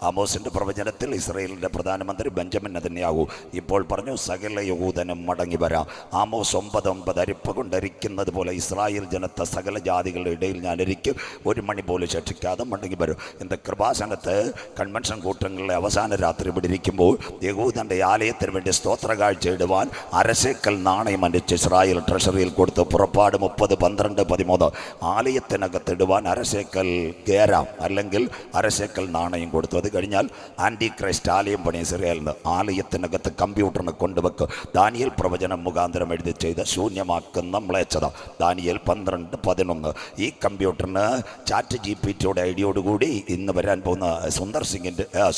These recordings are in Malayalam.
ആമോസിൻ്റെ പ്രവചനത്തിൽ ഇസ്രായേലിൻ്റെ പ്രധാനമന്ത്രി ബെഞ്ചമിൻ നെതന്യാഹു ഇപ്പോൾ പറഞ്ഞു, സകല യഹൂദനും മടങ്ങി വരാം. ആമോസ് 9:9 അരിപ്പ കൊണ്ടരിക്കുന്നത് പോലെ ഇസ്രായേൽ ജനത്തെ സകല ജാതികളുടെ ഇടയിൽ ഞാൻ അരിക്കും, ഒരു മണി പോലും ശിക്ഷിക്കാതെ മടങ്ങി വരും. എൻ്റെ കൃപാസനത്ത് കൺവെൻഷൻ കൂട്ടങ്ങളിലെ അവസാന രാത്രി ഇവിടെ ഇരിക്കുമ്പോൾ യഹൂദൻ്റെ ആലയത്തിന് വേണ്ടി സ്തോത്ര കാഴ്ച ഇടുവാൻ അരശേക്കൽ നാണയം അടിച്ച് ഇസ്രായേൽ ട്രഷറിയിൽ കൊടുത്തു. പുറപ്പാട് 30:12-13 ആലയത്തിനകത്ത് ഇടുവാൻ അരശേക്കൽ ഗേരാം അല്ലെങ്കിൽ അരശേക്കൽ നാണയം കൊടുത്തു. അത് കഴിഞ്ഞാൽ ആൻറ്റി ക്രൈസ്റ്റ് ആലയം പണി ഇസ്രായേലിന് ആലയത്തിനകത്ത് കമ്പ്യൂട്ടറിനെ കൊണ്ടുവെക്ക്. ദാനിയേൽ പ്രവചനം മുഖാന്തരം എഴുതി ചെയ്ത ശൂന്യമാക്കുന്ന മ്ലേച്ഛത. ദാനിയേൽ 12:11 ഈ കമ്പ്യൂട്ടറിന് ചാറ്റ് GPT ഐഡിയോടുകൂടി ഇന്ന് വരാൻ പോകുന്ന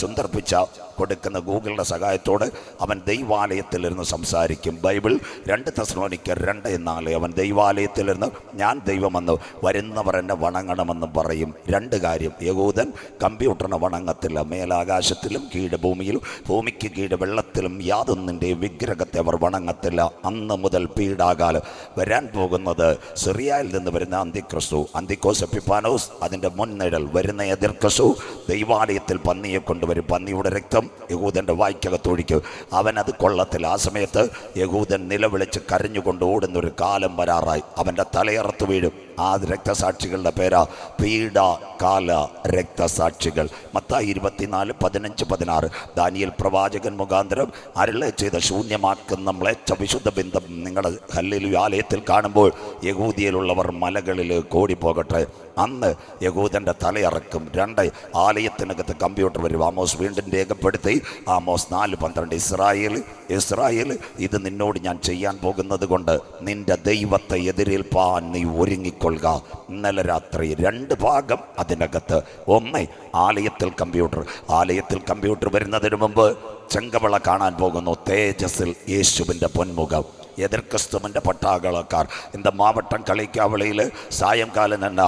സുന്ദർ പിച്ച കൊടുക്കുന്ന ഗൂഗിളിൻ്റെ സഹായത്തോടെ അവൻ ദൈവാലയത്തിലിരുന്ന് സംസാരിക്കും. ബൈബിൾ 2 തെസ്സലോനിക്കർ 2:4 അവൻ ദൈവാലയത്തിലിരുന്ന് ഞാൻ ദൈവമെന്ന് വരുന്നവർ എന്നെ വണങ്ങണമെന്ന് പറയും. 2 കാര്യം, യഹൂദൻ കമ്പ്യൂട്ടറിനെ വണങ്ങത്തില്ല. മേലാകാശത്തിലും കീഴ് ഭൂമിയിലും ഭൂമിക്ക് കീഴ് വെള്ളത്തിലും യാതൊന്നിൻ്റെയും വിഗ്രഹത്തെ അവർ വണങ്ങത്തില്ല. അന്ന് മുതൽ പീഡാകാലം വരാൻ പോകുന്നത് സിറിയയിൽ നിന്ന് വരുന്ന അന്തിക്കോസ് എപ്പിഫാനോസ് അതിൻ്റെ മുൻനിഴൽ വരുന്ന എതിർക്കസു ദൈവാലയത്തിൽ പന്നിയെ കൊണ്ടുവരും. പന്നിയുടെ രക്തം യഹൂദൻ്റെ വായ്ക്കകത്തൊഴിക്കും. അവനത് കൊള്ളത്തില്ല. ആ സമയത്ത് യഹൂദൻ നിലവിളിച്ച് കരഞ്ഞുകൊണ്ട് ഓടുന്നൊരു കാലം വരാറായി. അവൻ്റെ തലയറത്ത് വീഴും. ആ രക്തസാക്ഷികളുടെ പേരാ പീഡാകാല രക്തസാക്ഷികൾ. മത്തായി 24:15-16 ദാനിയേൽ പ്രവാചകൻ മുഖാന്തരം അരുളി ചെയ്ത ശൂന്യമാക്കുന്ന മ്ലേച്ഛ വിശുദ്ധ ബിംബം നിങ്ങളുടെ ഹല്ലേലൂയ ആലയത്തിൽ കാണുമ്പോൾ യഹൂദിയിലുള്ളവർ മലകളിൽ കോടിപ്പോകട്ടെ. അന്ന് യഹൂദൻ്റെ തലയിറക്കും. 2 ആലയത്തിനകത്ത് കമ്പ്യൂട്ടർ വരും. ആമോസ് വീണ്ടും രേഖപ്പെടുത്തി. ആമോസ് 4:12 ഇസ്രായേൽ ഇത് നിന്നോട് ഞാൻ ചെയ്യാൻ പോകുന്നത് കൊണ്ട് നിന്റെ ദൈവത്തെ എതിരേൽപ്പാൻ നീ ഒരുങ്ങിക്കൊള്ളുക. ഇന്നലെ രാത്രി 2 ഭാഗം അതിനകത്ത്. 1 ആലയത്തിൽ കമ്പ്യൂട്ടർ വരുന്നതിന് മുമ്പ് ചെങ്കവള കാണാൻ പോകുന്നു. തേജസ്സിൽ യേശുവിൻ്റെ പൊന്മുഖം. എതിർക്രിസ്തുവിൻ്റെ പട്ടാളക്കാർ இந்த മാവട്ടം കളിക്കാവളിയിൽ സായംകാലം തന്നെ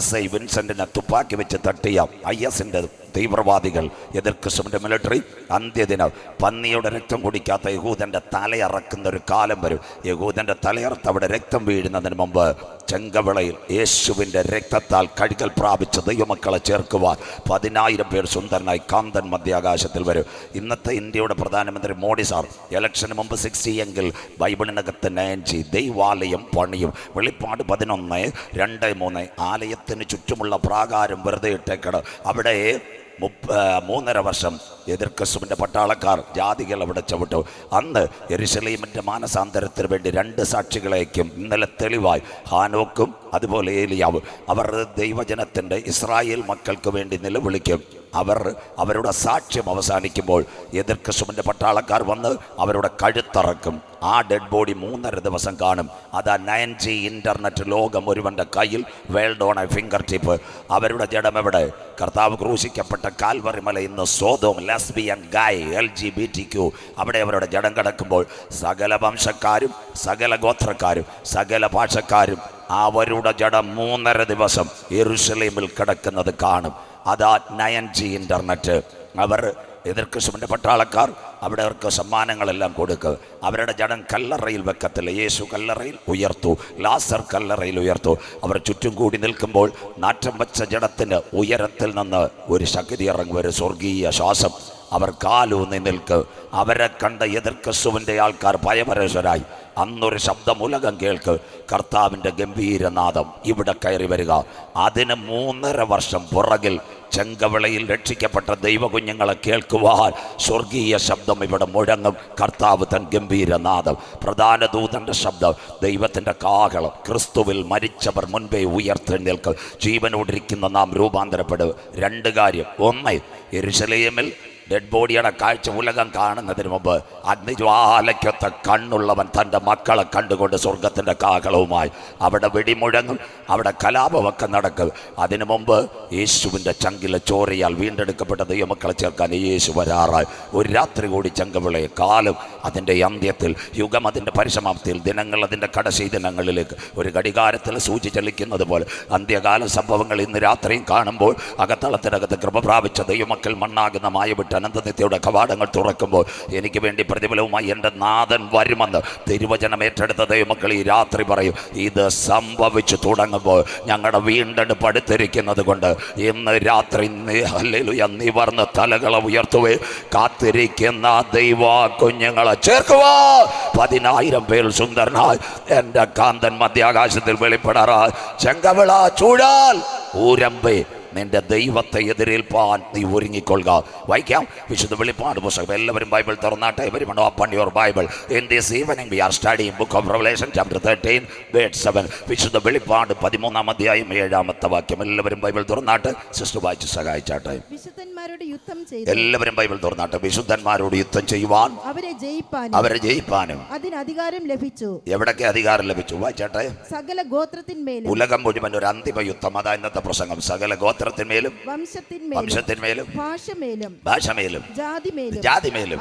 SI വിൻസെന്റിനെ തുപ്പാക്കി വെച്ച് തട്ടിയ IS-ന്റെ തീവ്രവാദികൾ എതിർക്രിസ്തുവിൻ്റെ മിലിറ്ററി അന്ത്യദിനം പന്നിയുടെ രക്തം കുടിക്കാത്ത യഹൂദൻ്റെ തലയറക്കുന്ന ഒരു കാലം വരും. യഹൂദൻ്റെ തലയർത്ത് അവിടെ രക്തം വീഴുന്നതിന് മുമ്പ് ചെങ്കവിളയിൽ യേശുവിൻ്റെ രക്തത്താൽ കഴുകൽ പ്രാപിച്ച ദൈവമക്കളെ ചേർക്കുവാൻ 10,000 പേർ സുന്ദരനായി കാന്തൻ മധ്യാകാശത്തിൽ വരും. ഇന്നത്തെ ഇന്ത്യയുടെ പ്രധാനമന്ത്രി മോഡി സാർ ഇലക്ഷന് മുമ്പ് 60 എങ്കിൽ ബൈബിളിനകത്ത് 90 ദൈവാലയം പണിയും. വെളിപ്പാട് 11:2-3 ആലയത്തിന് ചുറ്റുമുള്ള പ്രാകാരം വെറുതെ ഇട്ടേക്കണം. അവിടെ 3.5 വർഷം എതിർക്രിസ്തുവിൻ്റെ പട്ടാളക്കാർ ജാതികൾ അവിടെ ചവിട്ടു. അന്ന് യെരുശലേമിൻ്റെ മാനസാന്തരത്തിന് വേണ്ടി 2 സാക്ഷികളേക്കും. ഇന്നലെ തെളിവായി ഹാനോക്കും അതുപോലെ ഏലിയാവ് അവർ ദൈവജനത്തിൻ്റെ ഇസ്രായേൽ മക്കൾക്ക് വേണ്ടി നിലവിളിക്കും. അവരുടെ സാക്ഷ്യം അവസാനിക്കുമ്പോൾ എതിർക്രിസ്തുവിൻ്റെ പട്ടാളക്കാർ വന്ന് അവരുടെ കഴുത്തറക്കും. ആ ഡെഡ് ബോഡി 3.5 ദിവസം കാണും. അതാ 9G ഇൻ്റർനെറ്റ് ലോകം ഒരുവൻ്റെ കയ്യിൽ world on A finger tip. അവരുടെ ജഡം എവിടെ? കർത്താവ് ക്രൂശിക്കപ്പെട്ട കാൽവറി മല ഇന്ന് സോദോം, ലെസ്ബിയൻ, ഗായ്, LGBTQ അവിടെ അവരുടെ ജഡം കിടക്കുമ്പോൾ സകല വംശക്കാരും സകല ഗോത്രക്കാരും സകല ഭാഷക്കാരും അവരുടെ ജഡം 3.5 ദിവസം യെരുശലേമിൽ കിടക്കുന്നത് കാണും. അതാ 9G ഇൻ്റർനെറ്റ്. അവർ എതിർക്രിസ്തുവിൻ്റെ പട്ടാളക്കാർ അവിടെ അവർക്ക് സമ്മാനങ്ങളെല്ലാം കൊടുക്കുക. അവരുടെ ജഡം കല്ലറയിൽ വെക്കത്തില്ല. യേശു കല്ലറയിൽ ഉയർത്തു, ലാസർ കല്ലറയിൽ ഉയർത്തു. അവർ ചുറ്റും കൂടി നിൽക്കുമ്പോൾ നാറ്റം വെച്ച ജഡത്തിന് ഉയരത്തിൽ നിന്ന് ഒരു ശക്തി ഇറങ്ങും, ഒരു സ്വർഗീയ ശ്വാസം. അവർ കാലൂന്നി നിൽക്കും. അവരെ കണ്ട എതിർക്രിസ്തുവിൻ്റെ ആൾക്കാർ ഭയപരവശരായി. അന്നൊരു ശബ്ദം ഉലകം കേൾക്ക്, കർത്താവിൻ്റെ ഗംഭീരനാദം ഇവിടെ കയറി വരിക. അതിന് 3.5 വർഷം പുറകിൽ ചെങ്കവിളയിൽ രക്ഷിക്കപ്പെട്ട ദൈവകുഞ്ഞുങ്ങളെ കേൾക്കുവാൻ സ്വർഗീയ ശബ്ദം ഇവിടെ മുഴങ്ങും. കർത്താവ് തൻ ഗംഭീരനാദം, പ്രധാന ദൂതൻ്റെ ശബ്ദം, ദൈവത്തിൻ്റെ കാഹളം. ക്രിസ്തുവിൽ മരിച്ചവർ മുൻപേ ഉയർത്തെഴുന്നേൽക്കും. ജീവനോടിരിക്കുന്ന നാം രൂപാന്തരപ്പെടും. 2 കാര്യം. 1 യെരുശലേമിൽ ഡെഡ് ബോഡിയുടെ കാഴ്ച ഉലകം കാണുന്നതിന് മുമ്പ് അഗ്നിജ്വാലയ്ക്കൊത്ത കണ്ണുള്ളവൻ തൻ്റെ മക്കളെ കണ്ടുകൊണ്ട് സ്വർഗത്തിൻ്റെ കാഹളവുമായി അവിടെ വെടിമുഴങ്ങും. അവിടെ കലാപമൊക്കെ നടക്കും. അതിനു മുമ്പ് യേശുവിൻ്റെ ചങ്കിലെ ചോരയാൽ വീണ്ടെടുക്കപ്പെട്ട ദൈവമക്കളെ ചേർക്കാൻ യേശു വരാറായി. ഒരു രാത്രി കൂടി ചെങ്കവിളയെ കാലം അതിൻ്റെ അന്ത്യത്തിൽ, യുഗം അതിൻ്റെ പരിസമാപ്തിയിൽ, ദിനങ്ങൾ അതിൻ്റെ കടശി ദിനങ്ങളിലേക്ക് ഒരു ഘടികാരത്തിൽ സൂചി ചലിക്കുന്നത് പോലെ അന്ത്യകാല സംഭവങ്ങൾ ഇന്ന് രാത്രിയും കാണുമ്പോൾ അകത്തളത്തിനകത്ത് കൃപ പ്രാപിച്ച ദൈവമക്കൾ മണ്ണാകുന്ന മായ വിട്ട് മാറിയിട്ട് അനന്തനിത്യയുടെ കവാടങ്ങൾ തുറക്കുമ്പോൾ എനിക്ക് വേണ്ടി പ്രതിഫലവുമായി എൻ്റെ നാഥൻ വരുമെന്ന് തിരുവചനം ഏറ്റെടുത്ത ദൈവമക്കൾ ഈ രാത്രി പറയും. ഇത് സംഭവിച്ചു തുടങ്ങുമ്പോൾ ഞങ്ങളുടെ വീണ്ടെടുപ്പ് അടുത്തിരിക്കുന്നത് കൊണ്ട് ഇന്ന് രാത്രി ഹല്ലേലൂയ നിവർന്ന് തലകളെ ഉയർത്തുവേ. കാത്തിരിക്കുന്ന ദൈവ കുഞ്ഞുങ്ങളെ ചേർക്കുക. 10,000 പേർ സുന്ദരനായി എൻ്റെ കാന്തൻ മധ്യാകാശത്തിൽ വെളിപ്പെടാറായി. ചെങ്കവിള ചൂഴാൽ ഊരമ്പേ നിന്റെ ദൈവത്തെ എതിരേൽപ്പാൻ നീ ഒരുങ്ങിക്കൊള്ളുക. വായിക്കാം വിശുദ്ധ വെളിപ്പാട് പുസ്തകം. എല്ലാവരും Bible തുറന്നാട്ടെ. everyone open your Bible. In this evening we are studying book of Revelation chapter 13 verse 7. വിശുദ്ധ വെളിപ്പാട് 13-ാം അധ്യായം 7-ാമത്തെ വാക്യം. എല്ലാവരും ബൈബിൾ തുറന്നാട്ടെ. സിസ്റ്റർ വായിച്ച് സഹായിച്ചാട്ടെ. വിശുദ്ധന്മാരോട് യുദ്ധം ചെയ്തു. എല്ലാവരും ബൈബിൾ തുറന്നാട്ടെ. വിശുദ്ധന്മാരോട് യുദ്ധം ചെയ്യുവാൻ അവരെ ജയിപ്പാനും അതിന് അധികാരം ലഭിച്ചു. എവിടൊക്കെ അധികാരം ലഭിച്ചു? വായിച്ചാട്ടെ. സകല ഗോത്രത്തിന്മേലും. ഉലകം മുഴുവൻ ഒരു അന്തിമ യുദ്ധം. അതാ ഇന്നത്തെ പ്രസംഗം. സകല ഗോത്രത്തിന്മേലും വംശത്തിന്മേലും ഭാഷമേലും ജാതിമേലും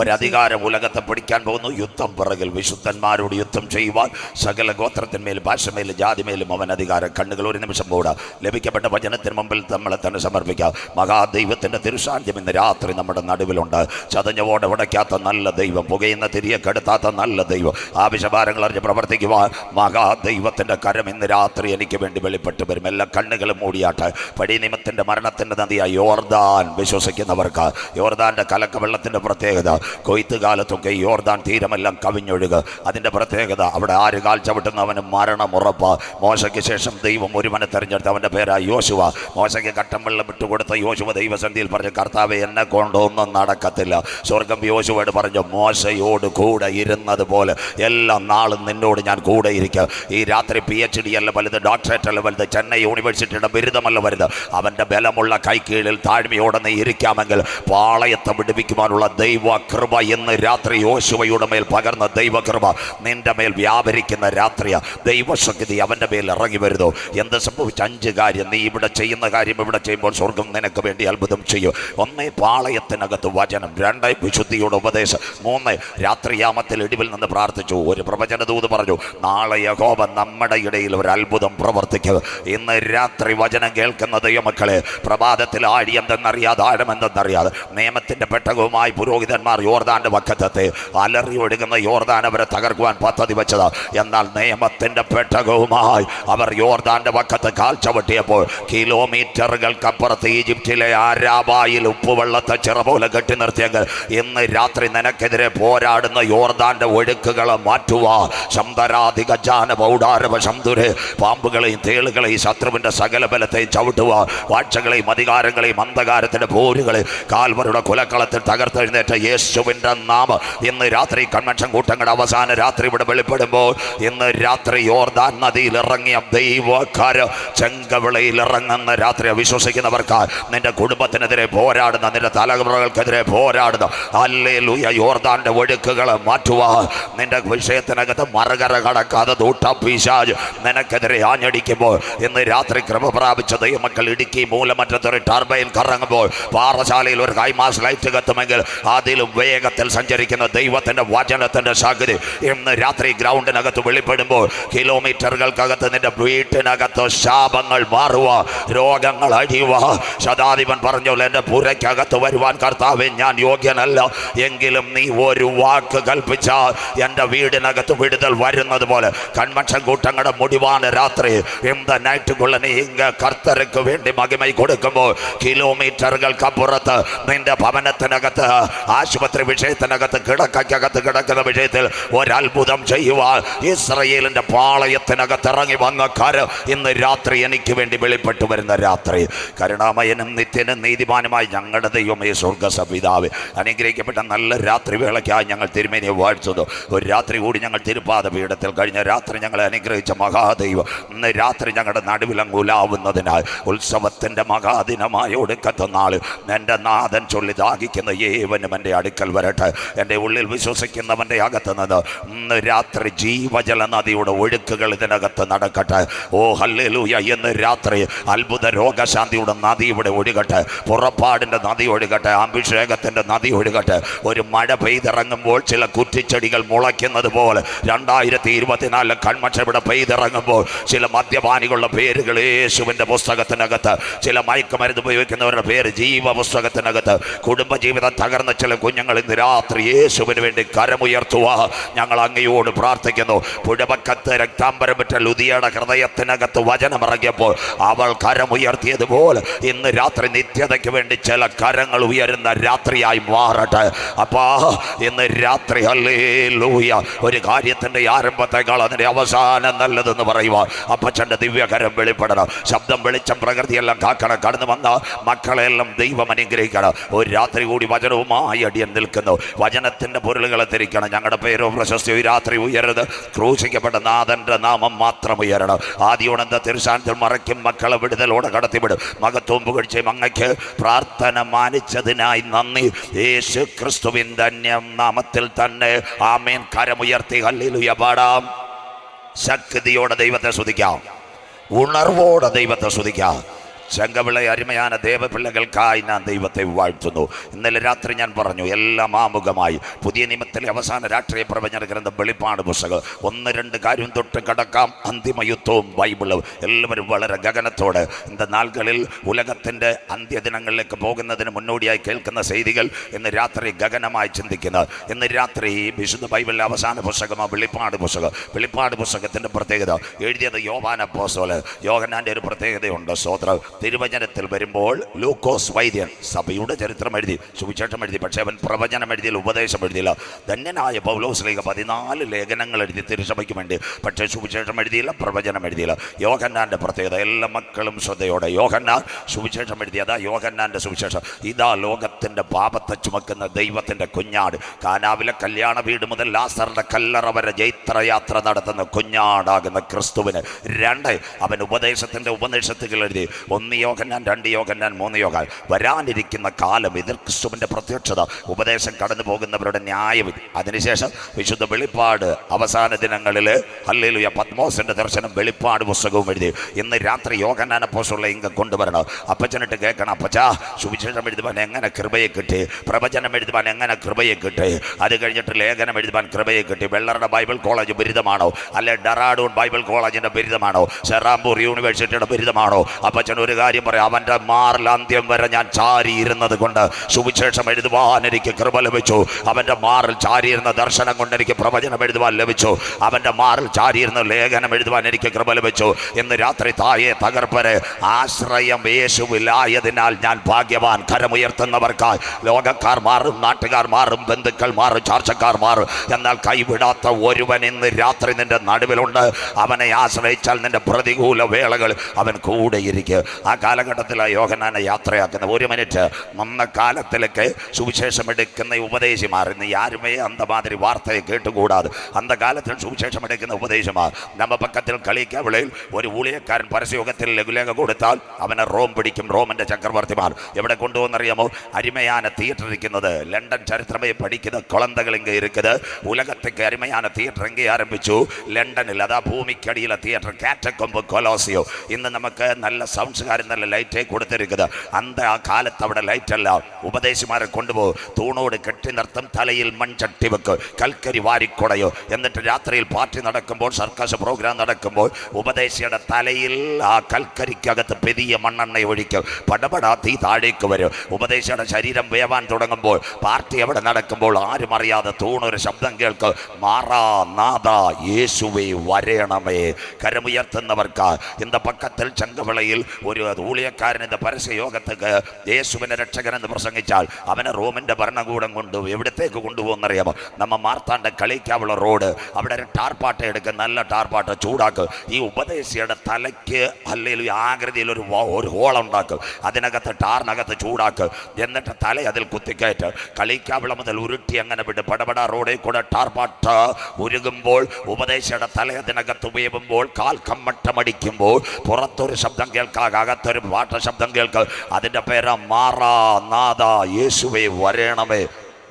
ഒരധികാരം ഉലകത്തെ പിടിക്കാൻ പോകുന്നു. യുദ്ധം പിറകിൽ. വിശുദ്ധന്മാരോട് യുദ്ധം ചെയ്യുവാൻ സകല ഗോത്രത്തിന്മേലും ഭാഷമേലും ജാതിമേലും അവൻ അധികാരം. കണ്ണുകൾ ഒരു നിമിഷം മൂടാ. ലഭിക്കപ്പെട്ട വചനത്തിന് മുമ്പിൽ നമ്മളെ തന്നെ സമർപ്പിക്കാം. മഹാദൈവത്തിന്റെ തിരുസാന്നിധ്യം ഇന്ന് രാത്രി നമ്മുടെ നടുവിലുണ്ട്. ചതഞ്ഞവോടെ ഉടയ്ക്കാത്ത നല്ല ദൈവം, പുകയുന്ന തിരിയെ കെടുത്താത്ത നല്ല ദൈവം, ആവശ്യഭാരങ്ങൾ അറിഞ്ഞ് പ്രവർത്തിക്കുവാൻ മഹാദൈവത്തിന്റെ കരം ഇന്ന് രാത്രി എനിക്ക് വേണ്ടി വെളിപ്പെട്ട് വരും. എല്ലാ കണ്ണുകളും മൂടിയാട്ടെ. പടിനിമിത്തന്റെ മരണത്തിന്റെ നദിയായി യോർദാൻ വിശ്വസിക്കുന്നവർക്ക് യോർദാന്റെ കലക്കവെള്ളത്തിന്റെ പ്രത്യേകത, കൊയ്ത്ത് കാലത്തൊക്കെ യോർദാൻ തീരമെല്ലാം കവിഞ്ഞൊഴുക. അതിന്റെ പ്രത്യേകത അവിടെ ആര് കാൽ ചവിട്ടുന്നവന് മരണമുറപ്പ്. മോശയ്ക്ക് ശേഷം ദൈവം ഒരുവനെ തെരഞ്ഞെടുത്ത് അവന്റെ പേരായി യോശുവ. മോശയ്ക്ക് കട്ടം വെള്ളം വിട്ടുകൊടുത്ത യോശുവ ദൈവസന്നിധിയിൽ പറഞ്ഞു, കർത്താവേ എന്നെ കൊണ്ടൊന്നും നടക്കത്തില്ല. സ്വർഗം യോശുവയോട് പറഞ്ഞു, മോശയോട് കൂടെ ഇരുന്നത് പോലെ എല്ലാ നാളും നിന്നോട് ഞാൻ കൂടെ ഇരിക്കുക. ഈ രാത്രി PhD അല്ല വലുത്, ഡോക്ടറേറ്റ് അല്ല വലുത്, ചെന്നൈ യൂണിവേഴ്സിറ്റിയുടെ ബിരുദമല്ല വരുന്നത്. അവന്റെ ബലമുള്ള കൈക്കീഴിൽ താഴ്മയോടെ നീ ഇരിക്കാമെങ്കിൽ പാളയത്തെ വിടുവിക്കുവാനുള്ള ദൈവ കൃപ ഇന്ന് രാത്രി യോശുവയുടെ മേൽ പകർന്ന ദൈവകൃപ നിന്റെ മേൽ വ്യാപരിക്കുന്ന രാത്രിയ. ദൈവശക്തി അവന്റെ മേൽ ഇറങ്ങി വരുന്നു. എന്ത് സംഭവിച്ച 5 കാര്യം നീ ഇവിടെ ചെയ്യുന്ന കാര്യം ഇവിടെ ചെയ്യുമ്പോൾ സ്വർഗം നിനക്ക് വേണ്ടി അത്ഭുതം ചെയ്യും. 1 പാളയത്തിനകത്ത് വചനം, 2 വിശുദ്ധിയുടെ ഉപദേശം, 3 രാത്രിയാമത്തിൽ ഇടിവിൽ നിന്ന് പ്രാർത്ഥിച്ചു. ഒരു പ്രവചന ദൂത് പറഞ്ഞു, നാളെ യഹോവ നമ്മുടെ ഇടയിൽ ഒരു അത്ഭുതം പ്രവർത്തിക്കുക. ഇന്ന് രാത്രി വചനം കേൾക്കുന്ന ദൈവമക്കളെ, പ്രഭാതത്തിൽ ആഴി എന്തെന്നറിയാതെ ആഴമെന്തെന്നറിയാതെ നിയമത്തിന്റെ പെട്ടകവുമായി പുരോഹിതന്മാർ യോർദാന്റെ വക്കത്തെത്തി. അലറി ഒഴുകുന്ന യോർദാൻ അവരെ തകർക്കുവാൻ പദ്ധതി വെച്ചത്. എന്നാൽ നിയമത്തിന്റെ പെട്ടകവുമായി അവർ യോർദാന്റെ വക്കത്ത് കാൽ ചവിട്ടിയപ്പോൾ കിലോമീറ്ററുകൾക്കപ്പുറത്ത് ഈജിപ്തിലെ ആരാബായിൽ ഉപ്പുവെള്ളത്തെ ചിറ പോലെ കെട്ടി നിർത്തിയെങ്കിൽ ഇന്ന് രാത്രി നിനക്കെതിരെ പോരാടുന്ന യോർദാന്റെ ഒഴുക്കുകളെ മാറ്റുവാ. ശംതരാധികജാന പൗടാരവ ശംതുരെ പാമ്പുകളെയും തേളുകളെയും ശത്രുവിന്റെ സകല ബലത്തെയും ചവിട്ടുക. വാഴ്ചകളെയും അധികാരങ്ങളെയും അന്ധകാരത്തിന്റെ പോരുകളെ കാൽവരുടെ കുലക്കളത്തിൽ തകർത്തെഴുന്നേറ്റ യേശുവിന്റെ നാമം ഇന്ന് രാത്രി കൺവെൻഷൻ കൂട്ടങ്ങളുടെ അവസാന രാത്രി ഇവിടെ വെളിപ്പെടുമ്പോൾ ഇന്ന് രാത്രി യോർദാൻ നദിയിൽ ഇറങ്ങിയ ദൈവക്കാര ചെങ്കവിളയിൽ ഇറങ്ങുന്ന രാത്രി വിശ്വസിക്കുന്നവർക്ക് നിന്റെ കുടുംബത്തിനെതിരെ പോരാടുന്ന, നിന്റെ തലമുറകൾക്കെതിരെ പോരാടുന്ന ഹല്ലേലൂയ യോർദാന്റെ ഒഴുക്കുകളെ മാറ്റുക. നിന്റെ വിഷയത്തിനകത്ത് മറുകര കടക്കാതെ ദൂട്ടപ്പിശാച് നിനക്കെതിരെ ആഞ്ഞടിക്കുമ്പോൾ ഇന്ന് രാത്രി കൃപ പ്രാപിച്ച ദൈവമക്കൾ ഇടുക്കി മൂലമറ്റത്തൊരു ടർബൈൻ കറങ്ങുമ്പോൾ പാറശാലയിൽ ഒരു ഹൈമാസ് ലൈറ്റ് കത്തുമെങ്കിൽ അതിലും വേഗത്തിൽ സഞ്ചരിക്കുന്ന ദൈവത്തിന്റെ വചനത്തിന്റെ ശക്തി ഇന്ന് രാത്രി ഗ്രൗണ്ടിനകത്ത് വെളിപ്പെടുമ്പോൾ കിലോമീറ്ററുകൾക്കകത്ത് നിന്റെ വീട്ടിനകത്ത് ശാപങ്ങൾ മാറുക, രോഗങ്ങൾ അഴിയുക. ശതാധിപൻ പറഞ്ഞു, എന്റെ പുരയ്ക്കകത്ത് വരുവാൻ കർത്താവേ ഞാൻ യോഗ്യനല്ല, എങ്കിലും നീ ഒരു വാക്ക് കൽപ്പിച്ചാൽ എന്റെ വീടിനകത്ത് വിടുതൽ വരുന്നത് പോലെ. കൺവെൻഷൻ കൂട്ടങ്ങളുടെ മുടിവാന രാത്രി இந்த നൈറ്റുകുള്ള നീ ഇങ്ങ കർത്തർക്ക് വേണ്ടി മഹിമ കൊടുക്കുമ്പോൾ കിലോമീറ്ററുകൾക്കപ്പുറത്ത് നിന്റെ ഭവനത്തിനകത്ത്, ആശുപത്രി വിഷയത്തിനകത്ത്, കിടക്കകത്ത് കിടക്കുന്ന വിഷയത്തിൽ ഒരത്ഭുതം ചെയ്യുവാൻ ഇസ്രയേലിന്റെ പാളയത്തിനകത്ത് ഇറങ്ങി വന്ന കരം ഇന്ന് രാത്രി എനിക്ക് വേണ്ടി വെളിപ്പെട്ടു വരുന്ന രാത്രി. കരുണാമയനും നിത്യനും നീതിമാനുമായി ഞങ്ങളുടെ ദൈവമേ സ്വർഗ്ഗപിതാവേ, അനുഗ്രഹിക്കപ്പെട്ട നല്ല രാത്രി വേളയ്ക്കായി ഞങ്ങൾ തിരുമേനിയെ വാഴ്ത്തുന്നു. ഒരു രാത്രി കൂടി ഞങ്ങൾ തിരുപ്പാദ പീഠത്തിൽ കഴിഞ്ഞ രാത്രി ഞങ്ങളെ അനുഗ്രഹിച്ച മഹാദൈവം ഇന്ന് രാത്രി ഞങ്ങളുടെ നടുവിലങ്ങുലാവുന്നതിനാൽ ഉത്സവത്തിന്റെ മഹാദിനമായ ഒടുക്കത്തെ നാൾ എൻ്റെ നാഥൻ ചൊല്ലി ദാഹിക്കുന്ന ഏവനും എൻ്റെ അടുക്കൽ വരട്ടെ. എൻ്റെ ഉള്ളിൽ വിശ്വസിക്കുന്നവൻ്റെ അകത്ത് നിന്ന് ഇന്ന് രാത്രി ജീവജല നദിയുടെ ഒഴുക്കുകൾ ഇതിനകത്ത് നടക്കട്ടെ. ഓ ഹല്ലേലൂയ. ഇന്ന് രാത്രി അത്ഭുത രോഗശാന്തിയുടെ നദി ഇവിടെ ഒഴുകട്ടെ, പുറപ്പാടിൻ്റെ നദി ഒഴുകട്ടെ, അഭിഷേകത്തിൻ്റെ നദി ഒഴുകട്ടെ. ഒരു മഴ പെയ്തിറങ്ങുമ്പോൾ ചില കുറ്റിച്ചെടികൾ മുളയ്ക്കുന്നത് പോലെ 2024 കൺവെൻഷൻ ഇവിടെ പെയ്തിറങ്ങുമ്പോൾ ചില മദ്യപാനികളുടെ പേരുകൾ യേശുവിൻ്റെ പുസ്തകത്തിൽ പുസ്തകത്തിനകത്ത്, ചില മയക്കുമരുന്ന് ഉപയോഗിക്കുന്നവരുടെ പേര് ജീവപുസ്തകത്തിനകത്ത്. കുടുംബജീവിതം തകർന്ന ചില കുഞ്ഞുങ്ങൾ ഇന്ന് രാത്രി യേശുവിന് വേണ്ടി കരമുയർത്തുക. ഞങ്ങൾ അങ്ങയോട് പ്രാർത്ഥിക്കുന്നു. പുഴവക്കത്ത് രക്താംബരം പറ്റ ലുദിയുടെ ഹൃദയത്തിനകത്ത് വചനമിറങ്ങിയപ്പോൾ അവൾ കരമുയർത്തിയതുപോലെ ഇന്ന് രാത്രി നിത്യതയ്ക്ക് വേണ്ടി ചില കരങ്ങൾ ഉയരുന്ന രാത്രിയായി മാറട്ടെ. അപ്പാ ഇന്ന് രാത്രി ഹല്ലേലൂയ, ഒരു കാര്യത്തിൻ്റെ ആരംഭത്തെക്കാൾ അതിൻ്റെ അവസാനം നല്ലതെന്ന് പറയുക. അപ്പച്ചൻ്റെ ദിവ്യകരം വെളിപ്പെടണം. ശബ്ദം, വെളിച്ചം, പ്രകൃതിയെല്ലാം കാക്കണം. കടന്നു വന്ന മക്കളെല്ലാം ദൈവം അനുഗ്രഹിക്കണം. ഒരു രാത്രി കൂടി വചനവുമായി അടിയൻ നിൽക്കുന്നു. വചനത്തിൻ്റെ പൊരുളുകളെ തിരിക്കണം. ഞങ്ങളുടെ പേരോ പ്രശസ്തിയോ ഈ രാത്രി ഉയരുത്. ക്രൂശിക്കപ്പെട്ട നാഥൻ്റെ നാമം മാത്രം ഉയരണം. ആദ്യോണന്ത തിരുസാനത്തിൽ മറയ്ക്കും മക്കളെ വിടുതലോടെ കടത്തിവിടും. മകത്വം പുകഴ്ചയും അങ്ങയ്ക്ക് പ്രാർത്ഥന മാനിച്ചതിനായി നന്ദി. യേശു ക്രിസ്തുവിൻ ധന്യം നാമത്തിൽ തന്നെ ആമേൻ. കരമുയർത്തി ഹല്ലേലൂയ പാടാം. ശക്തിയോടെ ദൈവത്തെ സ്തുതിക്കാം. ഉണർവോടെ ദൈവത്തെ സ്തുതിക്കാം. ചെങ്കവിള അരുമயான ദേവപിള്ളകൾക്കായി ഞാൻ ദൈവത്തെ വാഴ്ത്തുന്നു. ഇന്നലെ രാത്രി ഞാൻ പറഞ്ഞു, എല്ലാം ആമുഖമായി. പുതിയ നിയമത്തിലെ അവസാന രാഷ്ട്രീയ പ്രവചന ഗ്രന്ഥം വെളിപ്പാട് പുസ്തകം. 1-2 കാര്യം തൊട്ട് കടക്കാം. അന്തിമയുദ്ധവും ബൈബിളും എല്ലാവരും വളരെ ഗഗനത്തോടെ ഇന്ന നാളുകളിൽ ഉലകത്തിൻ്റെ അന്ത്യദിനങ്ങളിലേക്ക് പോകുന്നതിന് മുന്നോടിയായി കേൾക്കുന്ന ചെയ്തികൾ ഇന്ന് രാത്രി ഗഗനമായി ചിന്തിക്കുന്നത്. ഇന്ന് രാത്രി വിശുദ്ധ ബൈബിളിലെ അവസാന പുസ്തകമാണ് വെളിപ്പാട് പുസ്തകം. വെളിപ്പാട് പുസ്തകത്തിൻ്റെ പ്രത്യേകത എഴുതിയത് യോഹന്നാൻ അപ്പോസ്തലൻ. യോഹന്നാൻ്റെ ഒരു പ്രത്യേകതയുണ്ട്. സ്തോത്രം. തിരുവചനത്തിൽ വരുമ്പോൾ ലൂക്കോസ് വൈദ്യൻ സഭയുടെ ചരിത്രം എഴുതി, സുവിശേഷം എഴുതി. പക്ഷേ അവൻ പ്രവചനം എഴുതിയില്ല, ഉപദേശം എഴുതിയില്ല. ധന്യനായ പൗലോസ് ശ്ലീഹ 14 ലേഖനങ്ങൾ എഴുതി തിരുസഭയ്ക്ക് വേണ്ടി. പക്ഷേ സുവിശേഷം എഴുതിയില്ല, പ്രവചനം എഴുതിയില്ല. യോഹന്നാൻ്റെ പ്രത്യേകത, എല്ലാ മക്കളും ശ്രദ്ധയോടെ. യോഹന്നാൻ സുവിശേഷം എഴുതിയതാ. യോഹന്നാൻ്റെ സുവിശേഷം ഇതാ ലോകത്തിൻ്റെ പാപത്തെ ചുമക്കുന്ന ദൈവത്തിൻ്റെ കുഞ്ഞാട്. കാനാവിലെ കല്യാണ വീട് മുതൽ ലാസറിൻ്റെ കല്ലറ വരെ ജൈത്രയാത്ര നടത്തുന്ന കുഞ്ഞാടാകുന്ന ക്രിസ്തുവിന് 2 അവൻ ഉപദേശത്തിൻ്റെ ഉപനിഷത്തുകൾ എഴുതി. 1 യോഹന്നാൻ, 2 യോഹന്നാൻ, 3 യോഹന്നാൻ. വരാനിരിക്കുന്ന കാലം, ഇതിൽ ക്രിസ്തുവിൻ്റെ പ്രത്യക്ഷത, ഉപദേശം കടന്നു പോകുന്നവരുടെ ന്യായവിധി. അതിനുശേഷം വിശുദ്ധ വെളിപ്പാട് അവസാന ദിനങ്ങളിൽ ഹല്ലേലൂയ പത്മോസിൻ്റെ ദർശനം, വെളിപ്പാട് പുസ്തകവും എഴുതി. ഇന്ന് രാത്രി യോഹന്നാൻ അപ്പോസ്തലനെ ഇങ്ങ് കൊണ്ടുവരണം. അപ്പച്ചനിട്ട് കേൾക്കണം. അപ്പച്ചാ, സുവിശേഷം എഴുതുവാൻ എങ്ങനെ കൃപയെ കിട്ടി? പ്രവചനം എഴുതുവാൻ എങ്ങനെ കൃപയെ കിട്ടി? അത് കഴിഞ്ഞിട്ട് ലേഖനം എഴുതുവാൻ കൃപയെ കിട്ടി? വെള്ളറുടെ ബൈബിൾ കോളേജ് ബിരുദമാണോ? അല്ലെ ഡെറാഡൂൺ ബൈബിൾ കോളേജിൻ്റെ ബിരുദമാണോ? സെറാംപൂർ യൂണിവേഴ്സിറ്റിയുടെ ബിരുദമാണോ? അപ്പച്ചൻ ഒരു കാര്യം പറയാം, അവൻ്റെ മാറിൽ അന്ത്യം വരെ ഞാൻ ചാരിയിരുന്നത് കൊണ്ട് സുവിശേഷം എഴുതുവാൻ എനിക്ക് കൃപ ലഭിച്ചു. അവൻ്റെ മാറിൽ ചാരിയിരുന്ന ദർശനം കൊണ്ട് എനിക്ക് പ്രവചനം എഴുതുവാൻ ലഭിച്ചു. അവൻ്റെ മാറിൽ ചാരിയിരുന്ന ലേഖനം എഴുതുവാൻ എനിക്ക് കൃപ ലഭിച്ചു. ഇന്ന് രാത്രി തായെ തകർപ്പരെ ആശ്രയം യേശുവിലായതിനാൽ ഞാൻ ഭാഗ്യവാൻ. കരമുയർത്തുന്നവർക്കായി ലോകക്കാർ മാറും, നാട്ടുകാർ മാറും, ബന്ധുക്കൾ മാറും, ചാർച്ചക്കാർ മാറും. എന്നാൽ കൈവിടാത്ത ഒരുവൻ ഇന്ന് രാത്രി നിന്റെ നടുവിലുണ്ട്. അവനെ ആശ്രയിച്ചാൽ നിന്റെ പ്രതികൂല വേളകൾ അവൻ കൂടെയിരിക്കും. ആ കാലഘട്ടത്തിലാണ് യോഹന്നാനെ യാത്രയാക്കുന്നത്. 1 മിനിറ്റ് വന്ന കാലത്തിലേക്ക് സുവിശേഷം എടുക്കുന്ന ഉപദേശിമാർ. ഇന്ന് ആരുമേ അന്തമാതിരി വാർത്തയെ കേട്ടുകൂടാതെ അന്ധകാലത്തിൽ സുവിശേഷം എടുക്കുന്ന ഉപദേശിമാർ. നമ്മ പക്കത്തിൽ കളിക്കവിളയിൽ ഒരു ഊളിയക്കാരൻ പരസ്യയോഗത്തിൽ ലഘുലേഖ കൊടുത്താൽ അവനെ റോം പിടിക്കും. റോമിൻ്റെ ചക്രവർത്തിമാർ എവിടെ കൊണ്ടുപോകുന്നറിയാമോ? അരുമயான തിയേറ്റർ ഇരിക്കുന്നത് ലണ്ടൻ ചരിത്രമേ പഠിക്കുന്ന കുളന്തകൾ ഇങ്ങ് ഇരിക്കുന്നത്. ഉലകത്തേക്ക് അരുമயான തിയേറ്റർ എங்கே ആരംഭിച്ചു? ലണ്ടനിൽ. അതാ ഭൂമിക്കടിയിലെ തിയേറ്റർ, കാറ്റക്കൊമ്പ് കൊലോസിയോ. ഇന്ന് നമുക്ക് നല്ല സൗണ്ട്സുകാരൻ നല്ല ലൈറ്റേ കൊടുത്തിരിക്കുന്നത്. ആ കാലത്ത് അവിടെ ലൈറ്റല്ല. ഉപദേശിമാരെ കൊണ്ടുപോകും, തൂണോട് കെട്ടി നിർത്തും, തലയിൽ മൺചട്ടി വെക്കും, കൽക്കരി വാരിക്കൊടയോ. എന്നിട്ട് രാത്രിയിൽ പാർട്ടി നടക്കുമ്പോൾ, സർക്കസ് പ്രോഗ്രാം നടക്കുമ്പോൾ ഉപദേശിയുടെ തലയിൽ ആ കൽക്കരിക്കകത്ത് പെരിയ മണ്ണെണ്ണ ഒഴിക്കും. പടപടാ തീ താഴേക്ക് വരും. ഉപദേശിയുടെ ശരീരം വേവാൻ തുടങ്ങുമ്പോൾ, പാർട്ടി അവിടെ നടക്കുമ്പോൾ ആരും അറിയാതെ തൂണൊരു ശബ്ദം കേൾക്കും, മാറാ നാഥ യേശുവേ വരയണമേ. കരമുയർത്തുന്നവർക്ക് இந்த പക്കത്തിൽ ചെങ്കവിളയിൽ ഒരു ഊളിയക്കാരൻ இந்த പരസ്യ യോഗത്തേക്ക് യേശുവിനെ രക്ഷകനെന്ന് പ്രസംഗിച്ചാൽ അവനെ റോമിൻ്റെ ഭരണകൂടം എവിടത്തേക്ക് കൊണ്ടുപോകുന്നറിയാമോ? നമ്മ മാർത്താണ്ടെ കളിക്കാവുള്ള റോഡ്, അവിടെ ഒരു ടാർപ്പാട്ട എടുക്കുക, നല്ല ടാർപ്പാട്ട ചൂടാക്കുക. ഈ ഉപദേശിയുടെ തലയ്ക്ക് അല്ലെങ്കിൽ ആകൃതിയിൽ ഒരു ഹോളുണ്ടാക്കും. അതിനകത്ത് ടാറിനകത്ത് ചൂടാക്കുക. എന്നിട്ട് തല അതിൽ കുത്തിക്കയറ്റ് കളിക്കാവിള മുതൽ ഉരുട്ടി അങ്ങനെ വിട്ട് പടപട റോഡിൽ കൂടെ ടാർപ്പാട്ട ഉരുകുമ്പോൾ, ഉപദേശിയുടെ തല അതിനകത്ത് ഉപയോഗിക്കുമ്പോൾ, കാൽ കമ്മട്ടമടിക്കുമ്പോൾ പുറത്തൊരു ശബ്ദം കേൾക്കാം, അകത്തൊരു പാട്ട ശബ്ദം കേൾക്കുക. അതിൻ്റെ പേര് മാറാ നാഥ യേശുവേ വരേണമേ.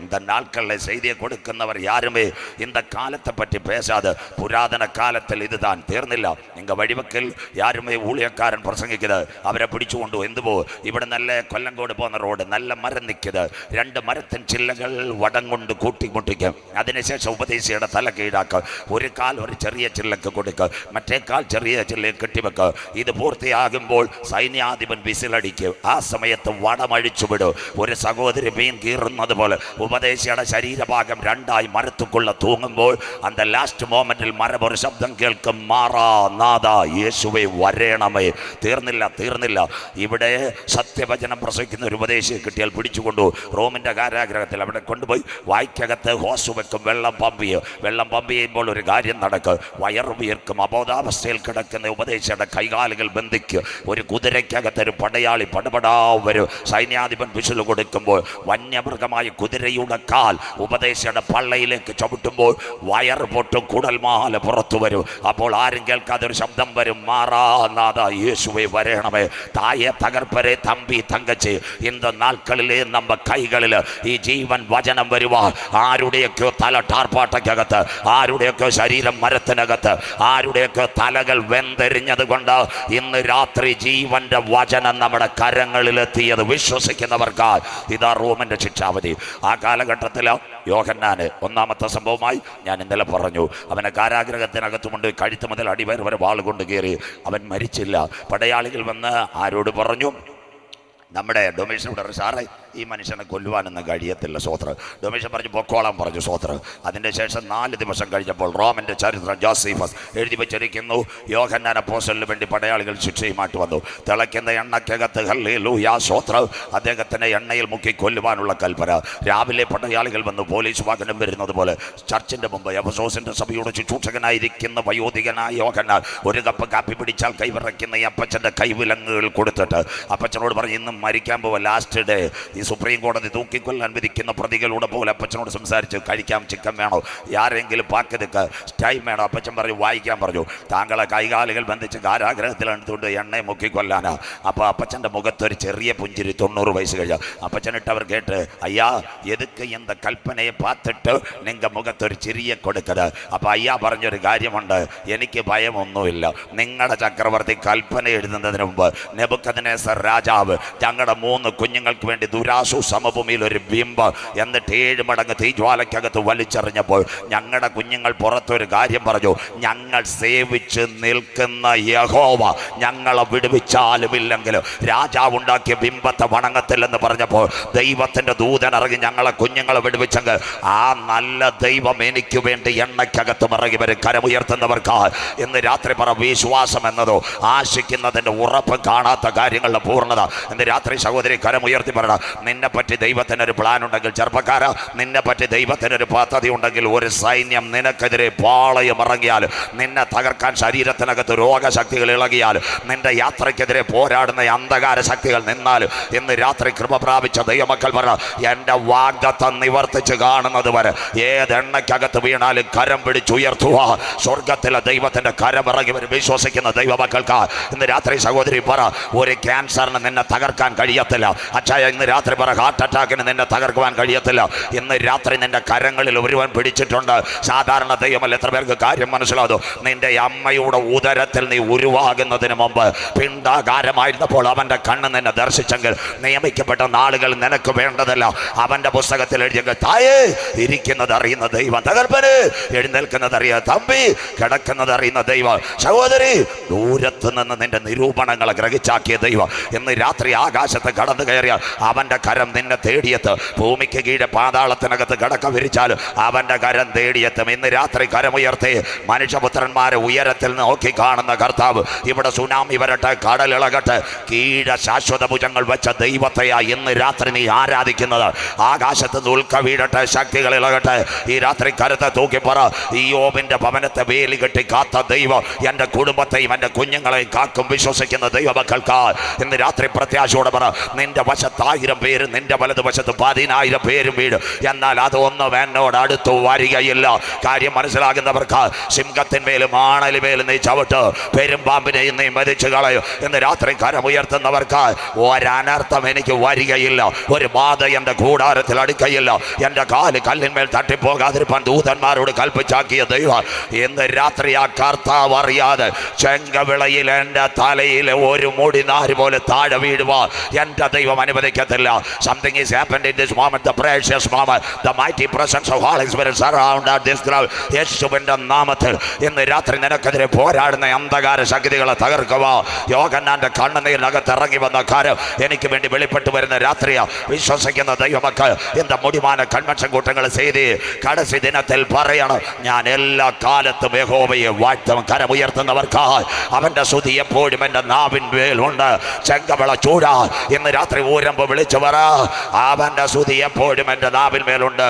இந்த நாட்களில் செய்தியை கொடுക്കുന്നவர் யாருமே இந்த காலத்தை பற்றி பேசாது. புராதன காலத்தில் இதுதான் തീർന്നില്ല. നിങ്ങൾ വഴിവെക്കൽ യാരുമേ ഊഴിയക്കാരൻ പ്രസംഗിക്കുന്നത് അവരെ പിടിച്ചുകൊണ്ട് എന്തുപോ ഇവിടെ നല്ല കൊല്ലങ്കോട് പോകുന്ന റോഡ് നല്ല മരം നിൽക്കുന്നത് 2 മരത്തിൻ ചില്ലകൾ വടം കൊണ്ട് കൂട്ടിമുട്ടിക്കും. അതിനുശേഷം ഉപദേശിയുടെ തല കീഴാക്കുക. ഒരു കാൽ ഒരു ചെറിയ ചില്ലക്ക് കൊടുക്കുക, മറ്റേ കാൽ ചെറിയ ചില്ലയെ കെട്ടിവെക്കുക. ഇത് പൂർത്തിയാകുമ്പോൾ സൈന്യാധിപൻ വിസിലടിക്കും. ആ സമയത്ത് വടമഴിച്ചു വിടും. ഒരു സഹോദരി മീൻ കീറുന്നത് പോലെ ഉപദേശിയുടെ ശരീരഭാഗം 2ആയി മരത്തുക്കുള്ള തൂങ്ങുമ്പോൾ അന്ത ലാസ്റ്റ് മോമെന്റിൽ മരം ഒരു ശബ്ദം കേൾക്കും, മാറാ നാഥ യേശുവേ വരേണമേ. തീർന്നില്ല. ഇവിടെ സത്യവചനം പ്രസംഗിക്കുന്ന ഒരു ഉപദേശിയെ കിട്ടിയാൽ പിടിച്ചുകൊണ്ടു റോമിൻ്റെ കാരാഗ്രഹത്തിൽ അവിടെ കൊണ്ടുപോയി വായ്ക്കകത്ത് ഹോസ് വെക്കും. വെള്ളം പമ്പ് ചെയ്യുമ്പോൾ ഒരു കാര്യം നടക്കും. വയറുവിയർക്കും. അബോധാവസ്ഥയിൽ കിടക്കുന്ന ഉപദേശിയുടെ കൈകാലുകൾ ബന്ധിക്കും. ഒരു കുതിരയ്ക്കകത്ത് ഒരു പടയാളി പടപടാ വരും. സൈന്യാധിപൻ വിശുല കൊടുക്കുമ്പോൾ വന്യമൃഗമായ കുതിരയുടെ കാൽ ഉപദേശിയുടെ പള്ളയിലേക്ക് ചവിട്ടുമ്പോൾ വയർ പൊട്ടും, കുടൽമാല പുറത്തു വരും. അപ്പോൾ ആരും കേൾക്കാതെ ഒരു ശബ്ദം വരും, മാറാ നാഥ യേശുവേ വരേണമേ. തായെ തകർപ്പരെ തമ്പി തങ്കച്ച് இந்த നാൾക്കളിലെ നമ്മ കൈകളിൽ ഈ ജീവൻ വചനം വരുവാ. ആരുടെയൊക്കെയോ തല ടാർപ്പാട്ടയ്ക്കകത്ത്, ആരുടെയൊക്കെ ശരീരം മരത്തിനകത്ത്, ആരുടെയൊക്കെ തലകൾ വെന്തെരിഞ്ഞത് കൊണ്ട് ഇന്ന് രാത്രി ജീവന്റെ വചനം നമ്മുടെ കരങ്ങളിലെത്തിയത് വിശ്വസിക്കുന്നവർക്ക് ഇതാ റോമിന്റെ ശിക്ഷാവധി. ആ കാലഘട്ടത്തിൽ യോഹന്നാന് ഒന്നാമത്തെ സംഭവമായി ഞാൻ ഇന്നലെ പറഞ്ഞു. അവനെ കാരാഗ്രഹത്തിനകത്തുകൊണ്ട് കഴുത്ത് മുതൽ അടിവയർ വരെ വാൾ കൊണ്ട് കയറി. അവൻ മരിച്ചില്ല. പടയാളികൾ വന്ന് ആരോട് പറഞ്ഞു? നമ്മുടെ ഡൊമേഷനോട് സാറേ ഈ മനുഷ്യനെ കൊല്ലുവാനൊന്നും കഴിയത്തില്ല. സ്വോത്രം. ഡൊമേഷൻ പറഞ്ഞു പൊക്കോളം പറഞ്ഞു. സ്വോത്രം. അതിൻ്റെ ശേഷം 4 ദിവസം കഴിഞ്ഞപ്പോൾ റോമൻ്റെ ചരിത്രം ജോസീഫസ് എഴുതി വെച്ചിരിക്കുന്നു. യോഹന്നാൻ അപ്പോസ്തലന് വേണ്ടി പടയാളികൾ ശിക്ഷയുമായിട്ട് വന്നു. തിളയ്ക്കുന്ന എണ്ണയ്ക്കകത്ത് ഹല്ലേലൂയാ സ്വോത്രം അദ്ദേഹത്തിനെ എണ്ണയിൽ മുക്കി കൊല്ലുവാനുള്ള കൽപ്പന. രാവിലെ പടയാളികൾ വന്നു. പോലീസ് വാഹനം വരുന്നത് പോലെ ചർച്ചിൻ്റെ മുമ്പ് എഫെസോസിൻ്റെ സഭയുടെ ശുശ്രൂഷകനായിരിക്കുന്ന വയോധികനായ യോഹന്നാൻ ഒരു കപ്പ് കാപ്പി പിടിച്ചാൽ കൈവിറയ്ക്കുന്ന ഈ അപ്പച്ചൻ്റെ കൈവിലങ്ങുകൾ കൊടുത്തിട്ട് അപ്പച്ചനോട് പറഞ്ഞു, ഇന്നും മരിക്കാൻ പോവാ, ലാസ്റ്റ് ഡേ. ഈ സുപ്രീം കോടതി തൂക്കിക്കൊല്ലാൻ വിധിക്കുന്ന പ്രതികളുടെ പോലെ അപ്പച്ചനോട് സംസാരിച്ച്, കഴിക്കാം ചിക്കൻ വേണോ, ആരെങ്കിലും പാക്കതൊക്കെ ടൈം വേണോ? അപ്പച്ചൻ പറഞ്ഞു വായിക്കാൻ പറഞ്ഞു. താങ്കളെ കൈകാലുകൾ ബന്ധിച്ച് കാരാഗ്രഹത്തിൽ എടുത്തുകൊണ്ട് എണ്ണയെ മുക്കിക്കൊല്ലാനാ. അപ്പോൾ അപ്പച്ചൻ്റെ മുഖത്തൊരു ചെറിയ പുഞ്ചിരി. 90 വയസ്സ് കഴിഞ്ഞ അപ്പച്ചനിട്ട് അവർ കേട്ട്, അയ്യാ എതുക്ക് എന്ത കൽപ്പനയെ പാത്തിട്ട് നിങ്ങൾ മുഖത്തൊരു ചിരിയെ കൊടുക്കത്. അപ്പോൾ അയ്യാ പറഞ്ഞൊരു കാര്യമുണ്ട്, എനിക്ക് ഭയമൊന്നുമില്ല. നിങ്ങളുടെ ചക്രവർത്തി കൽപ്പന എഴുതുന്നതിന് മുമ്പ് നെബൂഖദ്നേസർ രാജാവ് ഞങ്ങളുടെ 3 കുഞ്ഞുങ്ങൾക്ക് വേണ്ടി ദുരാസു സമഭൂമിയിൽ ഒരു ബിംബം എന്നിട്ട് 7 മടങ്ങ് തീജ്വാലയ്ക്കകത്ത് വലിച്ചെറിഞ്ഞപ്പോൾ ഞങ്ങളുടെ കുഞ്ഞുങ്ങൾ പുറത്തൊരു കാര്യം പറഞ്ഞു, ഞങ്ങൾ സേവിച്ച് നിൽക്കുന്ന യഹോവ ഞങ്ങളെ വിടുവിച്ചാലും ഇല്ലെങ്കിലും രാജാവ് ഉണ്ടാക്കിയ ബിംബത്തെ വണങ്ങത്തില്ലെന്ന് പറഞ്ഞപ്പോൾ ദൈവത്തിൻ്റെ ദൂതൻ ഇറങ്ങി ഞങ്ങളെ കുഞ്ഞുങ്ങളെ വിടുവിച്ചെങ്കിൽ ആ നല്ല ദൈവം എനിക്ക് വേണ്ടി എണ്ണയ്ക്കകത്ത് ഇറങ്ങി വരും. കരമുയർത്തുന്നവർക്ക് ഇന്ന് രാത്രി പറ, വിശ്വാസം എന്നതോ ആശിക്കുന്നതിൻ്റെ ഉറപ്പ് കാണാത്ത കാര്യങ്ങളുടെ പൂർണ്ണത. ഇന്ന് രാത്രി സഹോദരി കരമുയർത്തി പറയണം, നിന്നെ പറ്റി ദൈവത്തിനൊരു പ്ലാൻ ഉണ്ടെങ്കിൽ, ചെറുപ്പക്കാര നിന്നെ പറ്റി ദൈവത്തിനൊരു പദ്ധതി ഉണ്ടെങ്കിൽ, ഒരു സൈന്യം നിനക്കെതിരെ പാളയം ഇറങ്ങിയാൽ, നിന്നെ തകർക്കാൻ ശരീരത്തിനകത്ത് രോഗശക്തികൾ ഇളകിയാൽ, നിന്റെ യാത്രയ്ക്കെതിരെ പോരാടുന്ന അന്ധകാര ശക്തികൾ നിന്നാൽ, ഇന്ന് രാത്രി കൃപ പ്രാപിച്ച ദൈവമക്കൾ പറ, എൻ്റെ വാഗ്ദത്തം നിവർത്തിച്ച് കാണുന്നത് വരെ ഏതെണ്ണയ്ക്കകത്ത് വീണാലും കരം പിടിച്ചുയർത്തുക. സ്വർഗത്തിലെ ദൈവത്തിൻ്റെ കരം ഇറങ്ങി വരും വിശ്വസിക്കുന്ന ദൈവമക്കൾക്ക് ഇന്ന് രാത്രി സഹോദരി പറ, ഒരു ക്യാൻസറിന് നിന്നെ തകർക്കാൻ കഴിയത്തില്ല. അച്ഛായ ഇന്ന് രാത്രി പറ, ഹാർട്ട് അറ്റാക്കിന് നിന്നെ തകർക്കുവാൻ കഴിയത്തില്ല. ഇന്ന് രാത്രി നിന്റെ കരങ്ങളിൽ ഒരുവൻ പിടിച്ചിട്ടുണ്ട്. സാധാരണ ദൈവമല്ല. എത്ര പേർക്ക് കാര്യം മനസ്സിലാകും? നിന്റെ അമ്മയുടെ ഉദരത്തിൽ നീ ഉരുവാകുന്നതിന് മുമ്പ് പിണ്ടാകാരമായിരുന്നപ്പോൾ അവൻ്റെ കണ്ണ് നിന്നെ ദർശിച്ചെങ്കിൽ നിയമിക്കപ്പെട്ട നാളുകൾ നിനക്ക് വേണ്ടതല്ല. അവൻ്റെ പുസ്തകത്തിൽ എഴുതിയെങ്കിൽ, തായേ ഇരിക്കുന്നത് അറിയുന്ന ദൈവം, തകർപ്പന് എഴുന്നേൽക്കുന്നത് അറിയാം, തമ്പി കിടക്കുന്നത് അറിയുന്ന ദൈവം, സഹോദരി ദൂരത്ത് നിന്ന് നിന്റെ നിരൂപണങ്ങളെ ഗ്രഹിച്ചാക്കിയ ദൈവം ഇന്ന് രാത്രി ആകാശത്ത് കടന്നു കയറിയ അവൻ്റെ കരം നിന്നെ തേടിയെത്ത്. ഭൂമിക്ക് കീഴെ പാതാളത്തിനകത്ത് കിടക്ക വിരിച്ചാൽ അവൻ്റെ കരം തേടിയെത്തും. ഇന്ന് രാത്രി കരമുയർത്തി മനുഷ്യപുത്രന്മാരെ ഉയരത്തിൽ നോക്കി കാണുന്ന കർത്താവ്, ഇവിടെ സുനാമി വരട്ടെ, കടലിളകട്ടെ, കീഴെ ശാശ്വത ഭുജങ്ങൾ വെച്ച ദൈവത്തെയാ ഇന്ന് രാത്രി നീ ആരാധിക്കുന്നത്. ആകാശത്ത് ഉൽക്ക വീഴട്ടെ, ശക്തികൾ ഇളകട്ടെ. ഈ രാത്രി കരുത്തെ തൂക്കി പറ, ഈ യോബിന്റെ ഭവനത്തെ വേലി കെട്ടി കാത്ത ദൈവം എൻ്റെ കുടുംബത്തെയും എൻ്റെ കുഞ്ഞുങ്ങളെയും കാക്കും വിശ്വസിക്കുന്ന ദൈവമക്കൾക്ക് ഇന്ന് രാത്രി പ്രത്യാശയോടെ പറ, നിന്റെ വശത്ത് 1000 പേര് നിന്റെ വലതുവശത്ത് 10,000 പേരും വീഴും, എന്നാൽ അതൊന്നും എന്നോട് അടുത്തു വരികയില്ല. കാര്യം മനസ്സിലാകുന്നവർക്ക് സിംഹത്തിന്മേലും ആണലിമേലും നീ ചവിട്ട്, പെരുമ്പാമ്പിനെ നീ മരിച്ചു കളയും. ഇന്ന് രാത്രി കരമുയർത്തുന്നവർക്ക് ഒരനർത്ഥം എനിക്ക് വരികയില്ല, ഒരു ബാധ എൻ്റെ കൂടാരത്തിൽ അടുക്കയില്ല. എൻ്റെ കാല് കല്ലിന്മേൽ തട്ടിപ്പോകാതിരിപ്പാൻ ദൂതന്മാരോട് കൽപ്പിച്ചാക്കിയ ദൈവം ഇന്ന് രാത്രി ആ കർത്താവ് അറിയാതെ ചെങ്കവിളയിൽ എൻ്റെ തലയിൽ ഒരു മുടി നാര് പോലെ താഴെ വീഴുവാൻ എൻ്റെ ദൈവം അനുവദിക്കത്തില്ല. Something is happened in this moment, the precious moment, the mighty presence of Holy Spirit surround this crowd. യേശുവിൻ്റെ നാമത്തിൽ ഇന്ന് രാത്രി നിനക്കെതിരെ പോരാടുന്ന അന്ധകാര ശക്തികളെ തകർക്കുക. യോഹന്നാന്റെ കണ്ണുനീരിനകത്ത് ഇറങ്ങി വന്ന കാര്യം എനിക്ക് വേണ്ടി വെളിപ്പെട്ടു വരുന്ന രാത്രിയാ. വിശ്വസിക്കുന്ന ദൈവമക്കൾ இந்த முடிமான കൺവെൻഷൻ കൂട്ടങ്ങൾ ചെയ്ത് കടസി ദിനത്തിൽ പറയണം, ഞാൻ എല്ലാ കാലത്തും യഹോവയെ വാഴ്ത്തും. കരമുയർത്തുന്നവർക്കായി അവന്റെ സ്തുതി എപ്പോഴും എൻ്റെ നാവിൻമേലുണ്ട്. ചെങ്കവിള ചൂടാ ഇന്ന് രാത്രി ഊരമ്പ് വിളിച്ചു പറ, അവന്റെ സ്തുതി എപ്പോഴും എൻ്റെ നാവിൻമേലുണ്ട്.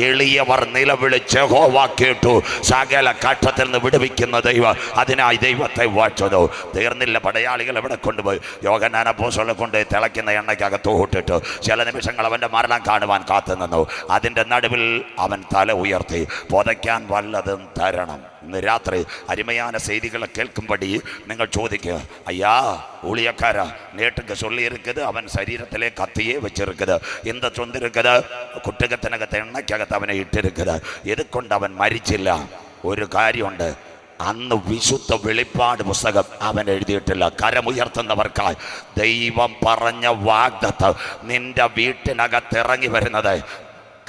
എളിയവർ നിലവിളിച്ച് യഹോവ കേട്ടു, സകല കഷ്ടത്തിൽ നിന്ന് വിടുവിക്കുന്ന ദൈവം. അതിനായി ദൈവത്തെ വാഴ്ത്തുന്നു. തീർന്നില്ല, പടയാളികൾ എവിടെ കൊണ്ടുപോയി യോഹന്നാൻ അപ്പോസ്തലനെ കൊണ്ട് തിളയ്ക്കുന്ന എണ്ണയ്ക്കകത്ത് ഇട്ടിട്ട് ചില നിമിഷങ്ങൾ അവൻ്റെ മരണം കാണുവാൻ കാത്തു നിന്നു. അതിൻ്റെ നടുവിൽ അവൻ തല ഉയർത്തി, പുതയ്ക്കാൻ വല്ലതും തരണം. ഇന്ന് രാത്രി അരുമயான செய்திகளை கேட்கும்படி நீங்கள் ചോദിക്കുക, ஐயா ஊழியக்காரா நேற்றுக்கு சொல்லி இருக்குது அவன் சரீரத்திலே கத்தியே வச்சிருக்குது, இந்த சொந்து இருக்குது കുട്ടകത്തിനകത്ത് എണ്ണയ്ക്കകത്ത് അവനെ ഇട്ടിരിക്കുന്നത്. ഇതുകൊണ്ട് അവൻ മരിച്ചില്ല. ഒരു കാര്യമുണ്ട്, അന്ന് വിശുദ്ധ വെളിപ്പാട് പുസ്തകം അവൻ എഴുതിയിട്ടില്ല. കരമുയർത്തുന്നവർക്കായി ദൈവം പറഞ്ഞ വാഗ്ദത്തം നിന്റെ വീട്ടിനകത്ത് ഇറങ്ങി വരുന്നത്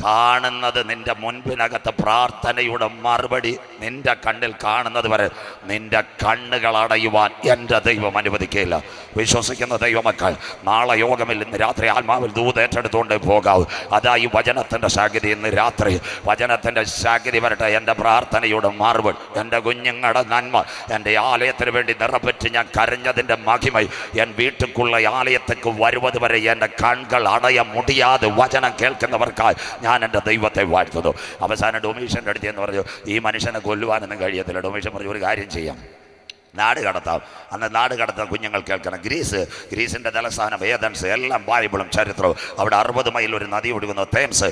കാണുന്നത്, നിന്റെ മുൻപിനകത്ത് പ്രാർത്ഥനയുടെ മറുപടി നിന്റെ കണ്ണിൽ കാണുന്നത് വരെ നിന്റെ കണ്ണുകൾ അടയുവാൻ എൻ്റെ ദൈവം അനുവദിക്കില്ല. വിശ്വസിക്കുന്ന ദൈവമക്കൾ, നാളെ യോഗമിൽ ഇന്ന് രാത്രി ആത്മാവിൽ ദൂതേറ്റെടുത്തുകൊണ്ട് പോകാവൂ. അതാ ഈ വചനത്തിൻ്റെ ശാഖതി. ഇന്ന് രാത്രി വചനത്തിൻ്റെ ശാഖതി വരട്ടെ. എൻ്റെ പ്രാർത്ഥനയുടെ മറുപടി, എൻ്റെ കുഞ്ഞുങ്ങളുടെ നന്മ, എൻ്റെ ആലയത്തിന് വേണ്ടി നിറപ്പറ്റി ഞാൻ കരഞ്ഞതിൻ്റെ മഹിമ എൻ വീട്ടിലുള്ള ആലയത്തേക്ക് വരുന്നത് വരെ എൻ്റെ കൺകൾ അടയ മുടിയാതെ വചനം കേൾക്കുന്നവർക്കായി ഞാൻ എൻ്റെ ദൈവത്തെ വാഴ്ത്തുന്നു. അവസാനം ഡൊമീഷൻ്റെ അടുത്ത് എന്ന് പറഞ്ഞു, ഈ മനുഷ്യനെ കൊല്ലുവാനൊന്നും കഴിയത്തില്ല. ഡൊമീഷൻ പറഞ്ഞു, ഒരു കാര്യം ചെയ്യാം, നാട് കടത്താം. അന്ന് നാട് കടത്താൻ കുഞ്ഞുങ്ങൾ കേൾക്കണം. ഗ്രീസിൻ്റെ തലസ്ഥാനം ഏതൻസ്, എല്ലാം ബൈബിളും ചരിത്രവും. അവിടെ 60 മൈൽ ഒരു നദി ഒഴുകുന്നു, തേംസ്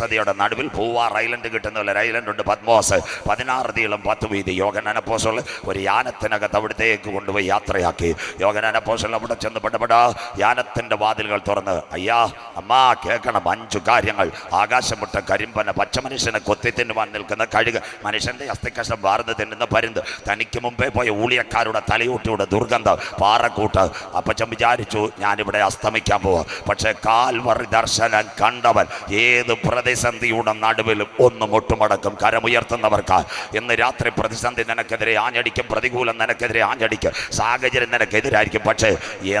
നദിയുടെ നടുവിൽ പൂവാർ ഐലൻഡ് കിട്ടുന്ന ഒരു ഐലൻഡ് ഉണ്ട്, പത്മോസ്. 16 നീളം 10 വീതി. യോഹന്നാൻ അപ്പോസ്തലൻ ഒരു യാനത്തിനകത്ത് അവിടത്തേക്ക് കൊണ്ടുപോയി യാത്രയാക്കി. യോഹന്നാൻ അപ്പോസ്തലൻ അവിടെ ചെന്ന് പെടപെടാ യാനത്തിൻ്റെ വാതിലുകൾ തുറന്ന്, അയ്യാ അമ്മാ കേൾക്കണം, 5 കാര്യങ്ങൾ. ആകാശം വിട്ട കരിമ്പന, പച്ച മനുഷ്യനെ കൊത്തി തിന്നുവാൻ നിൽക്കുന്ന കഴുക്, മനുഷ്യൻ്റെ അസ്ഥിക്കഷ്ണം വാർന്ന് തിന്നുന്ന പരുന്ത്, തനിക്ക് മുമ്പേ പോയ ഊളിയക്കാരുടെ തലയൂട്ടിയുടെ ദുർഗന്ധം, പാറക്കൂട്ട്. അപ്പച്ചൻ വിചാരിച്ചു ഞാനിവിടെ അസ്തമിക്കാൻ പോവാ. പക്ഷെ കാൽവറി ദർശനം കണ്ടവൻ ഏത് പ്രതിസന്ധിയുടെ നടുവിലും ഒന്ന് മുട്ടുമടക്കും. കരമുയർത്തുന്നവർക്ക് ഇന്ന് രാത്രി പ്രതിസന്ധി നിനക്കെതിരെ ആഞ്ഞടിക്കും, പ്രതികൂലം നിനക്കെതിരെ ആഞ്ഞടിക്കും, സാഹചര്യം നിനക്കെതിരായിരിക്കും. പക്ഷേ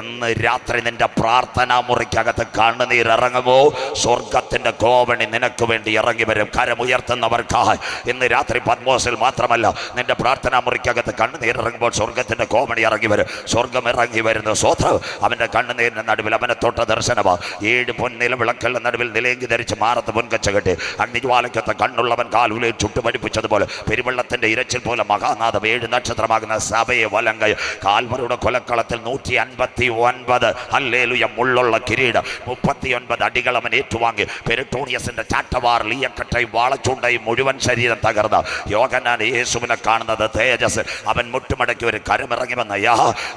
എന്ന് രാത്രി നിന്റെ പ്രാർത്ഥനാ മുറിക്കകത്ത് കണ്ണുനീരിറങ്ങുമോ, സ്വർഗത്തിന്റെ കോവണി നിനക്ക് വേണ്ടി ഇറങ്ങി വരും. കരമുയർത്തുന്നവർക്ക് ഇന്ന് രാത്രി പത്മോസിൽ മാത്രമല്ല, നിന്റെ പ്രാർത്ഥനാ മുറിക്കകത്ത് കണ്ണുനീരിറങ്ങുമ്പോൾ സ്വർഗത്തിന്റെ കോമണി ഇറങ്ങി വരും. സ്വർഗം ഇറങ്ങി വരുന്ന സ്വത്രം അവന്റെ കണ്ണുനീരിന്റെ നടുവിൽ അവനെ തൊട്ട ദർശനമാ. 7 പൊന്നില വിളക്കുകളുടെ നടുവിൽ നിലയെങ്കി ധരിച്ച് മാറത്ത് പൊൻകച്ച കെട്ടി അഗ്നിജ്വാലയ്ക്കത്ത് കണ്ണുള്ളവൻ കാലുലയിൽ ചുട്ടുപടിപ്പിച്ചതുപോലെ പെരുവെള്ളത്തിന്റെ ഇരച്ചിൽ പോലെ മഹാനാഥം 7 നക്ഷത്രമാകുന്ന സഭയെ വലങ്കൈ. കാൽവറിയുടെ കൊലക്കളത്തിൽ 159 ഹല്ലേലൂയ മുള്ളുള്ള കിരീടം, 39 അടികൾ അവൻ ഏറ്റുവാങ്ങി. പെരിട്ടോണിയസിന്റെ ചാട്ടവാറിൽ ഈയക്കട്ടയും വാളച്ചൂണ്ടയും മുഴുവൻ ശരീരം തകർന്ന യോഹന്നാൻ യേശുവിനെ കാണുന്നത് തേജസ്. അവൻ മുട്ടുമടക്കി ഒരു കരമിറങ്ങി വന്ന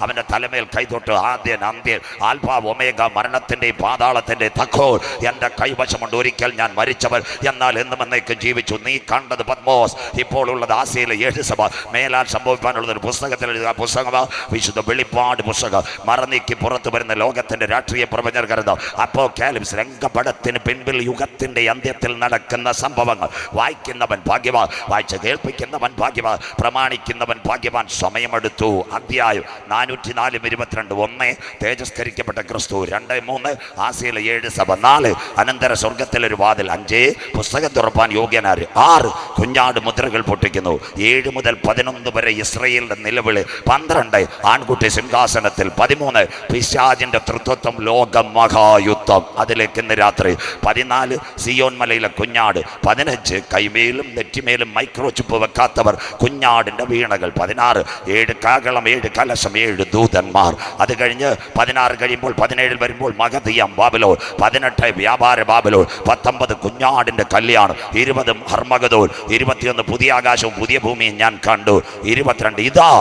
അവന്റെ തലമേൽ കൈതൊട്ട്, ആദ്യൻ അന്ത്യൻ, ആൽഫ ഒമേഗ, മരണത്തിന്റെ പാതാളത്തിന്റെ തക്കോൽ എന്റെ കൈവശമുണ്ട്. ഒരിക്കൽ ഞാൻ മരിച്ചവൻ, എന്നാൽ എന്നും എന്നേക്കും ജീവിച്ചു. നീ കണ്ടത് പത്മോസ്, ഇപ്പോൾ ഉള്ളത് ആസിയയിലെ 7 സഭ. മേലാൽ സംഭവിക്കാനുള്ളത് ഒരു പുസ്തകത്തിൽ എഴുതുക പുസ്തകമാ, വിശുദ്ധ വെളിപ്പാട് പുസ്തകം. മറന്നീക്കി പുറത്തു വരുന്ന ലോകത്തിന്റെ രാഷ്ട്രീയ പ്രവചനകരുത്. അപ്പോക്കാലിപ്സ്, രംഗപടത്തിന് പിൻപിൽ യുഗത്തിന്റെ അന്ത്യത്തിൽ നടക്കുന്ന സംഭവങ്ങൾ വായിക്കുന്നവൻ ഭാഗ്യവാൻ, വായിച്ച് കേൾപ്പിക്കുന്നവൻ ഭാഗ്യവാൻ, പ്രമാണിക്കുന്നവൻ ഭാഗ്യവാൻ. സമയമെടുത്തു. അധ്യായം 404:22. 1 തേജസ്കരിക്കപ്പെട്ട ക്രിസ്തു. 2-3 ആസിയയിലെ 7 സഭ. 4 അനന്തര സ്വർഗത്തിലൊരു വാതിൽ. 5 പുസ്തകം തുറപ്പാൻ യോഗ്യനാര്. 6 കുഞ്ഞാട് മുദ്രകൾ പൊട്ടിക്കുന്നു. 7 മുതൽ 11 വരെ ഇസ്രയേലിന്റെ നിലവിളി. 12 ആൺകുട്ടി സിംഹാസനത്തിൽ. 13 പിശാചിന്റെ തൃത്വത്വം, ലോകം മഹായുദ്ധം. അതിലേക്ക് ഇന്ന് രാത്രി 14 സിയോൻ മലയിലെ കുഞ്ഞാട്. 15 കൈമേലും നെറ്റിമേലും മൈക്രോ ചിപ്പ് വെക്കാത്തവർ കുഞ്ഞാടിന്റെ വീണകൾ. 16 7 കാഹളം, 7 കലശം, 7 ദൂതന്മാർ. അത് കഴിഞ്ഞ് 16 കഴിയുമ്പോൾ 17 വരുമ്പോൾ മഗധിയം ബാബിലോൺ, 18 വ്യാപാര ബാബിലോൺ, 19 കുഞ്ഞാടിന്റെ കല്യാണം, 20 ഹർമഗദോൻ, 21 പുതിയ ആകാശവും പുതിയ ഭൂമിയും ഞാൻ കണ്ടു, 22 ഇതാ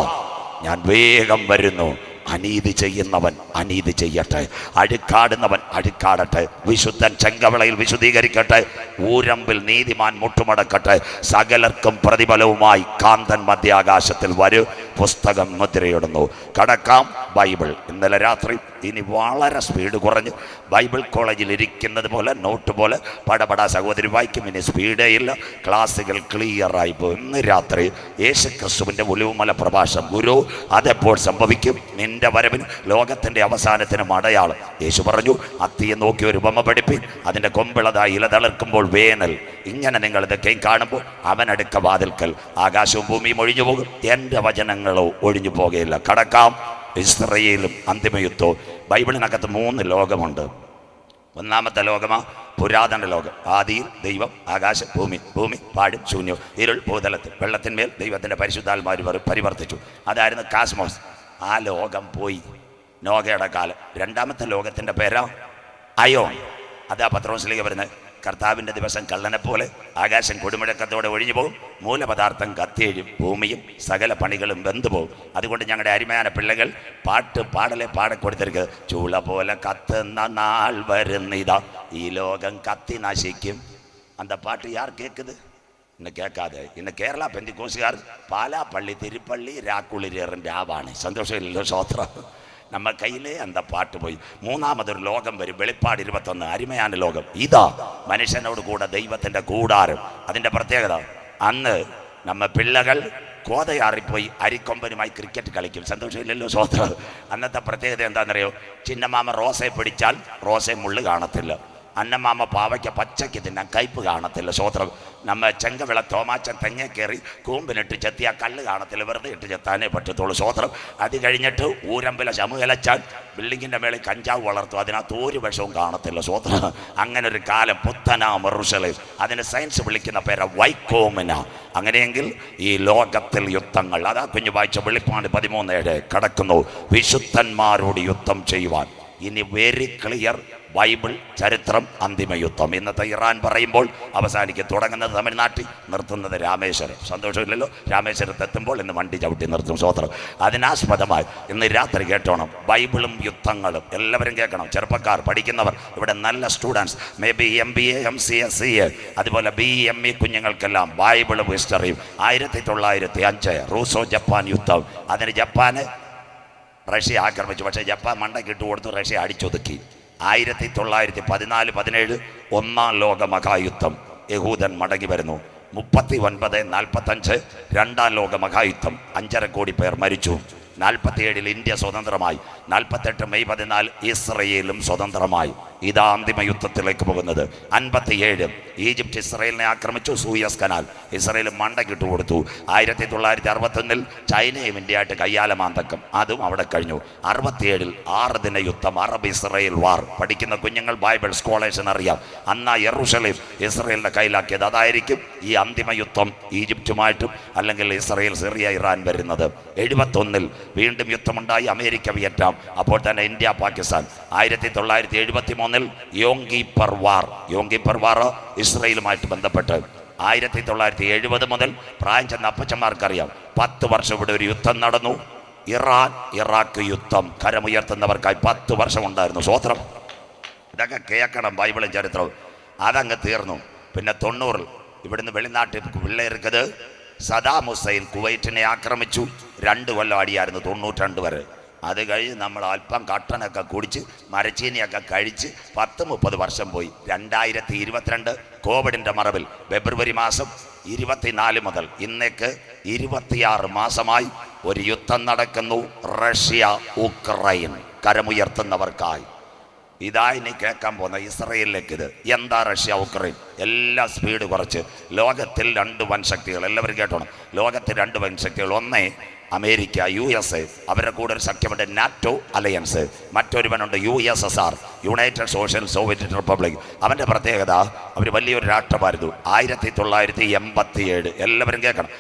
ഞാൻ വേഗം വരുന്നു. അനീതി ചെയ്യുന്നവൻ അനീതി ചെയ്യട്ടെ, അഴുക്കാടുന്നവൻ അഴുക്കാടട്ടെ, വിശുദ്ധൻ ചെങ്കവളയിൽ വിശുദ്ധീകരിക്കട്ടെ, ഊരമ്പിൽ നീതിമാൻ മുട്ടുമടക്കട്ടെ. സകലർക്കും പ്രതിഫലവുമായി കാന്തൻ മധ്യാകാശത്തിൽ വരൂ. പുസ്തകം മുദ്രയിടുന്നു. കടക്കാം ബൈബിൾ. ഇന്നലെ രാത്രി ഇനി വളരെ സ്പീഡ് കുറഞ്ഞ് ബൈബിൾ കോളേജിൽ ഇരിക്കുന്നത് പോലെ നോട്ട് പോലെ പടപട സഹോദരി വായിക്കും. ഇനി സ്പീഡേ ഇല്ല, ക്ലാസ്സുകൾ ക്ലിയറായി പോകും. ഇന്ന് രാത്രി യേശുക്രിസ്തുവിൻ്റെ ഒലിവുമല പ്രഭാഷണം. ഗുരു, അതെപ്പോൾ സംഭവിക്കും? നിന്റെ വരവിന് ലോകത്തിൻ്റെ അവസാനത്തിനും അടയാളം. യേശു പറഞ്ഞു, അത്തിയെ നോക്കി ഒരു ഉപമ പഠിപ്പിൻ, അതിൻ്റെ കൊമ്പിളതായി ഇല തളിർക്കുമ്പോൾ വേനൽ. ഇങ്ങനെ നിങ്ങൾ ഇതൊക്കെയും കാണുമ്പോൾ അവനടുക്ക വാതിൽക്കൽ. ആകാശവും ഭൂമിയും ഒഴിഞ്ഞു പോകും, എൻ്റെ വചനങ്ങളോ ഒഴിഞ്ഞു പോകുകയില്ല. കടക്കാം ഇസ്രയേലും അന്തിമയുദ്ധവും. ബൈബിളിനകത്ത് 3 ലോകമുണ്ട്. ഒന്നാമത്തെ ലോകമാ പുരാതന ലോകം. ആദിയിൽ ദൈവം ആകാശം ഭൂമി, ഭൂമി പാഴും ശൂന്യവും, ഇരുൾ ഭൂതലത്തിൽ, വെള്ളത്തിന്മേൽ ദൈവത്തിൻ്റെ പരിശുദ്ധാത്മാവ് പരിവർത്തിച്ചു. അതായിരുന്നു കാസ്മോസ്. ആ ലോകം പോയി, നോഗയുടെ കാലം. രണ്ടാമത്തെ ലോകത്തിൻ്റെ പേരാ അയോൺ. അതാ പത്രോസിലേക്ക് വരുന്നത്. കർത്താവിൻ്റെ ദിവസം കള്ളനെ പോലെ ആകാശം കൊടുമുഴക്കത്തോടെ ഒഴിഞ്ഞു പോകും, മൂലപദാർത്ഥം കത്തിയഴും, ഭൂമിയും സകല പണികളും വെന്തുപോകും. അതുകൊണ്ട് ഞങ്ങളുടെ അരുമയാന പിള്ളകൾ പാടലെ പാടക്കൊടുത്തിരിക്കുന്നത്. ചൂള പോലെ കത്തുന്ന നാൾ വരുന്നിതാ, ഈ ലോകം കത്തി നശിക്കും. അന്ത പാട്ട് യാർ കേൾക്കുത്? ഇന്ന് കേൾക്കാതെ ഇന്ന് കേരള പെന്തിക്കോസുകാർ പാലാ പള്ളി, തിരുപ്പള്ളി, രാക്കുളിരേറിൻ്റെ ആവാണ്. സന്തോഷമില്ലല്ലോ, സ്വോത്രം. നമ്മൾ കയ്യിലേ അന്ത പാട്ട് പോയി. മൂന്നാമതൊരു ലോകം വരും, വെളിപ്പാട് 21, അരുമയാന ലോകം. ഇതാ മനുഷ്യനോട് കൂടെ ദൈവത്തിൻ്റെ കൂടാരം. അതിൻ്റെ പ്രത്യേകത, അന്ന് നമ്മ പിള്ളകൾ കോതയാറിപ്പോയി അരിക്കൊമ്പനുമായി ക്രിക്കറ്റ് കളിക്കും. സന്തോഷമില്ലല്ലോ, സ്വോത്രം. അന്നത്തെ പ്രത്യേകത എന്താണെന്നറിയോ? ചിന്നമാമ റോസയെ പിടിച്ചാൽ റോസയെ മുള്ളു കാണത്തില്ല. അന്നമാമ പാവയ്ക്ക് പച്ചയ്ക്ക് തിന്നാൻ കയ്പ് കാണത്തില്ല. സ്വോത്രം. നമ്മ ചെങ്കവിള തോമാച്ചൻ തെങ്ങ കയറി കൂമ്പിനിട്ട് ചെത്തിയാൽ കല്ല് കാണത്തില്ല, വെറുതെ ഇട്ട് ചെത്താനേ പറ്റത്തുള്ളൂ. സ്വോത്രം. അത് കഴിഞ്ഞിട്ട് ഊരമ്പിലെ ശമുകലച്ചാൽ ബിൽഡിങ്ങിൻ്റെ മേളിൽ കഞ്ചാവ് വളർത്തും, അതിനകത്ത് ഒരു വിഷവും കാണത്തില്ല. സ്വോത്രം. അങ്ങനെ ഒരു കാലം പുത്തനാ മെറുസലേം. അതിന് സയൻസ് വിളിക്കുന്ന പേര് വൈക്കോമിന. അങ്ങനെയെങ്കിൽ ഈ ലോകത്തിൽ യുദ്ധങ്ങൾ, അതാ കുഞ്ഞു വായിച്ച വെളിപ്പാട് 13:7 കടക്കുന്നു. വിശുദ്ധന്മാരോട് യുദ്ധം ചെയ്യുവാൻ. ഇനി വെരി ക്ലിയർ ബൈബിൾ ചരിത്രം, അന്തിമയുദ്ധം. ഇന്നത്തെ ഇറാൻ പറയുമ്പോൾ അവസാനിക്കും. തുടങ്ങുന്നത് തമിഴ്നാട്ടിൽ, നിർത്തുന്നത് രാമേശ്വരം. സന്തോഷമില്ലല്ലോ. രാമേശ്വരത്ത് എത്തുമ്പോൾ ഇന്ന് വണ്ടി ചവിട്ടി നിർത്തും. സ്വോത്രം. അതിനാസ്പദമായി ഇന്ന് രാത്രി കേട്ടോണം, ബൈബിളും യുദ്ധങ്ങളും. എല്ലാവരും കേൾക്കണം. ചെറുപ്പക്കാർ, പഠിക്കുന്നവർ, ഇവിടെ നല്ല students, may be MBA, MCA, CA, അതുപോലെ BE കുഞ്ഞുങ്ങൾക്കെല്ലാം ബൈബിളും ഹിസ്റ്ററിയും. 1905 റൂസോ ജപ്പാൻ യുദ്ധം. അതിന് ജപ്പാന് റഷ്യ ആക്രമിച്ചു, പക്ഷേ ജപ്പാൻ മണ്ടക്കിട്ട് കൊടുത്തു, റഷ്യ അടിച്ചൊതുക്കി. 1914-17 ഒന്നാം ലോക മഹായുദ്ധം. യഹൂദൻ മടങ്ങി വരുന്നു. 39-45 രണ്ടാം ലോക മഹായുദ്ധം. 5.5 കോടി പേർ മരിച്ചു. 47 ഇന്ത്യ സ്വതന്ത്രമായി. 48 മെയ് 14 ഇസ്രയേലും സ്വതന്ത്രമായി. ഇതാ അന്തിമ യുദ്ധത്തിലേക്ക് പോകുന്നത്. 57 ഈജിപ്റ്റ് ഇസ്രയേലിനെ ആക്രമിച്ചു. സൂയസ് കനാൽ ഇസ്രയേൽ മണ്ടക്കിട്ട് കൊടുത്തു. 1961 ചൈനയും ഇന്ത്യയായിട്ട് കയ്യാലമാന്തക്കം, അതും അവിടെ കഴിഞ്ഞു. 67 6 ദിന യുദ്ധം, അറബ് ഇസ്രയേൽ വാർ. പഠിക്കുന്ന കുഞ്ഞുങ്ങൾ ബൈബിൾ സ്കോളേഴ്സിന് അറിയാം. അന്ന് യെറൂശലേം ഇസ്രയേലിൻ്റെ കയ്യിലാക്കിയത്. അതായിരിക്കും ഈ അന്തിമ യുദ്ധം ഈജിപ്റ്റുമായിട്ടും അല്ലെങ്കിൽ ഇസ്രയേൽ, സിറിയ, ഇറാൻ വരുന്നത്. 71 വീണ്ടും യുദ്ധമുണ്ടായി. അമേരിക്ക, വിയറ്റ്നാം, അപ്പോൾ തന്നെ ഇന്ത്യ, പാകിസ്ഥാൻ. 1973 യോങ്കിപ്പർ വാർ ഇസ്രയേലുമായിട്ട് ബന്ധപ്പെട്ട്. 1970 മുതൽ പ്രായം ചെന്ന അപ്പച്ചന്മാർക്കറിയാം, 10 വർഷം ഇവിടെ ഒരു യുദ്ധം നടന്നു. ഇറാൻ ഇറാഖ് യുദ്ധം. കരമുയർത്തുന്നവർക്കായി 10 വർഷം ഉണ്ടായിരുന്നു. സ്വോത്രം. ഇതൊക്കെ കേൾക്കണം, ബൈബിളും ചരിത്രവും. അതങ്ങ് തീർന്നു. പിന്നെ 90 ഇവിടുന്ന് വെളിനാട്ടിൽ പിള്ളേർക്കത് സദാം ഹുസൈൻ കുവൈറ്റിനെ ആക്രമിച്ചു. 2 കൊല്ലം അടിയായിരുന്നു, 92 വരെ. അത് കഴിഞ്ഞ് നമ്മൾ അല്പം കട്ടനൊക്കെ കുടിച്ച് മരച്ചീനിയൊക്കെ കഴിച്ച് 10-30 വർഷം പോയി. 2022 കോവിഡിൻ്റെ മറവിൽ ഫെബ്രുവരി മാസം 24 മുതൽ ഇന്നേക്ക് 26 മാസമായി ഒരു യുദ്ധം നടക്കുന്നു. Russia Ukraine. കരമുയർത്തുന്നവർക്കായി. ഇതാ ഇനി കേൾക്കാൻ പോകുന്ന ഇസ്രയേലിലേക്ക്. ഇത് എന്താ റഷ്യ ഉക്രൈൻ? എല്ലാ സ്പീഡ് കുറച്ച്. ലോകത്തിൽ 2 വൻശക്തികൾ. എല്ലാവരും കേട്ടോണം. ലോകത്തിൽ 2 വൻശക്തികൾ. ഒന്ന് അമേരിക്ക, USA, അവരുടെ കൂടെ ഒരു സഖ്യമുണ്ട്, നാറ്റോ അലയൻസ്. മറ്റൊരുവനുണ്ട് USSR, യുണൈറ്റഡ് സോവിയറ്റ് റിപ്പബ്ലിക്. അവൻ്റെ പ്രത്യേകത, അവർ വലിയൊരു രാഷ്ട്രമായിരുന്നു. 1987 എല്ലാവരും കേൾക്കണം.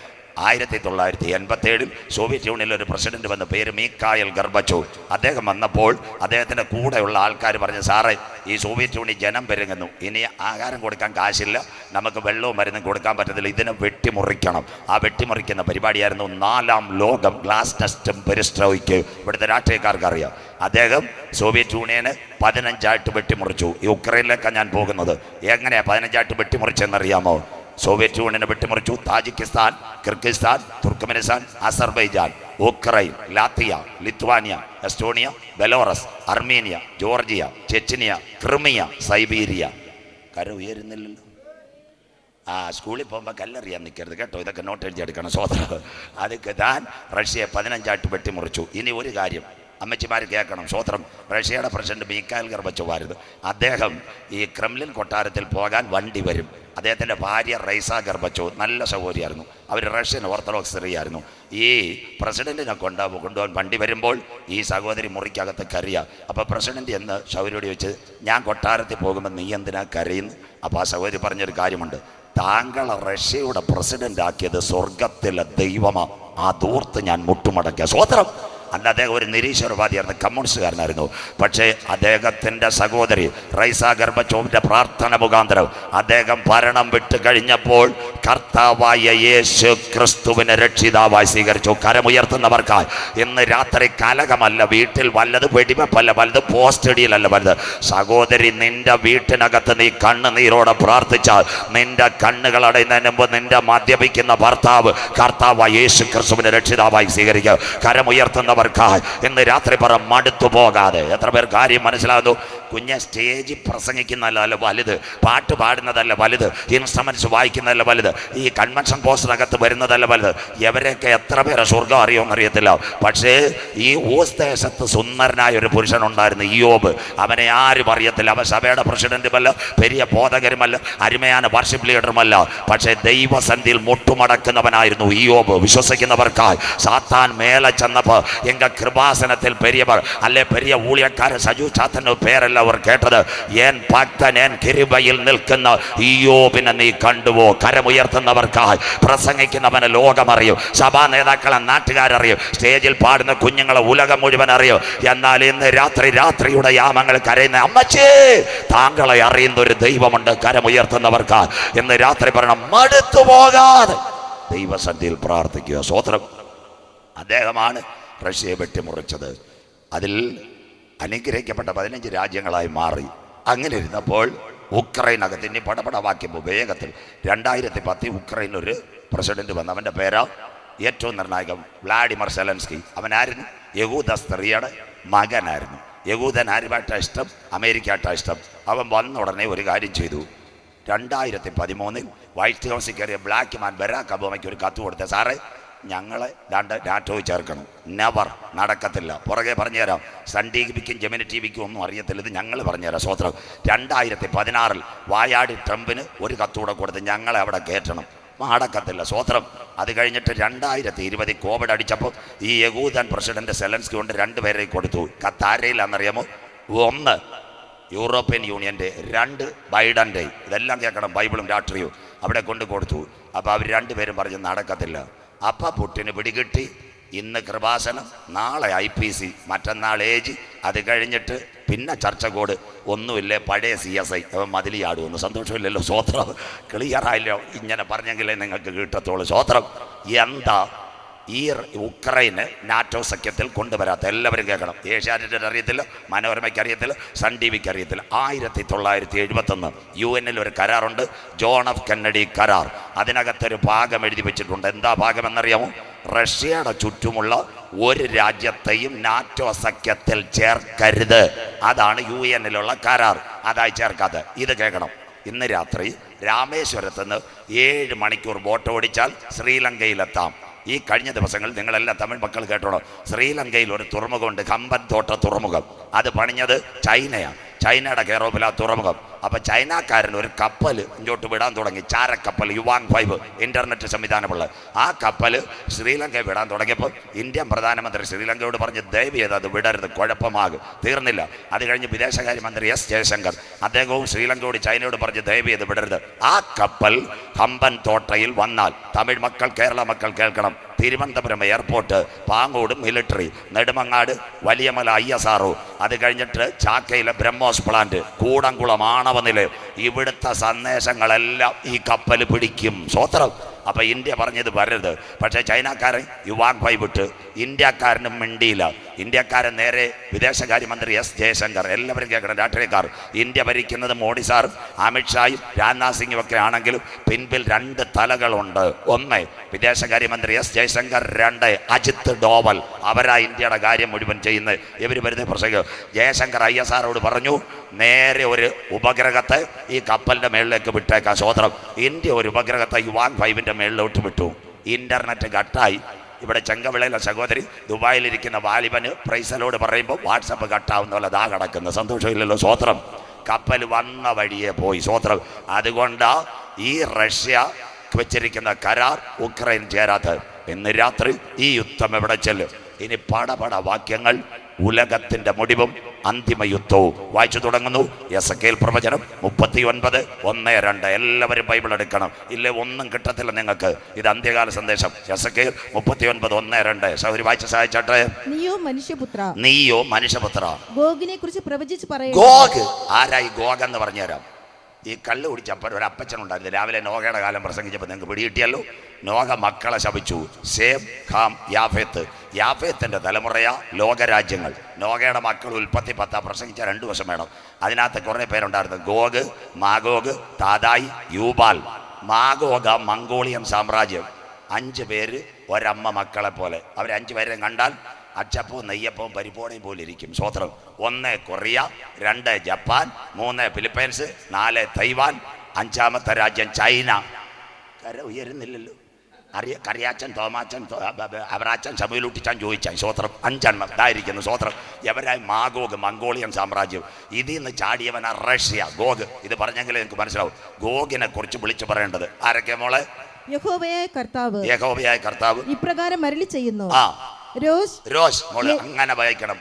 1987 സോവിയറ്റ് യൂണിയനിൽ ഒരു പ്രസിഡന്റ് വന്ന പേര് മീക്കായൽ ഗർബച്ചോവ്. അദ്ദേഹം വന്നപ്പോൾ അദ്ദേഹത്തിൻ്റെ കൂടെയുള്ള ആൾക്കാർ പറഞ്ഞു, സാറേ ഈ സോവിയറ്റ് യൂണിയൻ ജനം പെരുങ്ങുന്നു, ഇനി ആഹാരം കൊടുക്കാൻ കാശില്ല, നമുക്ക് വെള്ളവും മരുന്നും കൊടുക്കാൻ പറ്റത്തില്ല, ഇതിനെ വെട്ടിമുറിക്കണം. ആ വെട്ടിമുറിക്കുന്ന പരിപാടിയായിരുന്നു 4ാം ലോകം, ഗ്ലാസ് ടെസ്റ്റും പെരിസ്ട്രോയിക്ക്. ഇവിടുത്തെ രാഷ്ട്രീയക്കാർക്ക് അറിയാം. അദ്ദേഹം സോവിയറ്റ് യൂണിയനെ 15ആയിട്ട് വെട്ടിമുറിച്ചു. ഈ ഉക്രൈനിലേക്കാണ് ഞാൻ പോകുന്നത്. എങ്ങനെയാണ് 15ആയിട്ട് വെട്ടിമുറിച്ചെന്നറിയാമോ? സോവിയറ്റ് യൂണിയനെ വെട്ടിമുറിച്ചു. Tajikistan, Kyrgyzstan, Turkmenistan, Azerbaijan, Ukraine, Latvia, Lithuania, Estonia, Belarus, Armenia, Georgia, Chechnya, Crimea, Siberia. കര ഉയരുന്നില്ലല്ലോ. സ്കൂളിൽ പോകുമ്പോൾ കല്ലെറിയാൻ നിൽക്കരുത് കേട്ടോ, ഇതൊക്കെ നോട്ട് എഴുതിയെടുക്കണം. സ്വതന്ത്രം അതൊക്കെ താൻ റഷ്യയെ 15ആയിട്ട് വെട്ടിമുറിച്ചു. ഇനി ഒരു കാര്യം അമ്മച്ചിമാർ കേൾക്കണം, സ്വതന്ത്രം. റഷ്യയുടെ പ്രസിഡന്റ് മീക്കായൽ ഗർബച്ചോവ് ആയിരുന്നു. അദ്ദേഹം ഈ ക്രെംലിൻ കൊട്ടാരത്തിൽ പോകാൻ വണ്ടി വരും. അദ്ദേഹത്തിൻ്റെ ഭാര്യ റൈസ ഗർബച്ചോവ് നല്ല സഹോദരിയായിരുന്നു. അവർ റഷ്യൻ ഓർത്തഡോക്സ് സ്ത്രീയായിരുന്നു. ഈ പ്രസിഡന്റിനെ കൊണ്ടുപോകാൻ വണ്ടി വരുമ്പോൾ ഈ സഹോദരി മുറിക്കകത്ത് കരയുക. അപ്പോൾ പ്രസിഡന്റ് എന്ന് ശൗര്യോട് ചോദിച്ച്, ഞാൻ കൊട്ടാരത്തിൽ പോകുമ്പോൾ നീ എന്തിനാ കരയുന്നു? അപ്പോൾ ആ സഹോദരി പറഞ്ഞൊരു കാര്യമുണ്ട്, താങ്കളെ റഷ്യയുടെ പ്രസിഡന്റ് ആക്കിയത് സ്വർഗത്തിലെ ദൈവമാണ്, ആ ദൂർത്ത് ഞാൻ മുട്ടുമടക്കിയ. സ്വതന്ത്രം. അന്ന് അദ്ദേഹം ഒരു നിരീശ്വരവാദിയായിരുന്നു, കമ്മ്യൂണിസ്റ്റുകാരനായിരുന്നു. പക്ഷേ അദ്ദേഹത്തിൻ്റെ സഹോദരി റൈസ ഗർബച്ചോവിൻ്റെ പ്രാർത്ഥന മുഖാന്തരം അദ്ദേഹം ഭരണം വിട്ട് കഴിഞ്ഞപ്പോൾ കർത്താവായ യേശു ക്രിസ്തുവിനെ രക്ഷിതാവായി സ്വീകരിച്ചു. കരമുയർത്തുന്നവർക്കായി ഇന്ന് രാത്രി കലകമല്ല, വീട്ടിൽ വല്ലത് വെടിവെപ്പല്ല വലുത്, പോസ്റ്റഡിയിലല്ല വലുത്. സഹോദരി, നിന്റെ വീട്ടിനകത്ത് നീ കണ്ണുനീരോടെ പ്രാർത്ഥിച്ചാൽ നിന്റെ കണ്ണുകൾ അടയുന്നതിന് മുമ്പ് നിന്റെ മദ്യപിക്കുന്ന ഭർത്താവ് കർത്താവായ യേശു ക്രിസ്തുവിനെ രക്ഷിതാവായി സ്വീകരിക്കുക. കരമുയർത്തുന്നവർക്കായി ഇന്ന് രാത്രി പറ, മടുത്തു പോകാതെ. എത്ര പേർ കാര്യം മനസ്സിലാകുന്നു? കുഞ്ഞ് സ്റ്റേജിൽ പ്രസംഗിക്കുന്നതല്ല വലുത്, പാട്ട് പാടുന്നതല്ല വലുത്, ഇൻസ്ട്രുമെന്റ്സ് വായിക്കുന്നതല്ല വലുത്, ഈ കൺവെൻഷൻ പോസ്റ്ററിനകത്ത് വരുന്നതല്ല വലുത്. ഇവരെയൊക്കെ എത്ര പേരെ സ്വർഗം അറിയുമെന്നറിയത്തില്ല. പക്ഷേ ഈ ഊസ് ദേശത്ത് സുന്ദരനായ ഒരു പുരുഷനുണ്ടായിരുന്നു, ഇയ്യോബ്. അവനെ ആരും അറിയത്തില്ല. അവൻ സഭയുടെ പ്രസിഡന്റുമല്ല, പെരിയ ബോധകരുമല്ല, അരുമயான വർഷിപ്പ് ലീഡറുമല്ല. പക്ഷേ ദൈവസന്ധിയിൽ മുട്ടുമടക്കുന്നവനായിരുന്നു ഇയ്യോബ്. വിശ്വസിക്കുന്നവർക്കായി സാത്താൻ മേലെ ചെന്നപ്പോൾ എങ്ക കൃപാസനത്തിൽ പെരിയവർ അല്ലെ പെരിയ ഊഴിയക്കാരൻ സജു ചാത്തൻ്റെ പേരല്ല അവർ കേട്ടത്. ഏൻ ഭക്തൻ, ഏൻ കിരുബയിൽ നിൽക്കുന്ന ഇയ്യോബിനെ നീ കണ്ടുവോ? കരമുയർത്തുന്നവർക്കായി പ്രസംഗിക്കുന്നവനെ ലോകമറിയും, സഭാ നേതാക്കളെ നാട്ടുകാരറിയും, സ്റ്റേജിൽ പാടുന്ന കുഞ്ഞുങ്ങളെ ഉലകം മുഴുവൻ അറിയും. എന്നാൽ ഇന്ന് രാത്രിയുടെ യാമങ്ങൾ കരയുന്ന അമ്മച്ചേ, താങ്കളെ അറിയുന്ന ഒരു ദൈവമുണ്ട്. കരമുയർത്തുന്നവർക്കായി ഇന്ന് രാത്രി പറയണം, മടുത്തു പോകാതെ ദൈവസന്ധിയിൽ പ്രാർത്ഥിക്കുക. സ്വതന്ത്രം. അദ്ദേഹമാണ് റഷ്യയെ വെട്ടിമുറിച്ചത്. അതിൽ അനുഗ്രഹിക്കപ്പെട്ട 15 രാജ്യങ്ങളായി മാറി. അങ്ങനെ ഇരുന്നപ്പോൾ ഉക്രൈനകത്ത് ഇനി പടപടവാക്കിയപ്പോൾ വേഗത്തിൽ 2010 ഉക്രൈനൊരു പ്രസിഡന്റ് വന്നു. അവൻ്റെ പേരാ ഏറ്റവും നിർണായകം വ്ളാഡിമർ സെലൻസ്കി. അവനായിരുന്നു യഹൂദ സ്ത്രീയുടെ മകനായിരുന്നു. യഹൂദൻ ആരുമായിട്ടാണ് ഇഷ്ടം? അമേരിക്കയായിട്ടാണ് ഇഷ്ടം. അവൻ വന്ന ഉടനെ ഒരു കാര്യം ചെയ്തു. 2013 വൈറ്റ് ഹൗസിൽ കയറിയ ബ്ലാക്ക് മാൻ ബരാക് ഒബാമയ്ക്ക് ഒരു കത്ത് കൊടുത്തേ, സാറേ ഞങ്ങളെ നാറ്റോയിൽ ചേർക്കണം. നെവർ, നടക്കത്തില്ല. പുറകെ പറഞ്ഞുതരാം. സൺ ടിവിക്കും ജെമിനി ടിവിക്കും ഒന്നും അറിയത്തില്ല, ഇത് ഞങ്ങൾ പറഞ്ഞുതരാം. സ്വതന്ത്രം. 2016 വായാടി ട്രംപിന് ഒരു കത്തുകൂടെ കൊടുത്ത് ഞങ്ങളെ അവിടെ കയറ്റണം. നടക്കത്തില്ല. സ്വതന്ത്രം. അത് കഴിഞ്ഞിട്ട് 2020 കോവിഡ് അടിച്ചപ്പോൾ ഈ യഹൂദൻ പ്രസിഡന്റ് സെലൻസ്കി കൊണ്ട് 2 പേരെ കൊടുത്തു. കത്താരയിലാണെന്നറിയാമോ? 1 യൂറോപ്യൻ യൂണിയൻ്റെ, 2 ബൈഡൻ്റെ. ഇതെല്ലാം കേൾക്കണം, ബൈബിളും രാഷ്ട്രീയവും. അവിടെ കൊണ്ട് കൊടുത്തു. അപ്പോൾ അവർ 2 പേരും പറഞ്ഞ് നടക്കത്തില്ല. അപ്പം പുട്ടിന് പിടികിട്ടി. ഇന്ന് കൃപാസനം, നാളെ IPC, മറ്റന്നാൾ ഏജ്, അത് കഴിഞ്ഞിട്ട് പിന്നെ ചർച്ചകോട്. ഒന്നുമില്ലേ, പഴയ CSI. അവൻ മതിലിയാടുമെന്ന്. സന്തോഷമില്ലല്ലോ? സ്വോത്രം. ക്ലിയറായില്ലോ? ഇങ്ങനെ പറഞ്ഞെങ്കിലേ നിങ്ങൾക്ക് കിട്ടത്തുള്ളൂ. സ്വോത്രം. എന്താ ഈ ഉക്രൈന് നാറ്റോ സഖ്യത്തിൽ കൊണ്ടുവരാത്ത? എല്ലാവരും കേൾക്കണം. ഏഷ്യാനെറ്റിന് അറിയത്തില്ല, മനോരമയ്ക്ക് അറിയത്തില്ല, സൺ ടിവിക്ക് അറിയത്തില്ല. 1971 UN ഒരു കരാറുണ്ട്, ജോൺ എഫ് കെന്നഡി കരാർ. അതിനകത്തൊരു ഭാഗം എഴുതി വെച്ചിട്ടുണ്ട്. എന്താ ഭാഗം എന്നറിയാമോ? റഷ്യയുടെ ചുറ്റുമുള്ള ഒരു രാജ്യത്തെയും നാറ്റോ സഖ്യത്തിൽ ചേർക്കരുത്. അതാണ് UN കരാർ. അതായി ചേർക്കാത്ത. ഇത് കേൾക്കണം. ഇന്ന് രാത്രി രാമേശ്വരത്ത് നിന്ന് 7 മണിക്കൂർ ബോട്ട് ഓടിച്ചാൽ ശ്രീലങ്കയിലെത്താം. ഈ കഴിഞ്ഞ ദിവസങ്ങളിൽ നിങ്ങളെല്ലാം തമിഴ് മക്കൾ കേട്ടോളൂ. ശ്രീലങ്കയിൽ ഒരു തുറമുഖമുണ്ട്, കമ്പൻ തോട്ട തുറമുഖം. അത് പണിഞ്ഞത് ചൈനയാണ്. ചൈനയുടെ കെയറോപ്പിൽ ആ തുറമുഖം. അപ്പോൾ ചൈനക്കാരൻ ഒരു കപ്പൽ ഇങ്ങോട്ട് വിടാൻ തുടങ്ങി, ചാരക്കപ്പൽ യുവാങ് 5 ഇൻ്റർനെറ്റ് സംവിധാനമുള്ള ആ കപ്പൽ ശ്രീലങ്ക വിടാൻ തുടങ്ങിയപ്പോൾ ഇന്ത്യൻ പ്രധാനമന്ത്രി ശ്രീലങ്കയോട് പറഞ്ഞ് ദയവ് ചെയ്ത് അത് വിടരുത്, കുഴപ്പമാകും. തീർന്നില്ല. അത് കഴിഞ്ഞ് വിദേശകാര്യമന്ത്രി S ജയശങ്കർ അദ്ദേഹവും ശ്രീലങ്കയോട് ചൈനയോട് പറഞ്ഞ് ദയവ് ചെയ്ത് വിടരുത്. ആ കപ്പൽ കമ്പൻ തോട്ടയിൽ വന്നാൽ, തമിഴ് മക്കൾ കേരള മക്കൾ കേൾക്കണം, Thiruvananthapuram airport, Pangode military, Nedumangad Valiyamala ISR, അത് കഴിഞ്ഞിട്ട് ചാക്കയിലെ ബ്രഹ്മോസ് പ്ലാന്റ്, കൂടംകുളം ആണവ നിലയം, ഇവിടുത്തെ സന്ദേശങ്ങളെല്ലാം ഈ കപ്പൽ പിടിക്കും. സ്വോത്രം. അപ്പം ഇന്ത്യ പറഞ്ഞത് വരരുത്. പക്ഷേ ചൈനക്കാരൻ യുവാങ് ഫൈ വിട്ട് ഇന്ത്യക്കാരനും മിണ്ടിയില്ല. ഇന്ത്യക്കാരൻ നേരെ വിദേശകാര്യമന്ത്രി S ജയശങ്കർ, എല്ലാവരും കേൾക്കണം രാഷ്ട്രീയക്കാർ, ഇന്ത്യ ഭരിക്കുന്നത് മോഡി സാറും അമിത്ഷായും രാജ്നാഥ് സിംഗും ഒക്കെ ആണെങ്കിലും പിൻപിൽ 2 തലകളുണ്ട്. ഒന്ന് വിദേശകാര്യമന്ത്രി S ജയശങ്കർ, 2 അജിത് ഡോവൽ. അവരാ ഇന്ത്യയുടെ കാര്യം മുഴുവൻ ചെയ്യുന്നത്. ഇവർ വെറുതെ പ്രസംഗിക്കും. ജയശങ്കർ ISRോട് പറഞ്ഞു, നേരെ ഒരു ഉപഗ്രഹത്തെ ഈ കപ്പലിൻ്റെ മേളിലേക്ക് വിട്ടേക്കാം. സ്വോത്രം. ഇന്ത്യ ഒരു ഉപഗ്രഹത്തെ യുവാങ് ഫൈവിൻ്റെ മേളിലോട്ട് വിട്ടു. ഇന്റർനെറ്റ് കട്ടായി. ഇവിടെ ചെങ്കവിളയിലെ സഹോദരി ദുബായിലിരിക്കുന്ന വാലിബന് പ്രൈസലോട് പറയുമ്പോൾ വാട്സപ്പ് കട്ടാവുന്ന പോലെ ദാ കിടക്കുന്നു. സന്തോഷമില്ലല്ലോ. സ്വോത്രം. കപ്പൽ വന്ന വഴിയെ പോയി. സ്വോത്രം. അതുകൊണ്ട് ഈ റഷ്യ വെച്ചിരിക്കുന്ന കരാർ ഉക്രൈൻ ചേരാത്തത്. ഇന്ന് രാത്രി ഈ യുദ്ധം എവിടെ ചെല്ലും? ഇനി പടപട വാക്യങ്ങൾ. ഉലകത്തിന്റെ മുടിവും അന്തിമ യുദ്ധവും വായിച്ചു തുടങ്ങുന്നു. എസക്കേൽ പ്രവചനം 39:1-2. എല്ലാവരും ബൈബിൾ എടുക്കണം, ഇല്ലേ ഒന്നും കിട്ടത്തില്ല നിങ്ങൾക്ക്. ഇത് അന്ത്യകാല സന്ദേശം. എസക്കേൽ 39:1-2. സൗരി വായിച്ച് സഹായിച്ചാട്ടെ. നീയോ മനുഷ്യപുത്ര ഗോഗിനെ കുറിച്ച് പ്രവചിച്ച് പറയുക. ഗോഗ് ആരായി? ഗോഗ് എന്ന് പറഞ്ഞുതരാം. ഈ കള്ള് കുടിച്ചപ്പോൾ ഒരു അപ്പച്ചനുണ്ടായിരുന്നു. രാവിലെ നോഹയുടെ കാലം പ്രസംഗിച്ചപ്പോൾ നിങ്ങൾക്ക് പിടികിട്ടിയല്ലോ. നോഹ മക്കളെ ശപിച്ചു. Same, Ham, യാഫേത്ത്. യാഫേത്തിൻ്റെ തലമുറയാ ലോകരാജ്യങ്ങൾ. നോഹയുടെ മക്കൾ ഉൽപ്പത്തി 10 പ്രസംഗിച്ച 2 വർഷം വേണം. അതിനകത്ത് കുറേ പേരുണ്ടായിരുന്നു. ഗോഗ്, മാഗോഗ്, താതായി, യൂബാൽ. മാഗോഗ മംഗോളിയൻ സാമ്രാജ്യം. 5 പേര് ഒരമ്മ മക്കളെ പോലെ. അവർ 5 പേരെ കണ്ടാൽ അച്ചപ്പവും നെയ്യപ്പവും പരിപ്പോടയും പോലെ ഇരിക്കും. സ്വോത്രം. 1 കൊറിയ, 2 ജപ്പാൻ, 3 ഫിലിപ്പൈൻസ്, 4 തൈവാൻ, 5ാമത്തെ രാജ്യം ചൈന. കര ഉയരുന്നില്ലല്ലോ. കറിയാച്ചൻ, തോമാച്ചൻ, അവറാച്ചൻ, ശമുലൂട്ടിച്ചാൻ ചോദിച്ചാൻ. സ്വോത്രം. 5 എണ്ണം ഇതായിരിക്കുന്നു. സ്വോത്രം. എവരായി? മാഗോഗ് മംഗോളിയൻ സാമ്രാജ്യം. ഇതിൽ നിന്ന് ചാടിയവനാ റഷ്യ. ഗോഗ്. ഇത് പറഞ്ഞെങ്കിലേ നിങ്ങൾക്ക് മനസ്സിലാവും. ഗോഗിനെ കുറിച്ച് വിളിച്ചു പറയേണ്ടത് ആരൊക്കെ മോളെ? യഹോവയായ കർത്താവ് ഇപ്രകാരം അരുളി ചെയ്യുന്നു. രോഷ് മോളെ അങ്ങനെ വായിക്കണം.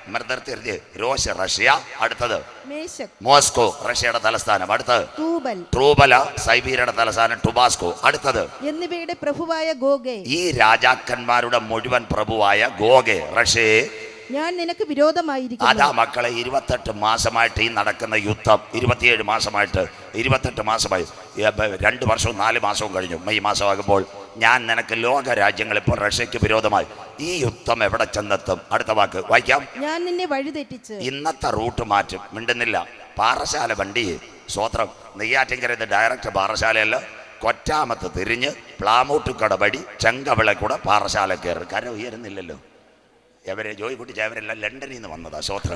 രോഷ് റഷ്യ. അടുത്തത് മോസ്കോ, റഷ്യയുടെ തലസ്ഥാനം. അടുത്തത് ട്രൂബല, സൈബീരിയയുടെ തലസ്ഥാനം ടുബാസ്കോ. അടുത്തത് എന്നിവയുടെ പ്രഭുവായ ഗോഗേ. ഈ രാജാക്കന്മാരുടെ മുഴുവൻ പ്രഭുവായ ഗോഗേ, റഷ്യയെ ഞാൻ നിനക്ക് വിരോധമായിരിക്കുന്നു. അതാ മക്കളെ 28 മാസമായിട്ട് ഈ നടക്കുന്ന യുദ്ധം. 27 മാസമായിട്ട് 28 മാസമായി. 2 വർഷവും 4 മാസവും കഴിഞ്ഞു. മെയ് മാസമാകുമ്പോൾ ഞാൻ നിനക്ക് ലോക രാജ്യങ്ങൾ ഇപ്പോൾ റഷ്യക്ക് വിരോധമായി. ഈ യുദ്ധം എവിടെ ചെന്നെത്തും? അടുത്ത വാക്ക് വായിക്കാം. ഞാൻ നിന്നെ വഴിതെറ്റിച്ച് ഇന്നത്തെ റൂട്ട് മാറ്റും. മിണ്ടുന്നില്ല. പാറശാല വണ്ടി. സ്വോത്രം. നെയ്യാറ്റിൻകരയുടെ ഡയറക്റ്റ് പാറശാലയല്ല, കൊറ്റാമത്ത് തിരിഞ്ഞ് പ്ലാമൂട്ടുകട വഴി ചെങ്കവിള കൂടെ പാറശാല കയറി. കര ഉയരുന്നില്ലല്ലോ. എവരെ ജോയിക്കുട്ടി ചേവരെല്ലാം ലണ്ടനിൽ നിന്ന് വന്നതാ. സ്വോത്ര.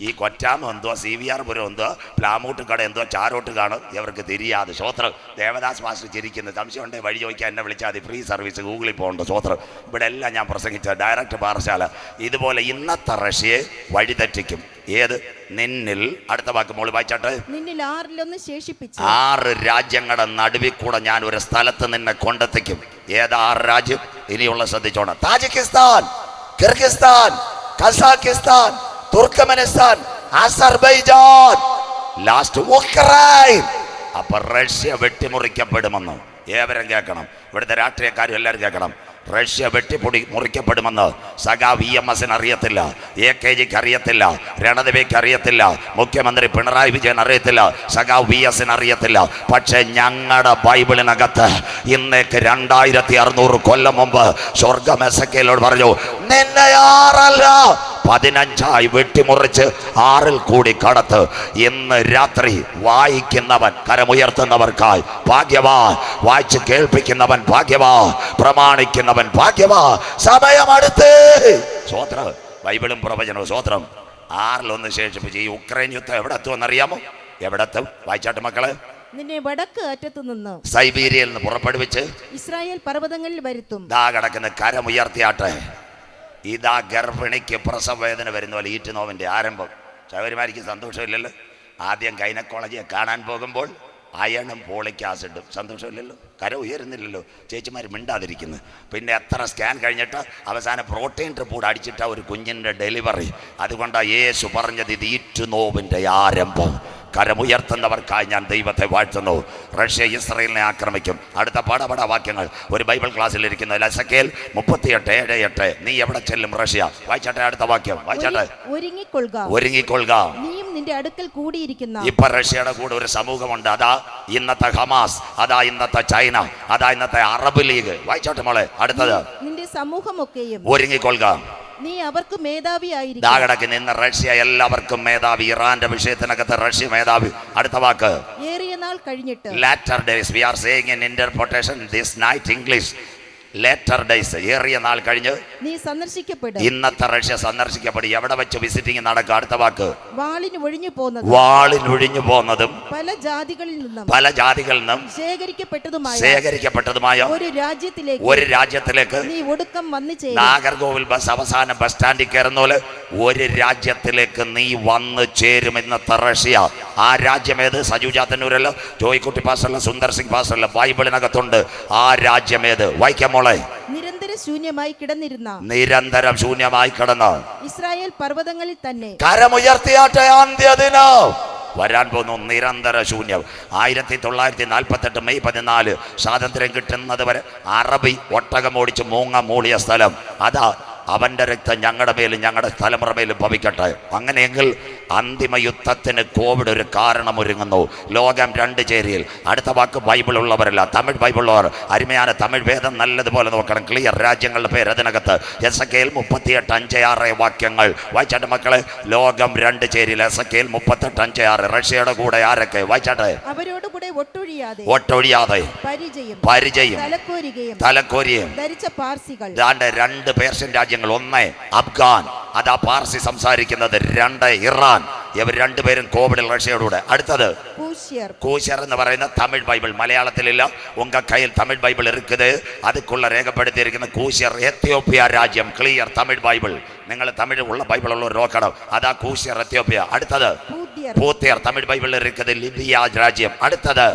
ഈ കൊറ്റാമം എന്തോ, CVR പുരം എന്തോ, പ്ലാമൂട്ടുകട എന്തോ, ചാരോട്ട് കാണും. ഇവർക്ക് തിരിയാതെ. സ്വോത്രം. ദേവദാസ് മാസ്റ്റർ ചിരിക്കുന്നത്. സംശയം ഉണ്ടെങ്കിൽ വഴി ചോദിക്കാൻ എന്നെ വിളിച്ചാൽ മതി. ഫ്രീ സർവീസ് ഗൂഗിളിൽ പോകണ്ട. സ്വോത്രം. ഇവിടെ എല്ലാം ഞാൻ പ്രസംഗിച്ച ഡയറക്റ്റ് പാറശാല. ഇതുപോലെ ഇന്നത്തെ റഷ്യയെ വഴിതെറ്റിക്കും. ഏത്? നിന്നിൽ. അടുത്ത വാക്ക് മോള് വായിച്ചാട്ടെ. നിന്നിൽ 6 ശേഷിപ്പിച്ചു. 6 രാജ്യങ്ങളുടെ നടുവിൽ കൂടെ ഞാൻ ഒരു സ്ഥലത്ത് നിന്നെ കൊണ്ടെത്തിക്കും. ഏതാ 6 രാജ്യം? ഇനിയുള്ള ശ്രദ്ധിച്ചോണം. Tajikistan, Kyrgyzstan, Kazakhstan, Turkmenistan, Azerbaijan, last Ukraine. അപ്പൊ റഷ്യ വെട്ടിമുറിക്കപ്പെടുമെന്ന് ഏവരും കേൾക്കണം. ഇവിടുത്തെ രാഷ്ട്രീയക്കാരും എല്ലാവരും കേൾക്കണം. റഷ്യ മുറിക്കപ്പെടുമെന്ന് സഖാവ് EMSന് അറിയത്തില്ല, AKGക്ക് അറിയത്തില്ല, രണദേവിക്ക് അറിയത്തില്ല, മുഖ്യമന്ത്രി പിണറായി വിജയൻ അറിയത്തില്ല, സഖാവ് VSന് അറിയത്തില്ല. പക്ഷെ ഞങ്ങളുടെ ബൈബിളിനകത്ത് ഇന്നേക്ക് 2600 കൊല്ലം മുമ്പ് സ്വർഗം എസക്കേലോട് പറഞ്ഞു, നിന്നെ 6 15 വെട്ടിമുറിച്ച് 6 കൂടി കടത്ത്. ഇന്ന് രാത്രി വായിക്കുന്നവൻ, കരമുയർത്തുന്നവർക്കായി ഭാഗ്യവാൻ, വായിച്ച് കേൾപ്പിക്കുന്നവൻ ഭാഗ്യവാൻ, പ്രമാണിക്കുന്നവൻ ഭാഗ്യവാൻ. സമയമടുത്ത്. സ്വോത്രം. ബൈബിളും പ്രവചനവും. സ്വോത്രം. 6 ശേഷിപ്പിച്ച് ഈ ഉക്രൈൻ യുദ്ധം എവിടെ എത്തുമെന്നറിയാമോ? എവിടെ എത്തും? വായിച്ചാട്ട് മക്കളെ. നിന്നെ വടക്ക് അറ്റത്തു നിന്ന് സൈബീരിയയിൽ നിന്ന് പുറപ്പെടുവിച്ച് ഇസ്രായേൽ പർവ്വതങ്ങളിൽ വരുത്തും. ദാ കിടക്കുന്ന കരമുയർത്തിയാട്ടെ. ഇതാ ഗർഭിണിക്ക് പ്രസവ വേദന വരുന്ന പോലെ ഈറ്റുനോവിൻ്റെ ആരംഭം. ചവരിമാരിക്ക് സന്തോഷമില്ലല്ലോ. ആദ്യം ഗൈനക്കോളജിയെ കാണാൻ പോകുമ്പോൾ അയണും ഫോളിക് ആസിഡും. സന്തോഷമില്ലല്ലോ. കര ഉയരുന്നില്ലല്ലോ. ചേച്ചിമാർ മിണ്ടാതിരിക്കുന്നു. പിന്നെ എത്ര സ്കാൻ കഴിഞ്ഞിട്ട് അവസാനം പ്രോട്ടീൻ റിപ്പോർട്ട് അടിച്ചിട്ടാ ഒരു കുഞ്ഞിൻ്റെ ഡെലിവറി. അതുകൊണ്ടാണ് യേശു പറഞ്ഞത് ഇത് ഈറ്റുനോവിൻ്റെ ആരംഭം. കരമുയർത്തുന്നവർക്കായി ഞാൻ ദൈവത്തെ വാഴ്ത്തുന്നു. റഷ്യ ഇസ്രായേലിനെ ആക്രമിക്കും. അടുത്ത പടപട വാക്യങ്ങൾ ഒരു ബൈബിൾ ക്ലാസ്സിലിരിക്കുന്ന എസെക്കിയേൽ 38:7-8. നീ എവിടെ ചെല്ലും റഷ്യ? വായിച്ചാട്ടെ അടുത്ത വാക്യം വായിച്ചാട്ടെ. ഒരുങ്ങിക്കൊള്ളുക. നീയും നിന്റെ അടുക്കൽ കൂടിയിരിക്കുന്ന. ഇപ്പൊ റഷ്യയുടെ കൂടെ ഒരു സമൂഹമുണ്ട്. അതാ ഇന്നത്തെ ഹമാസ്, അതാ ഇന്നത്തെ ചൈന, അതാ ഇന്നത്തെ അറബ് ലീഗ്. വായിച്ചോട്ടെ മോളെ അടുത്തത്. നിന്റെ സമൂഹമൊക്കെയും ഒരുങ്ങിക്കൊള്ളുക. നീ അവർക്ക് മേധാവിയായിരിക്കും. ദാഗടക്ക് നിന്ന് റഷ്യ എല്ലാവർക്കും മേധാവി. ഇറാന്റെ വിഷയത്തിനകത്ത് റഷ്യ മേധാവി. അടുത്ത വാക്ക്. ഏറിയ നാൾ കഴിഞ്ഞിട്ട്. Latter days. We are saying in interpretation this night English. Later days, ഏറിയ നാൾ കഴിഞ്ഞ് നീ സന്ദർശിക്കപ്പെടും. ഇന്നത്തെ റഷ്യ സന്ദർശിക്കപ്പെടും. എവിടെ വെച്ച് വിസിറ്റിംഗ് നടക്കുക? അടുത്ത വാക്ക്. വാളിന് ഒഴിഞ്ഞു പോകുന്നതും പല ജാതികളിൽ നിന്നും ശേഖരിക്കപ്പെട്ടതുമായ ഒരു രാജ്യത്തിലേക്ക് നീ ഒടുക്കം വന്നു ചേരും. നാഗർകോവിൽ ബസ് അവസാനം ബസ് സ്റ്റാൻഡിൽ കയറുന്ന പോലെ ഒരു രാജ്യത്തിലേക്ക് നീ വന്നു ചേരും ഇന്നത്തെ റഷ്യ. ആ രാജ്യമേത്? സജുജാത്തന്നൂരല്ല, ജോയിക്കുട്ടി പാസ്റ്ററല്ല, സുന്ദർ സിംഗ് പാസ്റ്ററല്ല, ബൈബിളിനകത്തുണ്ട്. ആ രാജ്യമേത്? വായിക്കാം മോളെ. നിരന്തരം ശൂന്യമായി കിടന്ന ഇസ്രായേൽ പർവ്വതങ്ങളിൽ തന്നെ. കരമുയർത്തിയാട്ടെ അന്ത്യദിനം വരാൻ പോകുന്നു. നിരന്തര ശൂന്യം. 1948 മെയ് 14 സ്വാതന്ത്ര്യം കിട്ടുന്നത് വരെ അറബി ഒട്ടകം ഓടിച്ച് മൂങ്ങ മൂളിയ സ്ഥലം. അതാ അവന്റെ രക്തം ഞങ്ങളുടെ മേലും ഞങ്ങളുടെ തലമുറ മേലും ഭവിക്കട്ടെ. അങ്ങനെയെങ്കിൽ അന്തിമ യുദ്ധത്തിന് കോവിഡ് ഒരു കാരണമൊരുങ്ങുന്നു. ലോകം രണ്ട് ചേരിയിൽ. അടുത്ത വാക്ക് ബൈബിൾ ഉള്ളവരല്ല, തമിഴ് ബൈബിളുള്ളവർ അരുമயான തമിഴ് വേദം നല്ലതുപോലെ നോക്കണം. ക്ലിയർ. രാജ്യങ്ങളുടെ പേര് അതിനകത്ത്. എസെക്കിയേൽ 38:5-6 വാക്യങ്ങൾ വായിച്ചാട്ടെ മക്കളെ. ലോകം രണ്ട് ചേരിയിൽ. എസെക്കിയേൽ 38:5-6. റഷ്യയുടെ കൂടെ ആരൊക്കെ? വായിച്ചാട്ടെ. അവരോട് കൂടെ ഒട്ടൊഴിയാതെ പരിചയം തലക്കോരിയും ധരിച്ച പാർസികൾ. രണ്ട് പേർഷ്യൻ രാജ്യങ്ങൾ. ഒന്ന് അഫ്ഗാൻ, അതാ പാർസി സംസാരിക്കുന്നത്. രണ്ട് ഇറാൻ. ഇവർ രണ്ടുപേരും കോവിഡിൽ റഷ്യയോടുകൂടെ. അടുത്തത് കൂശ്യർ എന്ന് പറയുന്ന തമിഴ് ബൈബിൾ. മലയാളത്തിലില്ല. ഉങ്ക കയ്യിൽ തമിഴ് ബൈബിൾ ഇരിക്കുന്നത്. അതുക്കുള്ള രേഖപ്പെടുത്തിയിരിക്കുന്ന കൂശ്യർ എത്യോപ്യ രാജ്യം. ക്ലിയർ. തമിഴ് ബൈബിൾ നിങ്ങൾ തമിഴ് ഉള്ള ബൈബിൾ ഉള്ളവർ നോക്കണം. അതാ കൂശ്യർ എത്യോപ്യ. അടുത്തത് പൂത്തിയർ. തമിഴ് ബൈബിളിൽ ഇരിക്കുന്നത് ലിബിയ രാജ്യം. അടുത്തത്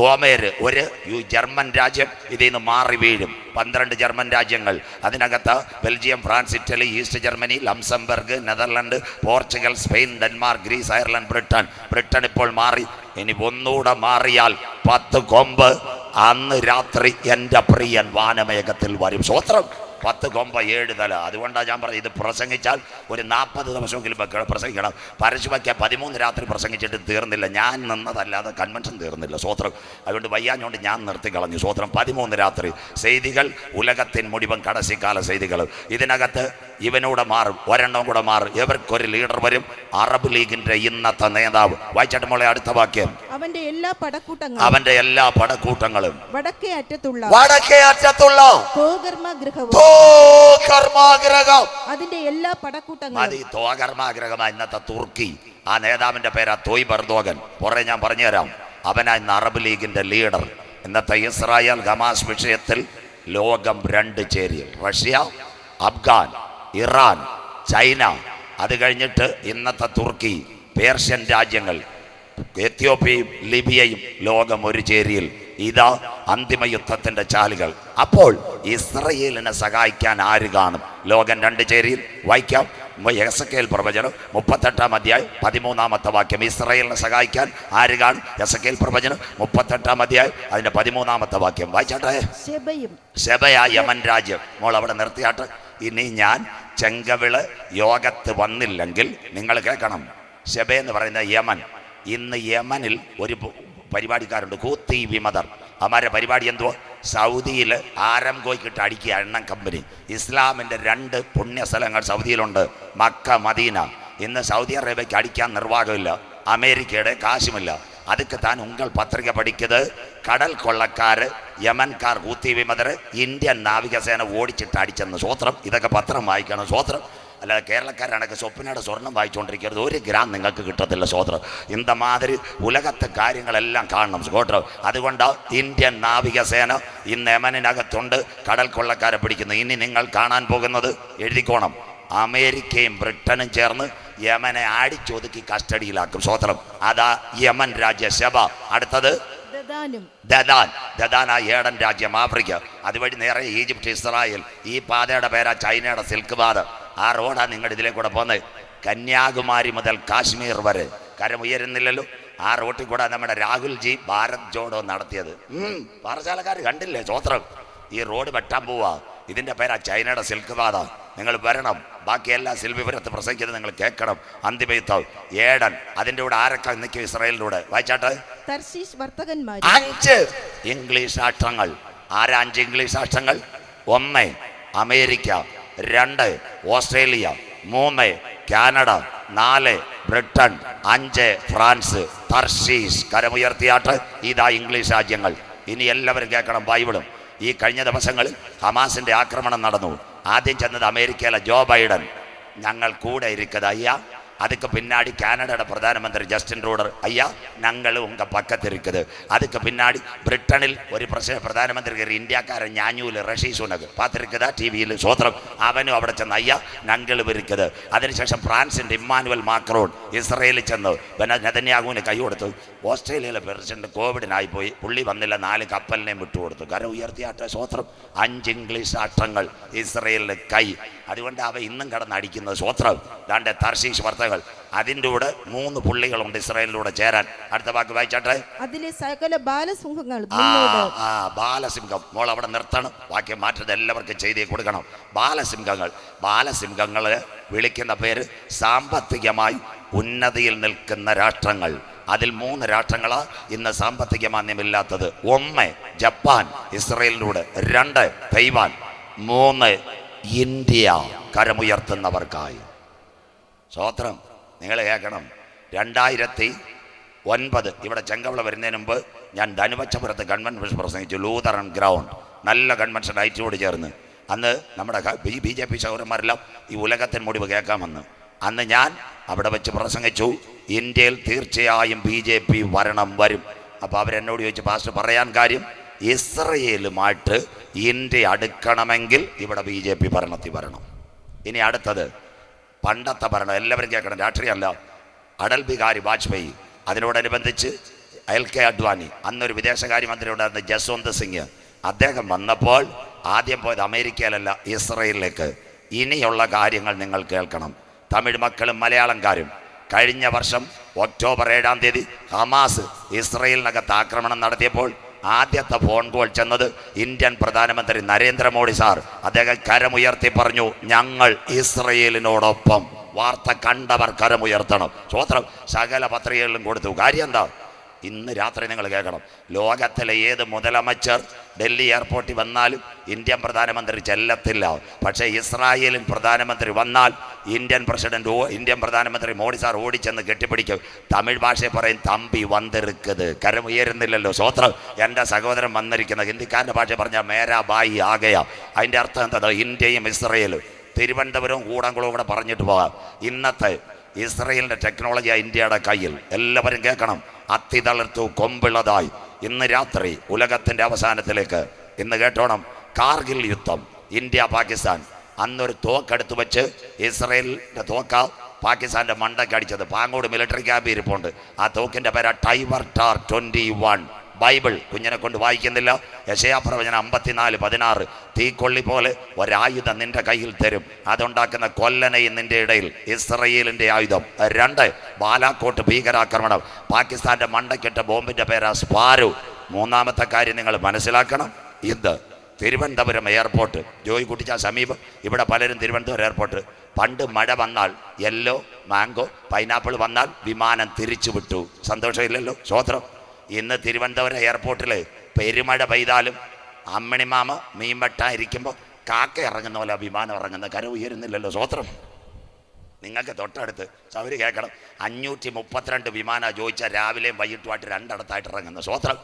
ഗോമേര്, ഒരു ജർമ്മൻ രാജ്യം. ഇതിൽ നിന്ന് മാറി വീഴും. 12 ജർമ്മൻ രാജ്യങ്ങൾ. അതിനകത്ത് Belgium, France, Italy, East Germany, Luxembourg, Netherland, Portugal, Spain, Denmark, Greece, Ireland, Britain ഇപ്പോൾ മാറി. ഇനി ഒന്നുകൂടെ മാറിയാൽ 10 കൊമ്പ് അന്ന് രാത്രി എൻ്റെ പ്രിയൻ വാനമേഘത്തിൽ വരും. സ്വത്രം. 10 കൊമ്പ് 7 തല. അതുകൊണ്ടാണ് ഞാൻ പറഞ്ഞത്, ഇത് പ്രസംഗിച്ചാൽ ഒരു 40 ദിവസമെങ്കിലും പ്രസംഗിക്കണം. പരശുവയ്ക്ക 13 രാത്രി പ്രസംഗിച്ചിട്ട് തീർന്നില്ല. ഞാൻ നിന്നതല്ലാതെ കൺവെൻഷൻ തീർന്നില്ല. സ്വത്രം. അതുകൊണ്ട് വയ്യാഞ്ഞുകൊണ്ട് ഞാൻ നിർത്തിക്കളഞ്ഞു. സ്വത്രം. 13 രാത്രി ചെയ്തികൾ. ഉലകത്തിൻ മുടിവൻ കടസിക്കാല ചെയ്തികൾ. ഇതിനകത്ത് ഇവനൂടെ മാറും. ഒരെണ്ണം കൂടെ മാറും. ഇവർക്കൊരു ലീഡർ വരും. അറബ് ലീഗിന്റെ ഇന്നത്തെ നേതാവ്. വായിച്ചാട്ട് മോളെ അടുത്ത വാക്യം. അവന്റെ എല്ലാ പടക്കൂട്ടങ്ങളും വടക്കേ അറ്റത്തുള്ള അതിന്റെ എല്ലാ പടക്കൂട്ടങ്ങളും. ഇന്നത്തെ തുർക്കി. ആ നേതാവിന്റെ പേരാ തോയ്ബ് എർദോഗൻ. പുറകെ ഞാൻ പറഞ്ഞുതരാം. അവനാ ഇന്ന് അറബ് ലീഗിന്റെ ലീഡർ. ഇന്നത്തെ ഇസ്രായേൽ ഹമാസ് വിഷയത്തിൽ ലോകം രണ്ട് ചേരിയിൽ. Russia, Afghan, Iran, China. അത് കഴിഞ്ഞിട്ട് ഇന്നത്തെ തുർക്കി, പേർഷ്യൻ രാജ്യങ്ങൾ, എത്യോപ്യയും ലിബിയയും ലോകം ഒരു ചേരിയിൽ. ഇതാ അന്തിമ യുദ്ധത്തിന്റെ ചാലുകൾ. അപ്പോൾ ഇസ്രയേലിനെ സഹായിക്കാൻ ആര് കാണും? ലോകം രണ്ട് ചേരിയിൽ. വായിക്കാം. എസെക്കിയേൽ പ്രവചനം 38-ാം അധ്യായം 13-ാമത്തെ വാക്യം. ഇസ്രയേലിനെ സഹായിക്കാൻ ആര് കാണും? എസെക്കിയേൽ പ്രവചനം 38-ാം അധ്യായം അതിന്റെ 13-ാമത്തെ വാക്യം. വായിച്ചാട്ടെ. ശെബയ, യമൻ രാജ്യം. മോൾ അവിടെ നിർത്തിയാട്ടെ. ഇനി ഞാൻ ചെങ്കവിള് യോഗത്ത് വന്നില്ലെങ്കിൽ നിങ്ങൾ കേൾക്കണം. ശെബ എന്ന് പറയുന്ന യമൻ. ഇന്ന് യമനിൽ ഒരു പരിപാടിക്കാരുണ്ട്, ഹൂത്തി വിമതർ. അവരുടെ പരിപാടി എന്തുവാ? സൗദിയിൽ ആരംകോയ്ക്കിട്ട് അടിക്കുക എണ്ണ കമ്പനി. ഇസ്ലാമിൻ്റെ 2 പുണ്യസ്ഥലങ്ങൾ സൗദിയിലുണ്ട്, മക്ക, മദീന. ഇന്ന് സൗദി അറേബ്യയ്ക്ക് അടിക്കാൻ നിർവാഹമില്ല, അമേരിക്കയുടെ കാശുമില്ല. அதுக்கு தான் உங்கள் பத்திரிகை படிக்குது. கடல் கொள்ளக்காரு യമൻകാർ ഹൂത്തി വിമതർ ഇന്ത്യൻ നാവികസേന ഓടിച്ചിട്ട് അടിച്ചെന്ന്. സ്വോത്രം. ഇതൊക്കെ പത്രം വായിക്കണം. സ്വോത്രം. അല്ലാതെ കേരളക്കാരാണൊക്കെ സ്വപ്നയുടെ സ്വർണം വായിച്ചുകൊണ്ടിരിക്കരുത്. 1 ഗ്രാം നിങ്ങൾക്ക് കിട്ടത്തില്ല. സ്വോത്രം. ഇന്ത മാതിരി ഉലകത്തെ കാര്യങ്ങളെല്ലാം കാണണം. സ്വോത്രം. അതുകൊണ്ട് ഇന്ത്യൻ നാവികസേന ഇന്ന് യമനിനകത്തുണ്ട്, കടൽ കൊള്ളക്കാരെ പിടിക്കുന്നു. ഇനി നിങ്ങൾ കാണാൻ പോകുന്നത് എഴുതിക്കോണം. അമേരിക്കയും ബ്രിട്ടനും ചേർന്ന് യമനെ ആടിച്ചൊതുക്കി കസ്റ്റഡിയിലാക്കും. സ്വോത്രം. അതാ യമൻ രാജ്യ ശബ. അടുത്തത് ദദാൻ, ഏടൻ രാജ്യം, ആഫ്രിക്ക. അതുവഴി നേരെ ഈജിപ്റ്റ്, ഇസ്രായേൽ. ഈ പാതയുടെ പേരാ ചൈനയുടെ സിൽക്ക് പാത. ആ റോഡാണ് നിങ്ങളുടെ ഇതിലേക്കൂടെ പോകുന്നത്. കന്യാകുമാരി മുതൽ കാശ്മീർ വരെ കരമുയരുന്നില്ലല്ലോ. ആ റോട്ടിൽ കൂടെ നമ്മുടെ രാഹുൽ ജി ഭാരത് ജോഡോ നടത്തിയത് പാറശാലക്കാർ കണ്ടില്ലേ? സ്വോത്രം. ഈ റോഡ് വെട്ടാൻ പോവാ. ഇതിന്റെ പേരാ ചൈനയുടെ സിൽക്ക് പാത. നിങ്ങൾ വരണം. ബാക്കിയെല്ലാം സിൽവിപുരത്ത് പ്രസംഗിക്കുന്നത് നിങ്ങൾ കേൾക്കണം. അന്തിമയുദ്ധം ഏടൻ. അതിൻ്റെ കൂടെ ആരൊക്കെ നിൽക്കും ഇസ്രായേലിലൂടെ? വായിച്ചാട്ട്. തർശീശ് വർത്തകന്മാർ 5 ഇംഗ്ലീഷ് രാഷ്ട്രങ്ങൾ. ആരാ 5 ഇംഗ്ലീഷ് രാഷ്ട്രങ്ങൾ? 1 America, 2 Australia, 3 Canada, 4 Britain, 5 France. Tarshish. കരമുയർത്തിയാട്ട്. ഇതാ ഇംഗ്ലീഷ് രാജ്യങ്ങൾ. ഇനി എല്ലാവരും കേൾക്കണം ബൈബിളും. ഈ കഴിഞ്ഞ ദിവസങ്ങളിൽ ഹമാസിന്റെ ആക്രമണം നടന്നു. ആദ്യം ചെന്നത് അമേരിക്കയിലെ ജോ ബൈഡൻ. ഞങ്ങൾ കൂടെ ഇരിക്കുന്നത് അയ്യാ. அதுக்கு பின்னாடி கனடாவோட பிரதமர் ஜஸ்டின் ட்ரூடர் ஐயா நாங்களும் உங்க பக்கத்து இருக்குது. அதுக்கு பின்னாடி பிரிட்டனில் ஒரு பிரதமர் இந்தியாக்காரன் ஞானூல் ரஷி சுனக் பார்த்துருக்குதா டிவியில் சோத்திரம். அவனும் അവിടെ ചെന്ന് അയ്യ ഞങ്ങളും ഇരിക്കുന്നത്. അതിനുശേഷം ഫ്രാൻസിന്റെ ഇമ്മാനുവൽ മാക്രോൺ ഇസ്രയേലിൽ ചെന്ന് നെതന്യാഹുവിന് കൈ കൊടുത്തു. ഓസ്ട്രേലിയയിലെ പ്രസിഡന്റ് കോവിഡിനായി പോയി. പുള്ളി വന്നില്ല. 4 കപ്പലിനെയും വിട്ടുകൊടുത്തു. കര ഉയർത്തിയാട്ടെ സ്വോത്രം. 5 ഇംഗ്ലീഷ് രാഷ്ട്രങ്ങൾ ഇസ്രയേലിന് കൈ. അതുകൊണ്ട് അവ ഇന്നും കടന്നടിക്കുന്നത് സ്വോത്രം. ദാണ്ടെ തർശീശ് വർത്തകൾ. അതിൻ്റെ കൂടെ 3 പുള്ളികളുണ്ട് ഇസ്രായേലിലൂടെ ചേരാൻ. അടുത്ത വാക്ക് വായിച്ചാട്ടെ. അതിലെ സകല ബാലസിംഹങ്ങൾ ബാലസിംഹം. മോൾ അവിടെ നിർത്തണം. വാക്യം മാറ്റത് എല്ലാവർക്കും ചെയ്തേ കൊടുക്കണം. ബാലസിംഹങ്ങൾ. ബാലസിംഹങ്ങളെ വിളിക്കുന്ന പേര് സാമ്പത്തികമായി ഉന്നതിയിൽ നിൽക്കുന്ന രാഷ്ട്രങ്ങൾ. അതിൽ 3 രാഷ്ട്രങ്ങളാ ഇന്ന് സാമ്പത്തിക മാന്യമില്ലാത്തത്. 1 ജപ്പാൻ ഇസ്രായേലിലൂടെ, 2 തൈവാൻ, 3 ഇന്ത്യ. കരമുയർത്തുന്നവർക്കായി സ്വോത്രം. നിങ്ങൾ കേൾക്കണം. 2009 ഇവിടെ ചെങ്കവള വരുന്നതിന് മുമ്പ് ഞാൻ ധനുവച്ചപുരത്ത് കൺവെൻഷൻ പ്രസംഗിച്ചു. Lutheran ground. നല്ല കൺവെൻഷൻ ഐറ്റിയോട് ചേർന്ന്. അന്ന് നമ്മുടെ BJP സൗരന്മാരെല്ലാം ഈ ഉലകത്തിൻ മുടിവ് കേൾക്കാമെന്ന്. അന്ന് ഞാൻ അവിടെ വെച്ച് പ്രസംഗിച്ചു. ഇന്ത്യയിൽ തീർച്ചയായും BJP വരും. അപ്പോൾ അവരെന്നോട് ചോദിച്ചു, പാസ്റ്റർ പറയാൻ കാര്യം ഇസ്രയേലുമായിട്ട് ഇന്ത്യ അടുക്കണമെങ്കിൽ ഇവിടെ BJP ഭരണത്തിൽ വരണം. ഇനി അടുത്തത് പണ്ടത്തെ ഭരണം. എല്ലാവരും കേൾക്കണം. രാഷ്ട്രീയമല്ല. അടൽ ബിഹാരി വാജ്പേയി, അതിനോടനുബന്ധിച്ച് LK അഡ്വാനി, അന്നൊരു വിദേശകാര്യമന്ത്രി ഉണ്ടായിരുന്ന ജസ്വന്ത് സിംഗ്, അദ്ദേഹം വന്നപ്പോൾ ആദ്യം പോയത് അമേരിക്കയിലല്ല ഇസ്രയേലിലേക്ക്. ഇനിയുള്ള കാര്യങ്ങൾ നിങ്ങൾ കേൾക്കണം. തമിഴ് മക്കളും മലയാളംകാരും. കഴിഞ്ഞ വർഷം ഒക്ടോബർ 7-ാം തീയതി ഹമാസ് ഇസ്രയേലിനകത്ത് ആക്രമണം നടത്തിയപ്പോൾ ആദ്യത്തെ ഫോൺ കോൾ ചെന്നത് ഇന്ത്യൻ പ്രധാനമന്ത്രി നരേന്ദ്രമോദി സാർ. അദ്ദേഹം കരമുയർത്തി പറഞ്ഞു, ഞങ്ങൾ ഇസ്രയേലിനോടൊപ്പം. വാർത്ത കണ്ടവർ കരമുയർത്തണം. സ്വോത്രം. സകല പത്രികകളിലും കൊടുത്തു. കാര്യം എന്താ? ഇന്ന് രാത്രി നിങ്ങൾ കേൾക്കണം. ലോകത്തിലെ ഏത് മുതലമച്ചർ ഡൽഹി എയർപോർട്ടിൽ വന്നാലും ഇന്ത്യൻ പ്രധാനമന്ത്രി ചെല്ലത്തില്ല. പക്ഷേ ഇസ്രായേലിൻ പ്രധാനമന്ത്രി വന്നാൽ ഇന്ത്യൻ പ്രധാനമന്ത്രി മോഡി സാർ ഓടിച്ചെന്ന് കെട്ടിപ്പിടിക്കും. തമിഴ് ഭാഷയിൽ പറയും തമ്പി വന്നിരിക്കുന്നത്. കരമുയരുന്നില്ലല്ലോ. സ്വോത്രം. എൻ്റെ സഹോദരൻ വന്നിരിക്കുന്നത്. ഹിന്ദിക്കാരൻ്റെ ഭാഷ പറഞ്ഞാൽ മേരാ ബായി ആകയാ. അതിൻ്റെ അർത്ഥം എന്താ? ഇന്ത്യയും ഇസ്രയേലും. തിരുവനന്തപുരവും കൂടംകുളവും കൂടെ പറഞ്ഞിട്ട് പോകാം. ഇന്നത്തെ ഇസ്രയേലിൻ്റെ ടെക്നോളജിയാണ് ഇന്ത്യയുടെ കയ്യിൽ. എല്ലാവരും കേൾക്കണം. അത്തിതളർത്തു കൊമ്പിള്ളതായി. ഇന്ന് രാത്രി ഉലകത്തിൻ്റെ അവസാനത്തിലേക്ക്. ഇന്ന് കേട്ടോണം. കാർഗിൽ യുദ്ധം, ഇന്ത്യ പാകിസ്ഥാൻ. അന്നൊരു തോക്കെടുത്ത് വെച്ച് ഇസ്രയേലിൻ്റെ തോക്ക പാകിസ്ഥാൻ്റെ മണ്ടയ്ക്ക് അടിച്ചത്. പാങ്ങോട് മിലിറ്ററി ക്യാമ്പ് ഇരിപ്പുണ്ട്. ആ തോക്കിൻ്റെ പേരാ ടൈവർ ടാർ 21. ബൈബിൾ കുഞ്ഞിനെ കൊണ്ട് വായിക്കുന്നില്ല. യെശയ്യാ പ്രവചനം 54:16. തീക്കൊള്ളി പോലെ ഒരായുധം നിന്റെ കയ്യിൽ തരും. അതുണ്ടാക്കുന്ന കൊല്ലനയും നിന്റെ ഇടയിൽ. ഇസ്രയേലിൻ്റെ ആയുധം. 2 ബാലാക്കോട്ട് ഭീകരാക്രമണം. പാകിസ്ഥാന്റെ മണ്ടക്കിട്ട ബോംബിന്റെ പേരാ സ്പാരോ. 3-ാമത്തെ കാര്യം നിങ്ങൾ മനസ്സിലാക്കണം. ഇത് തിരുവനന്തപുരം എയർപോർട്ട്. ജോയി കുട്ടിച്ച സമീപം. ഇവിടെ പലരും തിരുവനന്തപുരം എയർപോർട്ട്. പണ്ട് മഴ വന്നാൽ യെല്ലോ, മാംഗോ, പൈനാപ്പിൾ വന്നാൽ വിമാനം തിരിച്ചു വിട്ടു. സന്തോഷമില്ലല്ലോ. സ്വോത്രം. ഇന്ന് തിരുവനന്തപുരം എയർപോർട്ടിൽ പെരുമഴ പെയ്താലും അമ്മിണിമാമ മീൻ വെട്ടായിരിക്കുമ്പോൾ കാക്ക ഇറങ്ങുന്ന പോലെ വിമാനം ഇറങ്ങുന്ന. കര ഉയരുന്നില്ലല്ലോ. സ്വോത്രം. നിങ്ങൾക്ക് തൊട്ടടുത്ത് സൗകര്യം കേൾക്കണം. 532 വിമാനം ചോദിച്ചാൽ രാവിലെയും വൈകിട്ടുമായിട്ട് 2 ഇടത്തായിട്ട് ഇറങ്ങുന്ന. സ്വോത്രം.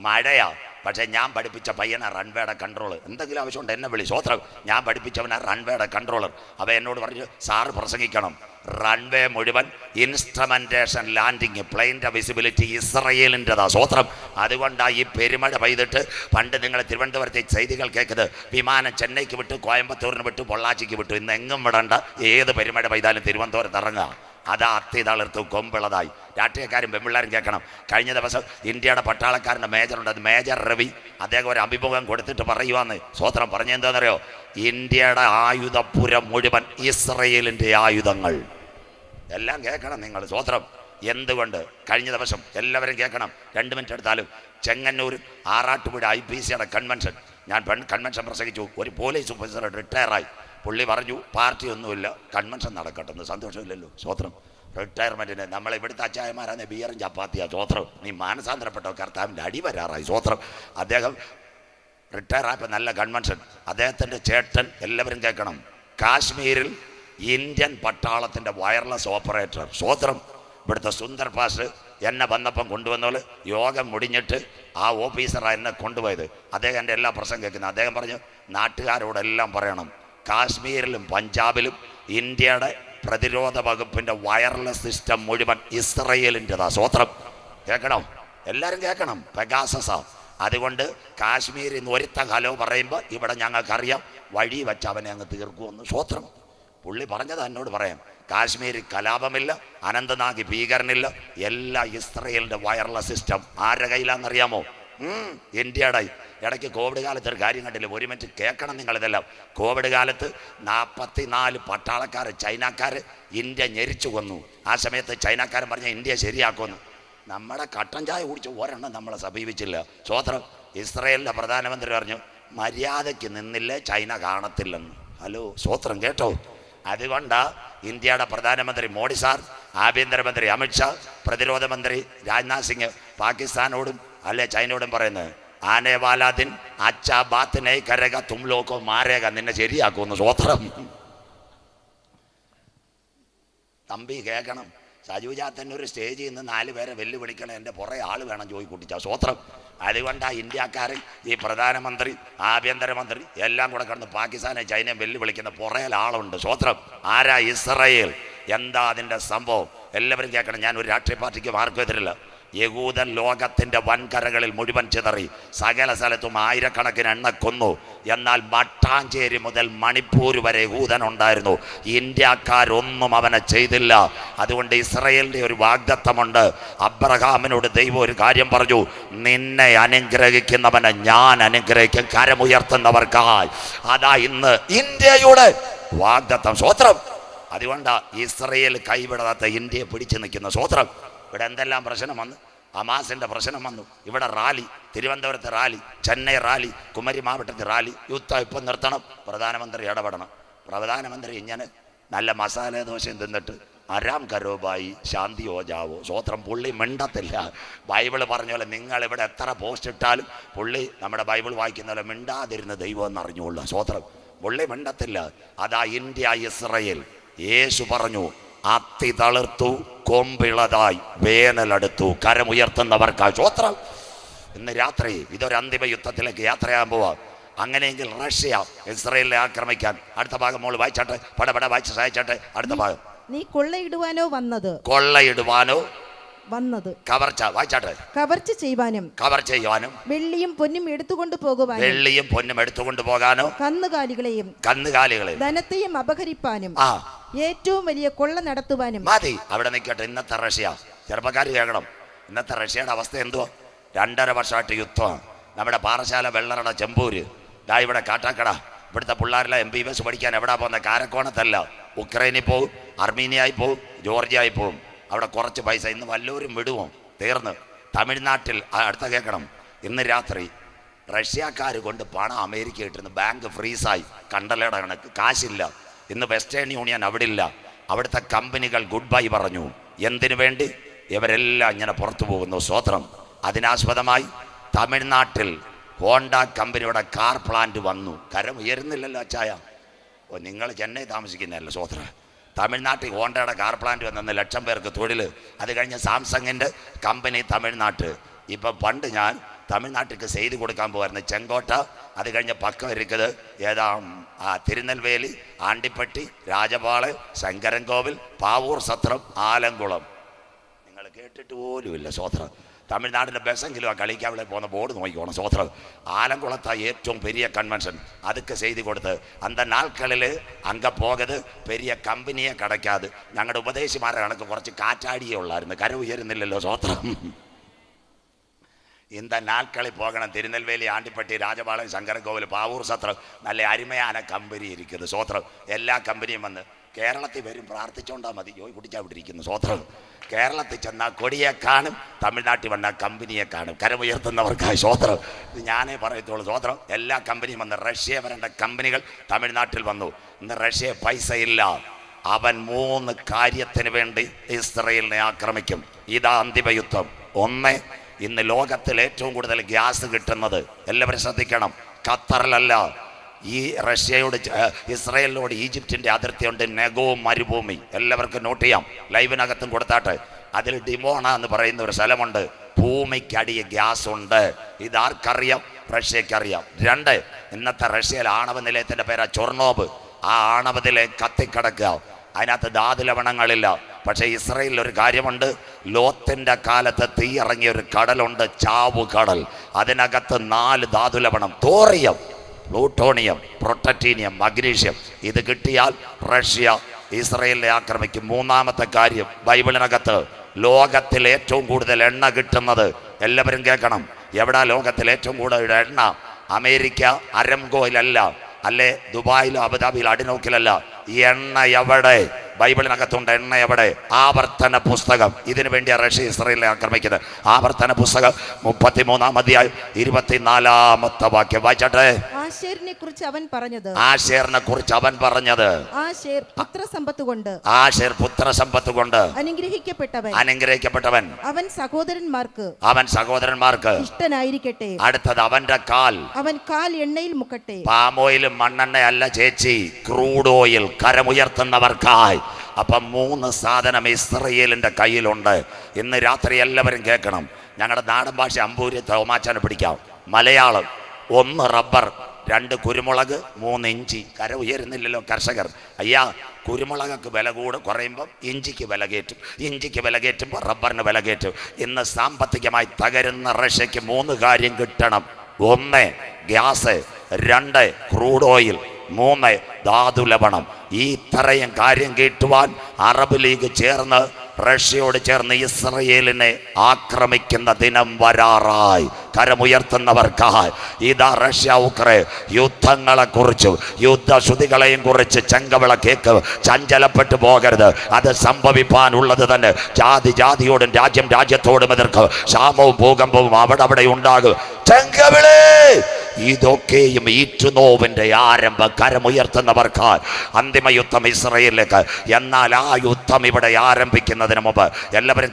മഴയാ. പക്ഷേ ഞാൻ പഠിപ്പിച്ച പയ്യനാ റൺവേയുടെ കൺട്രോളർ. എന്തെങ്കിലും ആവശ്യമുണ്ട് എന്നെ വിളി. സ്വോത്രം. ഞാൻ പഠിപ്പിച്ചവനാ റൺവേയുടെ കൺട്രോളർ. അവ എന്നോട് പറഞ്ഞു, സാറ് പ്രസംഗിക്കണം. റൺവേ മുഴുവൻ ഇൻസ്ട്രുമെന്റേഷൻ ലാൻഡിങ്, പ്ലെയിൻ്റെ വിസിബിലിറ്റി ഇസ്രയേലിൻ്റെതാ. സ്വോത്രം. അതുകൊണ്ടാണ് ഈ പെരുമഴ പെയ്തിട്ട് പണ്ട് നിങ്ങൾ തിരുവനന്തപുരത്തെ ചെയ്തികൾ കേൾക്കുന്നത് വിമാനം ചെന്നൈക്ക് വിട്ടു, കോയമ്പത്തൂരിന് വിട്ടു, പൊള്ളാച്ചിക്ക് വിട്ടു. ഇന്ന് എങ്ങും വിടണ്ട. ഏത് പെരുമഴ പെയ്താലും തിരുവനന്തപുരത്ത് ഇറങ്ങുക. അതാ അത്തിതളർത്തു കൊമ്പിളതായി. രാഷ്ട്രീയക്കാരും പെമ്പിള്ളാരും കേൾക്കണം. കഴിഞ്ഞ ദിവസം ഇന്ത്യയുടെ പട്ടാളക്കാരൻ്റെ മേജറുണ്ട്. അത് മേജർ രവി. അദ്ദേഹം ഒരു അഭിമുഖം കൊടുത്തിട്ട് പറയുവാന്ന്. സ്വോത്രം. പറഞ്ഞെന്താണെന്നറിയോ? ഇന്ത്യയുടെ ആയുധപ്പുരം മുഴുവൻ ഇസ്രയേലിൻ്റെ ആയുധങ്ങൾ. എല്ലാം കേൾക്കണം നിങ്ങൾ. സ്വോത്രം. എന്തുകൊണ്ട്? കഴിഞ്ഞ ദിവസം എല്ലാവരും കേൾക്കണം, 2 മിനിറ്റ് എടുത്താലും. ചെങ്ങന്നൂർ ആറാട്ടുപുഴ IPCയുടെ കൺവെൻഷൻ, ഞാൻ കൺവെൻഷൻ പ്രസംഗിച്ചു. ഒരു പോലീസ് ഓഫീസർ റിട്ടയറായി. പുള്ളി പറഞ്ഞു പാർട്ടി ഒന്നുമില്ല, കൺവെൻഷൻ നടക്കട്ടെന്ന്. സന്തോഷമില്ലല്ലോ? സ്വോത്രം. റിട്ടയർമെൻറ്റിന് നമ്മൾ ഇവിടുത്തെ അച്ചായമാരാണ് ബിയറും ചപ്പാത്തിയാ. സ്വോത്രം. നീ മാനസാന്തരപ്പെട്ടോ, കർത്താവിൻ്റെ അടി വരാറായി. സ്വോത്രം. അദ്ദേഹം റിട്ടയറായപ്പോൾ നല്ല കൺവെൻഷൻ. അദ്ദേഹത്തിൻ്റെ ചേട്ടൻ, എല്ലാവരും കേൾക്കണം, കാശ്മീരിൽ ഇന്ത്യൻ പട്ടാളത്തിൻ്റെ വയർലെസ് ഓപ്പറേറ്റർ. സ്വോത്രം. ഇവിടുത്തെ സുന്ദർ പാസ് എന്നെ വന്നപ്പം കൊണ്ടുവന്നോള് യോഗം മുടിഞ്ഞിട്ട് ആ ഓഫീസറാണ് എന്നെ കൊണ്ടുപോയത്. അദ്ദേഹം എൻ്റെ എല്ലാ പ്രശ്നം കേൾക്കുന്നത്. അദ്ദേഹം പറഞ്ഞു, നാട്ടുകാരോടെല്ലാം പറയണം, കാശ്മീരിലും പഞ്ചാബിലും ഇന്ത്യയുടെ പ്രതിരോധ വകുപ്പിൻ്റെ വയർലെസ് സിസ്റ്റം മുഴുവൻ ഇസ്രയേലിൻ്റെതാ. സ്വോത്രം. കേൾക്കണം, എല്ലാവരും കേൾക്കണം. പെഗാസസാ. അതുകൊണ്ട് കാശ്മീരിൽ നിന്ന് ഒരുത്ത ഹലോ പറയുമ്പോൾ ഇവിടെ ഞങ്ങൾക്കറിയാം വഴി വെച്ച് അവനെ അങ്ങ് തീർക്കുമെന്ന്. സ്വോത്രം. പുള്ളി പറഞ്ഞത് എന്നോട് പറയാം. കാശ്മീരിൽ കലാപമില്ല, അനന്തനാഗ് ഭീകരനില്ല, എല്ലാ ഇസ്രയേലിൻ്റെ വയർലെസ് സിസ്റ്റം ആരുടെ കയ്യിലാണെന്നറിയാമോ? ഇന്ത്യയുടെ. ഇടയ്ക്ക് കോവിഡ് കാലത്ത് ഒരു കാര്യം കണ്ടില്ല, 1 മിനിറ്റ് കേൾക്കണം നിങ്ങളിതെല്ലാം. കോവിഡ് കാലത്ത് 44 പട്ടാളക്കാർ ചൈനക്കാർ ഇന്ത്യ ഞെരിച്ചു കൊന്നു. ആ സമയത്ത് ചൈനക്കാരൻ പറഞ്ഞ ഇന്ത്യ ശരിയാക്കുമെന്ന്. നമ്മുടെ കട്ടൻ ചായ കുടിച്ച് ഒരെണ്ണം നമ്മളെ സമീപിച്ചില്ല. സ്വോത്രം. ഇസ്രയേലിൻ്റെ പ്രധാനമന്ത്രി പറഞ്ഞു, മര്യാദയ്ക്ക് നിന്നില്ലേ ചൈന കാണത്തില്ലെന്ന്. ഹലോ, സ്വോത്രം. കേട്ടോ? അതുകൊണ്ടാ ഇന്ത്യയുടെ പ്രധാനമന്ത്രി മോഡി സാർ, ആഭ്യന്തരമന്ത്രി അമിത്ഷാ, പ്രതിരോധ മന്ത്രി രാജ്നാഥ് സിംഗ് പാകിസ്ഥാനോടും അല്ലെ ചൈനയോടും പറയുന്നത്, ആനെ വാലാ ദിൻ അച്ഛാ ബാത്ത് നഹീ കരേഗാ തും ലോഗോ കോ മാരേഗാ, നിന്നെ ശരിയാക്കുമെന്ന്. സ്വോത്രം. തമ്പി കേൾക്കണം, സജുജാത്തന്നെ ഒരു സ്റ്റേജിൽ നിന്ന് 4 പേരെ വെല്ലുവിളിക്കണം, എൻ്റെ പുറകെ ആൾ വേണം ജോയി കുട്ടിച്ചാ. സ്വോത്രം. അതുകൊണ്ടാണ് ഇന്ത്യക്കാരൻ, ഈ പ്രധാനമന്ത്രി, ആഭ്യന്തരമന്ത്രി എല്ലാം കൂടെ കടന്ന് പാകിസ്ഥാനെ ചൈനയും വെല്ലുവിളിക്കുന്ന പുറകിൽ ആളുണ്ട്. സ്വോത്രം. ആരാ? ഇസ്രയേൽ. എന്താ അതിൻ്റെ സംഭവം? എല്ലാവരും കേൾക്കണം. ഞാൻ ഒരു രാഷ്ട്രീയ പാർട്ടിക്ക് മാർക്കും എതിരില്ല. യഹൂദൻ ലോകത്തിൻ്റെ വൻകരകളിൽ മുഴുവൻ ചിതറി, സകല സ്ഥലത്തും ആയിരക്കണക്കിന് എണ്ണ കൊന്നു. എന്നാൽ മട്ടാഞ്ചേരി മുതൽ മണിപ്പൂർ വരെ യഹൂദൻ ഉണ്ടായിരുന്നു. ഇന്ത്യക്കാരൊന്നും അവനെ ചെയ്തില്ല. അതുകൊണ്ട് ഇസ്രയേലിൻ്റെ ഒരു വാഗ്ദത്തമുണ്ട്. അബ്രഹാമിനോട് ദൈവം ഒരു കാര്യം പറഞ്ഞു, നിന്നെ അനുഗ്രഹിക്കുന്നവനെ ഞാൻ അനുഗ്രഹിക്കും, കരമുയർത്തുന്നവർക്കായി. അതാ ഇന്ന് ഇന്ത്യയുടെ വാഗ്ദത്തം. സ്വോത്രം. അതുകൊണ്ടാ ഇസ്രയേൽ കൈവിടാത്ത ഇന്ത്യയെ പിടിച്ചു നിൽക്കുന്ന. സ്വോത്രം. ഇവിടെ എന്തെല്ലാം പ്രശ്നം വന്നു. ഹമാസിൻ്റെ പ്രശ്നം വന്നു. ഇവിടെ റാലി, തിരുവനന്തപുരത്ത് റാലി, ചെന്നൈ റാലി, കുമരി മാവട്ടത്ത് റാലി. യുദ്ധം ഇപ്പം നിർത്തണം, പ്രധാനമന്ത്രി ഇടപെടണം. പ്രധാനമന്ത്രി ഇങ്ങനെ നല്ല മസാല ദോശയും തിന്നിട്ട് അരാം കരോബായി ശാന്തിയോ ജാവോ. സ്വോത്രം. പുള്ളി മിണ്ടത്തില്ല. ബൈബിള് പറഞ്ഞ പോലെ നിങ്ങളിവിടെ എത്ര പോസ്റ്റ് ഇട്ടാലും പുള്ളി നമ്മുടെ ബൈബിൾ വായിക്കുന്ന പോലെ മിണ്ടാതിരുന്ന് ദൈവം എന്നറിഞ്ഞുകൊള്ളുക. സ്വോത്രം. പുള്ളി മിണ്ടത്തില്ല. അതാ ഇന്ത്യ ഇസ്രയേൽ. യേശു പറഞ്ഞു, അത്തി തളിർത്തു, കൊമ്പിളതായി, വേനലെടുത്തു, കരമുയർത്തുന്നവർക്കായി. സ്വോത്രം. ഇന്ന് രാത്രി ഇതൊരു അന്തിമ യുദ്ധത്തിലേക്ക് യാത്രയാകാൻ പോവാ. അങ്ങനെയെങ്കിൽ റഷ്യ ഇസ്രയേലിനെ ആക്രമിക്കാൻ. അടുത്ത ഭാഗം മോള് വായിച്ചാട്ടെ, പടപട വായിച്ച് സഹായിച്ചാട്ടെ. അടുത്ത ഭാഗം. നീ കൊള്ളയിടുവാനോ വന്നത്, കൊള്ളയിടുവാനോ വന്നത്, കവർച്ച വായിച്ചാട്ടെ. കവർച്ച ചെയ്യുവാനും, കവർച്ച ചെയ്യുവാനും, വെള്ളിയും പൊന്നും എടുത്തുകൊണ്ട് പോകുവാനും, വെള്ളിയും പൊന്നും എടുത്തുകൊണ്ട് പോകാനോ, കന്നുകാലികളെയും ധനത്തെയും അപഹരിപ്പാനും, ഏറ്റവും വലിയ കൊള്ള നടത്തുവാനും. മതി, അവിടെ നിൽക്കട്ടെ. ഇന്നത്തെ റഷ്യ, ചെറുപ്പക്കാർ കേൾക്കണം, ഇന്നത്തെ റഷ്യയുടെ അവസ്ഥ എന്തുവാ? 2.5 വർഷമായിട്ട് യുദ്ധമാണ്. നമ്മുടെ പാറശാല, വെള്ളറട, ചെമ്പൂര്, ദാ ഇവിടെ കാട്ടാക്കട. ഇവിടുത്തെ പിള്ളേരെല്ലാം MBBS പഠിക്കാൻ എവിടെ പോകുന്ന? കാരക്കോണത്തല്ല, ഉക്രൈനിൽ പോകും, അർമീനിയായി പോകും, ജോർജിയായി പോകും. അവിടെ കുറച്ച് പൈസ ഇന്ന് വല്ലവരും വിടുമോ? തീർന്ന്. തമിഴ്നാട്ടിൽ അടുത്ത കേൾക്കണം, ഇന്ന് രാത്രി റഷ്യക്കാർ കൊണ്ട് പണം അമേരിക്ക ഇട്ടിരുന്നു, ബാങ്ക് ഫ്രീസായി, കണ്ടലയുടെ കണക്ക്, കാശില്ല. ഇന്ന് വെസ്റ്റേൺ യൂണിയൻ അവിടെ ഇല്ല. അവിടുത്തെ കമ്പനികൾ ഗുഡ് ബൈ പറഞ്ഞു. എന്തിനു വേണ്ടി? ഇവരെല്ലാം ഇങ്ങനെ പുറത്തു പോകുന്നു. സ്വോത്രം. അതിനാസ്പദമായി തമിഴ്നാട്ടിൽ ഹോണ്ട കമ്പനിയുടെ കാർ പ്ലാന്റ് വന്നു. കരം ഉയരുന്നില്ലല്ലോ അച്ചായ. ഓ, നിങ്ങൾ ചെന്നൈ താമസിക്കുന്നതല്ല. സ്വോത്രം. തമിഴ്നാട്ടിൽ ഹോണ്ടയുടെ കാർ പ്ലാന്റ് വന്ന 1 ലക്ഷം പേർക്ക് തൊഴിൽ. അത് കഴിഞ്ഞ് സാംസങ്ങിൻ്റെ കമ്പനി തമിഴ്നാട്ട്. ഇപ്പം പണ്ട് ഞാൻ തമിഴ്നാട്ടിലേക്ക് ചെയ്ത് കൊടുക്കാൻ പോകുമായിരുന്നു. ചെങ്കോട്ട, അത് കഴിഞ്ഞ് പക്കം ഇരിക്കുന്നത് ഏതാ, തിരുനെൽവേലി, ആണ്ടിപ്പട്ടി, രാജപാള്, ശങ്കരൻകോവിൽ, പാവൂർ സത്രം, ആലങ്കുളം. നിങ്ങൾ കേട്ടിട്ട് പോലുമില്ല. സ്വോത്രം. തമിഴ്നാടിൻ്റെ ബസ്സെങ്കിലും ആ കളിക്കാവിളെ പോകുന്ന ബോർഡ് നോക്കിക്കോണം. സ്വോത്രം. ആലങ്കുളത്താ ഏറ്റവും പെരിയ കൺവെൻഷൻ. അതൊക്കെ ചെയ്ത് കൊടുത്ത് அந்த நாட்களில் அங்கே போகிறது பெரிய കമ്പനിയെ കിടക്കാതെ ഞങ്ങളുടെ ഉപദേശിമാരെ കണക്ക് കുറച്ച് കാറ്റാടിയേ ഉള്ളായിരുന്നു. കര ഉയരുന്നില്ലല്ലോ. സ്വോത്രം. இந்த நாட்களில் போகணும். തിരുനെൽവേലി, ആണ്ടിപ്പട്ടി, രാജപാളയം, ശങ്കരൻകോവിൽ, പാവൂർ സത്രം, നല്ല അരുമயான കമ്പനി ഇരിക്കുന്നത്. സ്വോത്രം. എല്ലാ കമ്പനിയും വന്ന് കേരളത്തിൽ വരും, പ്രാർത്ഥിച്ചോണ്ടാ മതി. ജോയി കുടിച്ചാൽ ഇവിടെ ഇരിക്കുന്നു. സ്വോത്രം. കേരളത്തിൽ ചെന്നാൽ കൊടിയെ കാണും, തമിഴ്നാട്ടിൽ വന്നാൽ കമ്പനിയെ കാണും. കരമുയർത്തുന്നവർക്കായി സ്വോത്രം. ഇത് ഞാനേ പറയത്തുള്ളൂ. സ്വോത്രം. എല്ലാ കമ്പനിയും വന്ന്, റഷ്യ വരേണ്ട കമ്പനികൾ തമിഴ്നാട്ടിൽ വന്നു. ഇന്ന് റഷ്യ പൈസ ഇല്ല, അവൻ 3 കാര്യത്തിന് വേണ്ടി ഇസ്രയേലിനെ ആക്രമിക്കും. ഇതാ അന്തിമയുദ്ധം. ഒന്ന്, ഇന്ന് ലോകത്തിൽ ഏറ്റവും കൂടുതൽ ഗ്യാസ് കിട്ടുന്നത്, എല്ലാവരും ശ്രദ്ധിക്കണം, ഖത്തറിലല്ല. ഈ റഷ്യയോട്, ഇസ്രയേലിനോട് ഈജിപ്തിൻ്റെ അതിർത്തിയുണ്ട്, നെഗോ മരുഭൂമി. എല്ലാവർക്കും നോട്ട് ചെയ്യാം, ലൈവിനകത്തും കൊടുത്താട്ട്. അതിൽ ഡിമോണ എന്ന് പറയുന്ന ഒരു സ്ഥലമുണ്ട്. ഭൂമിക്കടിയ ഗ്യാസ് ഉണ്ട്. ഇതാർക്കറിയാം? റഷ്യക്കറിയാം. 2, ഇന്നത്തെ റഷ്യയിൽ ആണവ നിലയത്തിൻ്റെ പേരാ ചൊർണോബ്. ആ ആണവ നിലയം കത്തിക്കിടക്കുക. അതിനകത്ത് ധാതുലവണങ്ങളില്ല. പക്ഷേ ഇസ്രയേലിൽ ഒരു കാര്യമുണ്ട്. ലോത്തിന്റെ കാലത്ത് തീ ഇറങ്ങിയ ഒരു കടലുണ്ട്, ചാവുകടൽ. അതിനകത്ത് 4 ധാതുലവണം, തോറിയം, പ്ലൂട്ടോണിയം, പ്രൊട്ടറ്റീനിയം, മഗ്നീഷ്യം. ഇത് കിട്ടിയാൽ റഷ്യ ഇസ്രയേലിനെ ആക്രമിക്കും. 3-ാമത്തെ കാര്യം, ബൈബിളിനകത്ത് ലോകത്തിൽ ഏറ്റവും കൂടുതൽ എണ്ണ കിട്ടുന്നത്, എല്ലാവരും കേൾക്കണം, എവിടാ ലോകത്തിൽ ഏറ്റവും കൂടുതൽ എണ്ണ? അമേരിക്ക അരംകോയിലല്ല, അല്ലെ ദുബായിലോ അബുദാബിയിലോ അടിനോക്കിലല്ല. ഈ എണ്ണ എവിടെ? ബൈബിളിനകത്തുണ്ട്. എണ്ണ എവിടെ? ആവർത്തന പുസ്തകം. ഇതിനു വേണ്ടിയാണ് റഷ്യ ഇസ്രയേലിനെ ആക്രമിക്കുന്നത്. ആവർത്തന പുസ്തകം 33-ാം അധ്യായം 24-ാമത്തെ വാക്യം വായിച്ചട്ടെ. ആശേരിനെ കുറിച്ച് അവൻ പറഞ്ഞത്, ആശേറിനെ കുറിച്ച് അവൻ പറഞ്ഞത്, ആശേർ പുത്രസമ്പത്ത് കൊണ്ട്, ആശേർ പുത്രസമ്പത്ത് കൊണ്ട് അനുഗ്രഹിക്കപ്പെട്ടവൻ, അവൻ സഹോദരന്മാർക്ക് ഇഷ്ടനായിരിക്കട്ടെ. അടുത്തത്, അവന്റെ കാൽ, അവൻ കാൽ എണ്ണയിൽ മുക്കട്ടെ. പാമോയിലും മണ്ണെണ്ണ അല്ല ചേച്ചി, ക്രൂഡ് ഓയിൽ, കരമുയർത്തുന്നവർക്കായി. അപ്പം 3 സാധനം ഇസ്രയേലിന്റെ കയ്യിലുണ്ട്. ഇന്ന് രാത്രി എല്ലാവരും കേൾക്കണം. ഞങ്ങളുടെ നാടൻ ഭാഷ അമ്പൂരി തോമാച്ചാനെ പിടിക്കാം. മലയാളം 1 റബ്ബർ, 2 കുരുമുളക്, 3 ഇഞ്ചി. കര ഉയരുന്നില്ലല്ലോ കർഷകർ. അയ്യാ, കുരുമുളകൊക്കെ വില കുറയുമ്പം ഇഞ്ചിക്ക് വില കയറ്റും, ഇഞ്ചിക്ക് വില കയറ്റുമ്പോൾ റബ്ബറിന് വില കയറ്റും. ഇന്ന് സാമ്പത്തികമായി തകരുന്ന റഷ്യക്ക് 3 കാര്യം കിട്ടണം. 1 ഗ്യാസ്, 2 ക്രൂഡ് ഓയിൽ, 3 ധാതുലവണം. ഈ ഇത്രയും കാര്യം കിട്ടുവാൻ അറബ് ലീഗ് ചേർന്ന് റഷ്യയോട് ചേർന്ന് ഇസ്രയേലിനെ ആക്രമിക്കുന്ന ദിനം വരാറായി. കരമുയർത്തുന്നവർക്കായി. ഇതാ റഷ്യ ഉക്രൈൻ യുദ്ധങ്ങളെ കുറിച്ചും യുദ്ധശ്രുതികളെയും കുറിച്ച് ചെങ്കവിള കേക്ക്. ചഞ്ചലപ്പെട്ടു പോകരുത്, അത് സംഭവിപ്പാനുള്ളത് തന്നെ. ജാതിയോടും രാജ്യത്തോടും എതിർക്കും. ക്ഷാമവും ഭൂകമ്പവും അവിടെ ഉണ്ടാകും. ചെങ്കവിളേ, ഇതൊക്കെയും ഈറ്റുനോവിന്റെ ആരംഭം. കരമുയർത്തുന്നവർക്കായി അന്തിമ യുദ്ധം ഇസ്രയേലിലേക്ക്. എന്നാൽ ആ യുദ്ധം ഇവിടെ ആരംഭിക്കുന്നതിന് മുമ്പ് എല്ലാവരും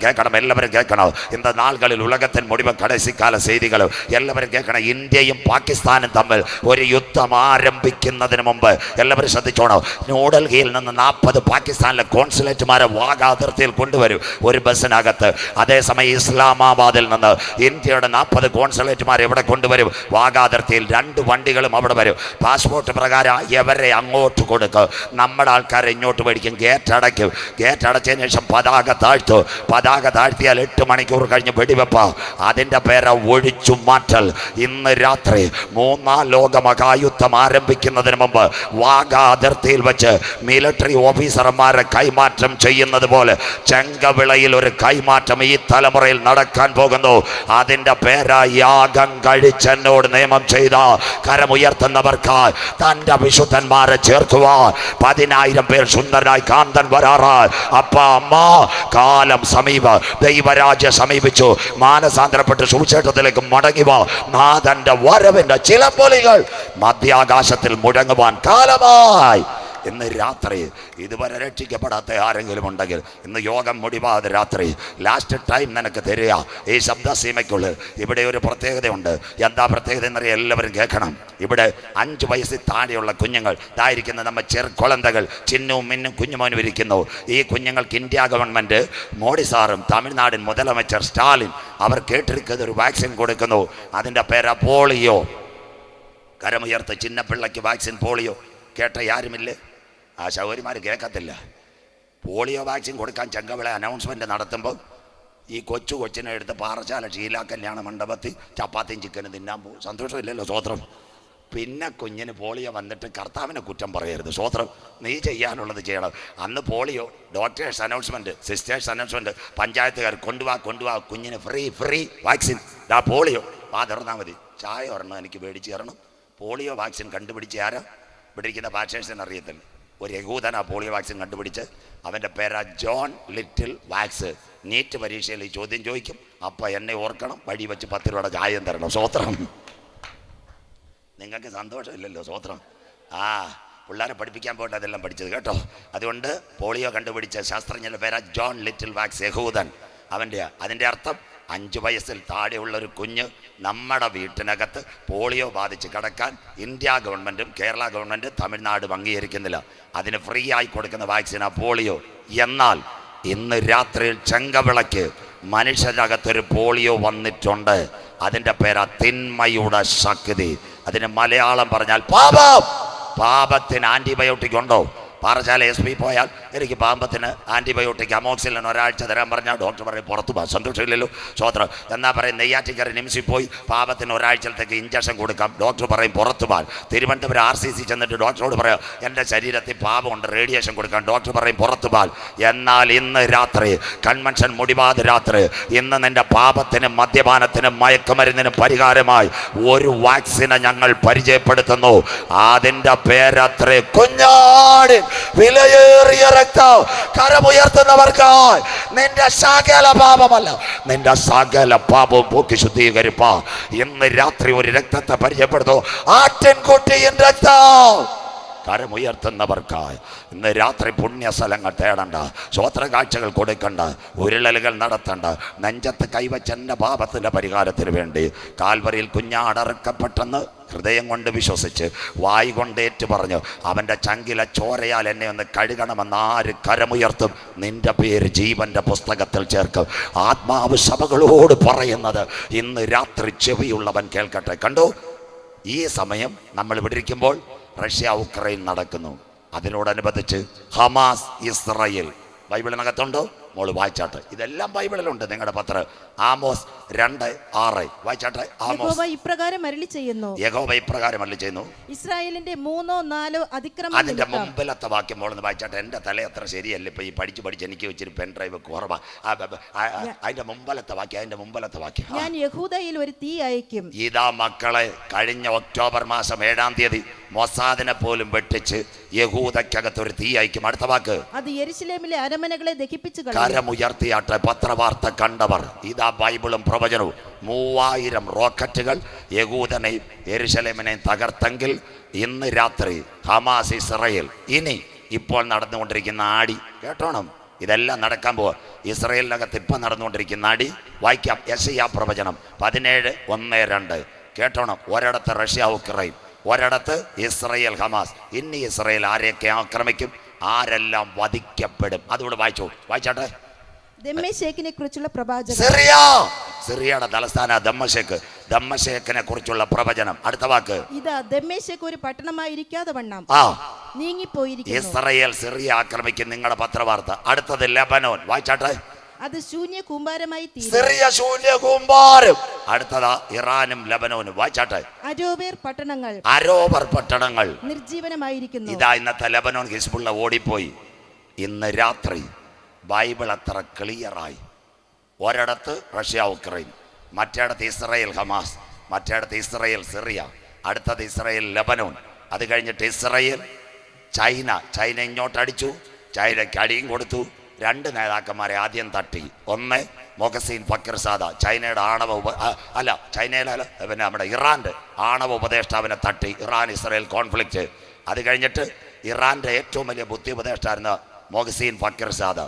കേൾക്കണം. ഇന്ന് നാളുകളിൽ ഉലകത്തിൻ മുഴുവൻ കടസിക്കാല ചെയ്തികൾ എല്ലാവരും കേൾക്കണം. ഇന്ത്യയും പാകിസ്ഥാനും തമ്മിൽ ഒരു യുദ്ധം ആരംഭിക്കുന്നതിന് മുമ്പ് എല്ലാവരും ശ്രദ്ധിച്ചോണം. ന്യൂഡൽഹിയിൽ നിന്ന് 40 പാകിസ്ഥാനിലെ കോൺസുലേറ്റുമാരെ വാഗ അതിർത്തിയിൽ കൊണ്ടുവരും ഒരു ബസ്സിനകത്ത്. അതേസമയം ഇസ്ലാമാബാദിൽ നിന്ന് ഇന്ത്യയുടെ 40 കോൺസുലേറ്റുമാരെ ഇവിടെ കൊണ്ടുവരും വാഗ അതിർത്തി. 2 വണ്ടികളും അവിടെ വരും. പാസ്പോർട്ട് പ്രകാരം എവരെ അങ്ങോട്ട് കൊടുക്കും, നമ്മുടെ ആൾക്കാരെ ഇങ്ങോട്ട് മേടിക്കും. ഗേറ്റ് അടയ്ക്കും. ഗേറ്റ് അടച്ചതിന് ശേഷം പതാക താഴ്ത്തും. പതാക താഴ്ത്തിയാൽ 8 മണിക്കൂർ കഴിഞ്ഞ് വെടിവെപ്പ. അതിൻ്റെ പേര് ഒഴിച്ചു മാറ്റൽ. ഇന്ന് രാത്രി 3-ാം ലോക മഹായുദ്ധം ആരംഭിക്കുന്നതിന് മുമ്പ് വാഗ അതിർത്തിയിൽ വെച്ച് മിലിറ്ററി ഓഫീസർമാരെ കൈമാറ്റം ചെയ്യുന്നത് പോലെ ചെങ്കവിളയിൽ ഒരു കൈമാറ്റം ഈ തലമുറയിൽ നടക്കാൻ പോകുന്നു. അതിൻ്റെ പേര് യാഗം കഴിച്ചെന്നോട് നിയമം ചെയ്ത കരമുയർത്തുന്നവർക്കായി തൻ്റെ വിശുദ്ധന്മാരെ ചേർക്കുവാൻ 10,000 പേർ സുന്ദരനായി കാന്തൻ വരാറായി. അപ്പ അമ്മ, കാലം സമീപം, ദൈവരാജ്യം സമീപിച്ചു. മാനസാന്തരപ്പെട്ട് സുവിശേഷത്തിലേക്ക് മടങ്ങിവ. നാഥന്റെ വരവിന്റെ ചിലമ്പൊലികൾ മധ്യാകാശത്തിൽ മുഴങ്ങുവാൻ കാലമായി. ഇന്ന് രാത്രി ഇതുവരെ രക്ഷിക്കപ്പെടാത്ത ആരെങ്കിലും ഉണ്ടെങ്കിൽ ഇന്ന് യോഗം മുടിവാതെ രാത്രി ലാസ്റ്റ് ടൈം നിനക്ക് തരിക ഈ ശബ്ദസീമയ്ക്കുള്ളിൽ. ഇവിടെ ഒരു പ്രത്യേകതയുണ്ട്. എന്താ പ്രത്യേകത എന്നറിയാം? എല്ലാവരും കേൾക്കണം. ഇവിടെ 5 വയസ്സിൽ താഴെയുള്ള കുഞ്ഞുങ്ങൾ ഇതായിരിക്കുന്ന നമ്മൾ ചെറുക്കുളന്തകൾ ചിന്നും മിന്നും കുഞ്ഞുമോനും ഇരിക്കുന്നു. ഈ കുഞ്ഞുങ്ങൾക്ക് ഇന്ത്യ ഗവൺമെൻറ്, മോഡി സാറും തമിഴ്നാടിൻ മുതലമച്ചർ സ്റ്റാലിൻ അവർ കേട്ടിരിക്കുന്ന ഒരു വാക്സിൻ കൊടുക്കുന്നു. അതിൻ്റെ പേരാ പോളിയോ. കരമുയർത്ത് ചിന്നപ്പിള്ളയ്ക്ക് വാക്സിൻ പോളിയോ. കേട്ട ആരുമില്ലേ? ആ സൗകര്യമാർ കേൾക്കത്തില്ല. പോളിയോ വാക്സിൻ കൊടുക്കാൻ ചെങ്കവിള അനൗൺസ്മെൻറ്റ് നടത്തുമ്പോൾ ഈ കൊച്ചിനെ എടുത്ത് പാറശാല ഷീല കല്യാണ മണ്ഡപത്തിൽ ചപ്പാത്തിയും ചിക്കനും തിന്നാൻ പോകും. സന്തോഷമില്ലല്ലോ? സ്വോത്രം. പിന്നെ കുഞ്ഞിന് പോളിയോ വന്നിട്ട് കർത്താവിനെ കുറ്റം പറയരുത്. സ്വോത്രം. നീ ചെയ്യാനുള്ളത് ചെയ്യണം. അന്ന് polio doctors announcement, sisters announcement, പഞ്ചായത്തുകാർ കൊണ്ടുപോവാ കുഞ്ഞിന് ഫ്രീ വാക്സിൻ. ദാ പോളിയോ. ആ തുറന്നാൽ മതി. ചായ ഒരെണ്ണം എനിക്ക് മേടിച്ച് തരണം. പോളിയോ വാക്സിൻ കണ്ടുപിടിച്ച് ആരാ? ഇവിടെ ഇരിക്കുന്ന ഭാഷേഴ്സിന് അറിയത്തില്ല. ഒരു യഹൂദന പോളിയോ വാക്സിൻ കണ്ടുപിടിച്ച് അവൻ്റെ പേരാ ജോൺ ലിറ്റിൽ വാക്സ്. നീറ്റ് പരീക്ഷയിൽ ഈ ചോദ്യം ചോദിക്കും, അപ്പം എന്നെ ഓർക്കണം, വഴി വെച്ച് 10 രൂപയുടെ ചായം തരണം. സ്വോത്രം. നിങ്ങൾക്ക് സന്തോഷമില്ലല്ലോ? സ്വോത്രം. പിള്ളേരെ പഠിപ്പിക്കാൻ പോയിട്ട് അതെല്ലാം പഠിച്ചത് കേട്ടോ. അതുകൊണ്ട് പോളിയോ കണ്ടുപിടിച്ച ശാസ്ത്രജ്ഞൻ്റെ പേരാ ജോൺ ലിറ്റിൽ വാക്സ്, യഹൂദൻ. അതിൻ്റെ അർത്ഥം 5 വയസ്സിൽ താഴെയുള്ളൊരു കുഞ്ഞ് നമ്മുടെ വീട്ടിനകത്ത് പോളിയോ ബാധിച്ച് കിടക്കാൻ ഇന്ത്യ ഗവൺമെൻറ്റും കേരള ഗവൺമെൻറ്റും തമിഴ്നാടും അംഗീകരിക്കുന്നില്ല. അതിന് ഫ്രീ ആയി കൊടുക്കുന്ന വാക്സിനാ പോളിയോ. എന്നാൽ ഇന്ന് രാത്രിയിൽ ചെങ്കവിളയ്ക്ക് മനുഷ്യരകത്തൊരു പോളിയോ വന്നിട്ടുണ്ട്. അതിൻ്റെ പേരാ തിന്മയുടെ ശക്തി. അതിന് മലയാളം പറഞ്ഞാൽ പാപം. പാപത്തിന് ആൻറ്റിബയോട്ടിക് ഉണ്ടോ? പാറശാല SP പോയാൽ എനിക്ക് പാമ്പത്തിന് ആൻറ്റിബയോട്ടിക് അമോക്സിലിൻ ഒരാഴ്ച തരാൻ പറഞ്ഞാൽ ഡോക്ടർ പറയും പുറത്തു പോകാം. സന്തോഷമില്ലല്ലോ? സ്വോത്രം. എന്നാ പറയും നെയ്യാറ്റിക്കര നിംസിൽ പോയി പാപത്തിന് ഒരാഴ്ചത്തേക്ക് ഇഞ്ചക്ഷൻ കൊടുക്കാം, ഡോക്ടർ പറയും പുറത്തു പോകാൻ. തിരുവനന്തപുരം RCC ചെന്നിട്ട് ഡോക്ടറോട് പറയാം എൻ്റെ ശരീരത്തിൽ പാപമുണ്ട്, റേഡിയേഷൻ കൊടുക്കാം, ഡോക്ടർ പറയും പുറത്തു പോകാൻ. എന്നാൽ ഇന്ന് രാത്രി കൺവെൻഷൻ മുടിവാത് രാത്രി ഇന്ന് നിന്റെ പാപത്തിനും മദ്യപാനത്തിനും മയക്കുമരുന്നിനും പരിഹാരമായി ഒരു വാക്സിനെ ഞങ്ങൾ പരിചയപ്പെടുത്തുന്നു. അതിൻ്റെ പേരത്രേ കുഞ്ഞാട് വിലയേറിയ രക്തം. കരമുയർത്തുന്നവർക്കായി നിന്റെ സകല പാപമല്ല, നിന്റെ സകല പാപവും പോക്കി ശുദ്ധീകരിപ്പാ. ഇന്ന് രാത്രി ഒരു രക്തത്തെ പരിചയപ്പെടുത്തു. ആട്ടിൻകുട്ടിயின் രക്തം. കരമുയർത്തുന്നവർക്കായി ഇന്ന് രാത്രി പുണ്യസ്ഥലങ്ങൾ തേടണ്ട, സ്വോത്ര കാഴ്ചകൾ കൊടുക്കണ്ട, ഉരുളലുകൾ നടത്തണ്ട. നെഞ്ചത്ത് കൈവച്ച എൻ്റെ പാപത്തിൻ്റെ പരിഹാരത്തിന് വേണ്ടി കാൽവരിയിൽ കുഞ്ഞാടറക്കപ്പെട്ടെന്ന് ഹൃദയം കൊണ്ട് വിശ്വസിച്ച് വായി കൊണ്ടേറ്റ് പറഞ്ഞു അവൻ്റെ ചങ്കിലെ ചോരയാൽ എന്നെ ഒന്ന് കഴുകണമെന്ന് ആര് കരമുയർത്തും നിന്റെ പേര് ജീവന്റെ പുസ്തകത്തിൽ ചേർക്കും. ആത്മാവ് സഭകളോട് പറയുന്നത് ഇന്ന് രാത്രി ചെവിയുള്ളവൻ കേൾക്കട്ടെ. കണ്ടു, ഈ സമയം നമ്മൾ ഇവിടെ ഇരിക്കുമ്പോൾ റഷ്യ ഉക്രൈൻ നടക്കുന്നു. അതിനോടനുബന്ധിച്ച് ഹമാസ് ഇസ്രായേൽ ബൈബിളിനകത്തുണ്ടോ? മോള് വായിച്ചാട്ടെ. ഇതെല്ലാം ബൈബിളിലുണ്ട്. നിങ്ങളുടെ പത്രം ആമോസ് 2:6 വായിച്ചാട്ടെ. യഹോവ ഇപ്രകാരം അരുളി ചെയ്യുന്നു, ഇസ്രായേലിന്റെ 3-4 അതിക്രമം. അതിന്റെ മുമ്പിലത്തെ വാക്യം മോളൊന്ന് വായിച്ചാട്ടെ. എന്റെ തല അത്ര ശരിയല്ല, ഇപ്പൊ ഈ പഠിച്ച് എനിക്ക് വെച്ചിട്ട് പെൻ ഡ്രൈവ് കുറവാ. അതിന്റെ മുമ്പിലത്തെ വാക്യം ഞാൻ യഹൂദയിൽ ഒരു തീ അയക്കും. ഇതാ മക്കളെ, കഴിഞ്ഞ ഒക്ടോബർ മാസം 7-ാം തീയതി മൊസാദിനെ പോലും വെട്ടിച്ച് യഹൂദക്കകത്തൊരു തീ അയക്കും. അടുത്ത വാക്ക്, അത് യെരുശലേമിലെ അരമനകളെ ദഹിപ്പിച്ചു കളയും. കരമുയർത്തിയാട്ടെ പത്രവാർത്ത കണ്ടവർ. ഇതാ ബൈബിളും പ്രവചനവും. 3000 റോക്കറ്റുകൾ യഹൂദനെയും യെരുശലേമിനെയും തകർത്തെങ്കിൽ ഇന്ന് രാത്രി ഹമാസ് ഇസ്രായേൽ. ഇനി ഇപ്പോൾ നടന്നുകൊണ്ടിരിക്കുന്ന ആടി കേട്ടോണം, ഇതെല്ലാം നടക്കാൻ പോവാ. ഇസ്രായേലിനകത്ത് ഇപ്പം നടന്നുകൊണ്ടിരിക്കുന്ന ആടി വായിക്കാം. യെശയ്യാ പ്രവചനം 17:1-2 കേട്ടോണം. ഒരിടത്ത് റഷ്യ ഉക്രൈൻ, ഒരിടത്ത് ഇസ്രായേൽ ഹമാസ്. ഇനി ഇസ്രായേൽ ആരെയൊക്കെ ആക്രമിക്കും, ആരെല്ലാം വധിക്കപ്പെടും. അതുകൊണ്ട് വായിച്ചാട്ടെ. ദമ്മേശേക്കിനെ കുറിച്ചുള്ള പ്രവചനം. സിറിയയുടെ തലസ്ഥാന ദമ്മശേക്കിനെ കുറിച്ചുള്ള പ്രവചനം. അടുത്ത വാക്ക്, ഇതാ ദമ്മേശേക്ക് ഒരു പട്ടണമായിരിക്കാതെ വണ്ണം നീങ്ങിപ്പോയിരിക്കുന്നു. ഇസ്രായേൽ സിറിയ ആക്രമിക്കും. നിങ്ങളുടെ പത്രവാർത്ത. അടുത്തത് ലെബനോൻ. വായിച്ചാട്ടെ. അത് ശൂന്യ കൂമ്പാരമായി തീരും. സിറിയ ശൂന്യ കൂമ്പാരം. അടുത്തതാ ഇറാനും ലെബനോനും. വായിച്ചാട്ടെ. അരോവർ പട്ടണങ്ങൾ നിർജീവനമായിരിക്കുന്നു. ഇതാ ഇന്നത്തെ ലെബനോൻ ഹിസ്ബുള്ള ഓടിപ്പോയി. ഇന്ന് രാത്രി ബൈബിൾ അത്ര ക്ലിയറായി. ഒരിടത്ത് റഷ്യ ഉക്രൈൻ, മറ്റേടത്ത് ഇസ്രായേൽ ഹമാസ്, മറ്റേടത്ത് ഇസ്രായേൽ സിറിയ, അടുത്തത് ഇസ്രായേൽ ലെബനോൻ. അത് കഴിഞ്ഞിട്ട് ഇസ്രായേൽ ചൈന ഇങ്ങോട്ടടിച്ചു. ചൈനയ്ക്ക് അടിയും കൊടുത്തു. 2 നേതാക്കന്മാരെ ആദ്യം തട്ടി. ഒന്ന് മൊഹസിൻ ഫക്കർസാദ, ചൈനയുടെ പിന്നെ നമ്മുടെ ഇറാൻ്റെ ആണവ ഉപദേഷ്ടാവിനെ തട്ടി. Iran Israel conflict. അത് കഴിഞ്ഞിട്ട് ഇറാൻ്റെ ഏറ്റവും വലിയ ബുദ്ധി ഉപദേഷ്ടായിരുന്ന മൊഹസിൻ ഫക്കർസാദ.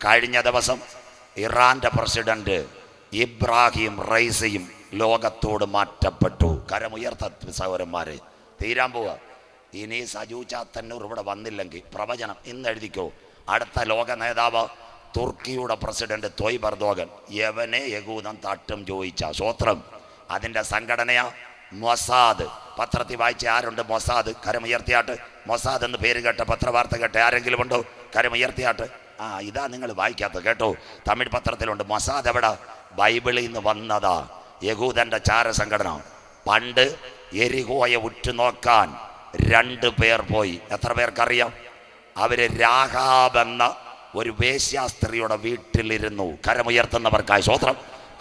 കഴിഞ്ഞ ദിവസം ഇറാൻ്റെ പ്രസിഡന്റ് ഇബ്രാഹിം റൈസിയും ലോകത്തോട് മാറ്റപ്പെട്ടു. കരമുയർത്ത സഹോദരന്മാരെ, തീരാൻ പോവുക. ഇനി സജു ചാത്തന്നൂർ ഇവിടെ വന്നില്ലെങ്കിൽ പ്രവചനം ഇന്ന് എഴുതിക്കോ. അടുത്ത ലോക നേതാവ് തുർക്കിയുടെ പ്രസിഡന്റ് തൊയ്ബ് എർദോഗൻ. യവനെ യഹൂദൻ തട്ടും ചോദിച്ച സ്വത്രം. അതിൻ്റെ സംഘടനയാ മൊസാദ്. പത്രത്തിൽ വായിച്ച ആരുണ്ട്? മൊസാദ്. കരമുയർത്തിയാട്ട്. മൊസാദ് എന്ന് പേര് കേട്ട പത്രവാർത്ത കേട്ട ആരെങ്കിലും ഉണ്ടോ? കരമുയർത്തിയാട്ട്. ഇതാ നിങ്ങൾ വായിക്കാത്ത കേട്ടോ. തമിഴ് പത്രത്തിലുണ്ട്. മൊസാദ് എവിടെ? ബൈബിളിൽ നിന്ന് വന്നതാ. യഹൂദന്റെ ചാരസംഘടന. പണ്ട് എരിഹോയെ ഉറ്റുനോക്കാൻ 2 പേർ പോയി. എത്ര പേർക്കറിയാം? അവര് രാഹാബ് എന്ന ഒരു വേശ്യാസ്ത്രീയുടെ വീട്ടിലിരുന്നു. കരമുയർത്തുന്നവർക്കായി സ്വത്രം.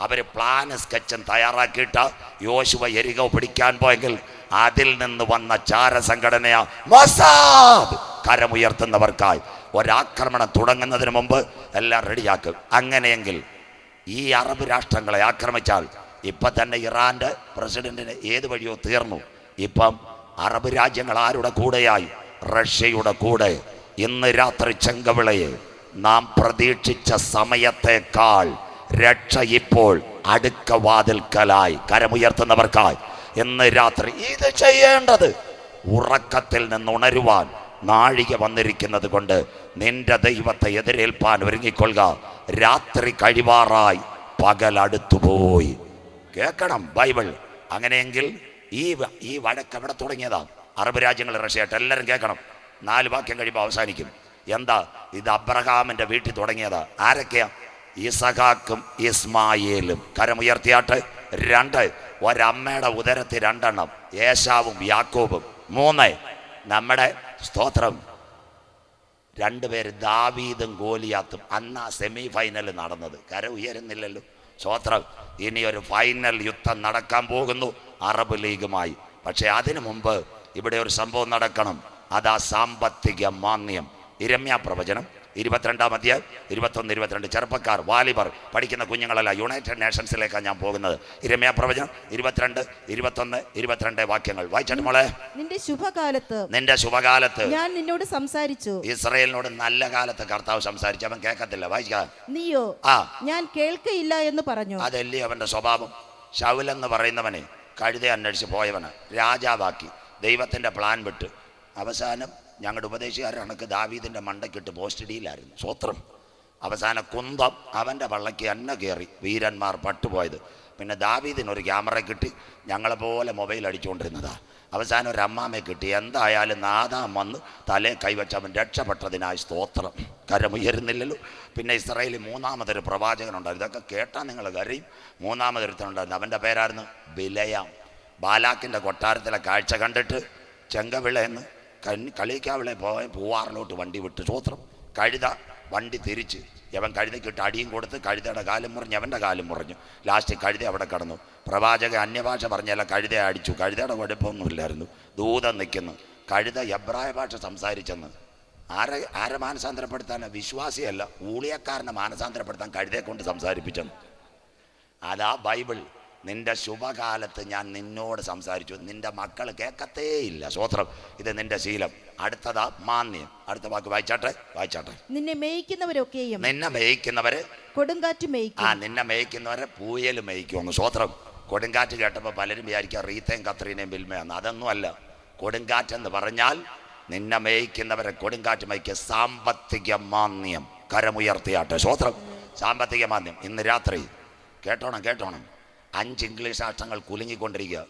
അവര് പ്ലാന് സ്കെച്ചും തയ്യാറാക്കിയിട്ട് യോശുവ എരിഹോ പിടിക്കാൻ പോയെങ്കിൽ അതിൽ നിന്ന് വന്ന ചാരസംഘടനയാ മൊസാദ്. കരമുയർത്തുന്നവർക്കായി ഒരാക്രമണം തുടങ്ങുന്നതിന് മുമ്പ് എല്ലാം റെഡിയാക്കും. അങ്ങനെയെങ്കിൽ ഈ അറബ് രാഷ്ട്രങ്ങളെ ആക്രമിച്ചാൽ ഇപ്പം തന്നെ ഇറാൻ്റെ പ്രസിഡന്റിന് ഏത് വഴിയോ തീർന്നു. ഇപ്പം അറബ് രാജ്യങ്ങൾ ആരുടെ കൂടെയായി? റഷ്യയുടെ കൂടെ. ഇന്ന് രാത്രി ചെങ്കവിളയെ നാം പ്രതീക്ഷിച്ച സമയത്തേക്കാൾ രക്ഷ ഇപ്പോൾ അടുക്ക വാതിൽക്കലായി. കരമുയർത്തുന്നവർക്കായി ഇന്ന് രാത്രി ഇത് ചെയ്യേണ്ടത് ഉറക്കത്തിൽ നിന്ന് ഉണരുവാൻ നാഴിക വന്നിരിക്കുന്നത് കൊണ്ട് നിന്റെ ദൈവത്തെ എതിരേൽപ്പാൻ ഒരുങ്ങിക്കൊള്ളുക. രാത്രി കഴിവാറായി, പകൽ അടുത്തുപോയി. കേൾക്കണം ബൈബിൾ. അങ്ങനെയെങ്കിൽ ഈ വഴക്ക് എവിടെ തുടങ്ങിയതാണ്? അറബ് രാജ്യങ്ങൾ, റഷ്യയായിട്ട്. എല്ലാവരും കേൾക്കണം. 4 വാക്യം കഴിയുമ്പോൾ അവസാനിക്കും. എന്താ ഇത്? അബ്രഹാമിന്റെ വീട്ടിൽ തുടങ്ങിയതാ. ആരൊക്കെയാ? ഇസഹാക്കും ഇസ്മായേലും. കരമുയർത്തിയാട്ട്. 2 ഒരമ്മയുടെ ഉദരത്തിൽ 2 എണ്ണം, ഏശാവും യാക്കോബും. 3 നമ്മുടെ സ്തോത്രം 2 പേര് ദാവീദും ഗോലിയാത്തും. അന്നാ സെമി ഫൈനൽ നടന്നത്. കര ഉയരുന്നില്ലല്ലോ. സ്തോത്രം. ഇനി ഒരു ഫൈനൽ യുദ്ധം നടക്കാൻ പോകുന്നു അറബ് ലീഗുമായി. പക്ഷെ അതിനു മുമ്പ് ഇവിടെ ഒരു സംഭവം നടക്കണം. അതാ സാമ്പത്തിക മാന്ദ്യം. ഇരമ്യാ പ്രവചനം 22-ാം അധ്യായം 21-22. ചെറുപ്പക്കാർ, വാലിബർ, പഠിക്കുന്ന കുഞ്ഞുങ്ങളല്ല, യുണൈറ്റഡ് നേഷൻസിലേക്കാണ് ഞാൻ പോകുന്നത്. ഇരമ്യാ പ്രവചനം 22, 21, 22 വാക്യങ്ങൾ വായിച്ചിട്ട് മോളെ. നിന്റെ ശുഭകാലത്ത് ഞാൻ നിന്നോട് സംസാരിച്ചു. ഇസ്രായേലിനോട് നല്ല കാലത്ത് കർത്താവ് സംസാരിച്ചു. അവൻ കേൾക്കത്തില്ല. വായിക്കാം. നീയോ ഞാൻ കേൾക്കയില്ല എന്ന് പറഞ്ഞു. അതല്ലേ അവന്റെ സ്വഭാവം. ശൗലെന്ന് പറയുന്നവനെ കഴുതെ അന്വേഷിച്ച് പോയവന് രാജാവാക്കി ദൈവത്തിന്റെ പ്ലാൻ വിട്ട് അവസാനം ഞങ്ങളുടെ ഉപദേശിക്കാരനക്ക് ദാവീദിന്റെ മണ്ടയ്ക്കിട്ട് പോസ്റ്റഡിയിലായിരുന്നു. സ്വത്രം. അവസാന കുന്തം അവൻ്റെ വള്ളയ്ക്ക് എന്നെ കയറി വീരന്മാർ പട്ടുപോയത്. പിന്നെ ദാവീദിനൊരു ക്യാമറ കിട്ടി, ഞങ്ങളെപ്പോലെ മൊബൈൽ അടിച്ചുകൊണ്ടിരുന്നതാ. അവസാനം ഒരു അമ്മാമ്മയെ കിട്ടി. എന്തായാലും നാദാം വന്ന് തലേ കൈവച്ചവൻ രക്ഷപ്പെട്ടതിനായി സ്തോത്രം. കരമുയരുന്നില്ലല്ലോ. പിന്നെ ഇസ്രായേലിൽ 3-മതൊരു പ്രവാചകനുണ്ടായിരുന്നു. ഇതൊക്കെ കേട്ടാൽ നിങ്ങൾ കരയും. 3-മതൊരുത്തനുണ്ടായിരുന്നു. അവൻ്റെ പേരായിരുന്നു ബിലയാം. ബാലാക്കിൻ്റെ കൊട്ടാരത്തിലെ കാഴ്ച കണ്ടിട്ട് ചെങ്കവിളയെന്ന് കളിക്കാവിളെ പോയ പൂവാറിലോട്ട് വണ്ടി വിട്ട്. സ്തോത്രം. കഴുത വണ്ടി തിരിച്ച് അവൻ കഴുതയ്ക്കിട്ട് അടിയും കൊടുത്ത് കഴുതയുടെ കാലും മുറിഞ്ഞ് അവൻ്റെ കാലും മുറിഞ്ഞു. ലാസ്റ്റ് കഴുത അവിടെ കടന്നു. പ്രവാചകൻ അന്യഭാഷ പറഞ്ഞല്ല, കഴുതയെ അടിച്ചു. കഴുതയുടെ കുഴപ്പമൊന്നുമില്ലായിരുന്നു. ദൂതം നിൽക്കുന്നു. കഴുത എബ്രായ ഭാഷ സംസാരിച്ചെന്ന്. ആരെ മാനസാന്തരപ്പെടുത്താൻ? വിശ്വാസിയല്ല, ഊളിയക്കാരനെ മാനസാന്തരപ്പെടുത്താൻ കഴുതയെ കൊണ്ട് സംസാരിപ്പിച്ചെന്ന്. അതാ ബൈബിൾ. നിന്റെ ശുഭകാലത്ത് ഞാൻ നിന്നോട് സംസാരിച്ചു, നിന്റെ മക്കൾ കേൾക്കത്തേയില്ല. സ്വത്രം. ഇത് നിന്റെ ശീലം. അടുത്തതാ മാന്യം. അടുത്ത വാക്ക് വായിച്ചാട്ടെ. നിന്നെ മേയ്ക്കുന്നവരൊക്കെയും. നിന്നെ മേയ്ക്കുന്നവര് കൊടുങ്കാറ്റ് മേയ്ക്കും. നിന്നെ മേയ്ക്കുന്നവരെ പൂയൽ മേയ്ക്കുമെന്ന്. സ്വത്രം. കൊടുങ്കാറ്റ് കേട്ടപ്പോൾ പലരും വിചാരിക്കുക റീത്തയും കത്രീനയും ബിൽമയാന്ന്. അതൊന്നും അല്ല. കൊടുങ്കാറ്റെന്ന് പറഞ്ഞാൽ നിന്നെ മേയ്ക്കുന്നവരെ കൊടുങ്കാറ്റ് മേയ്ക്കുക. സാമ്പത്തിക മാന്യം. കരമുയർത്തിയാട്ടെ. സ്വത്രം. സാമ്പത്തിക മാന്യം. ഇന്ന് രാത്രി കേട്ടോണം 5 ഇംഗ്ലീഷ് രാഷ്ട്രങ്ങൾ കുലുങ്ങിക്കൊണ്ടിരിക്കുക.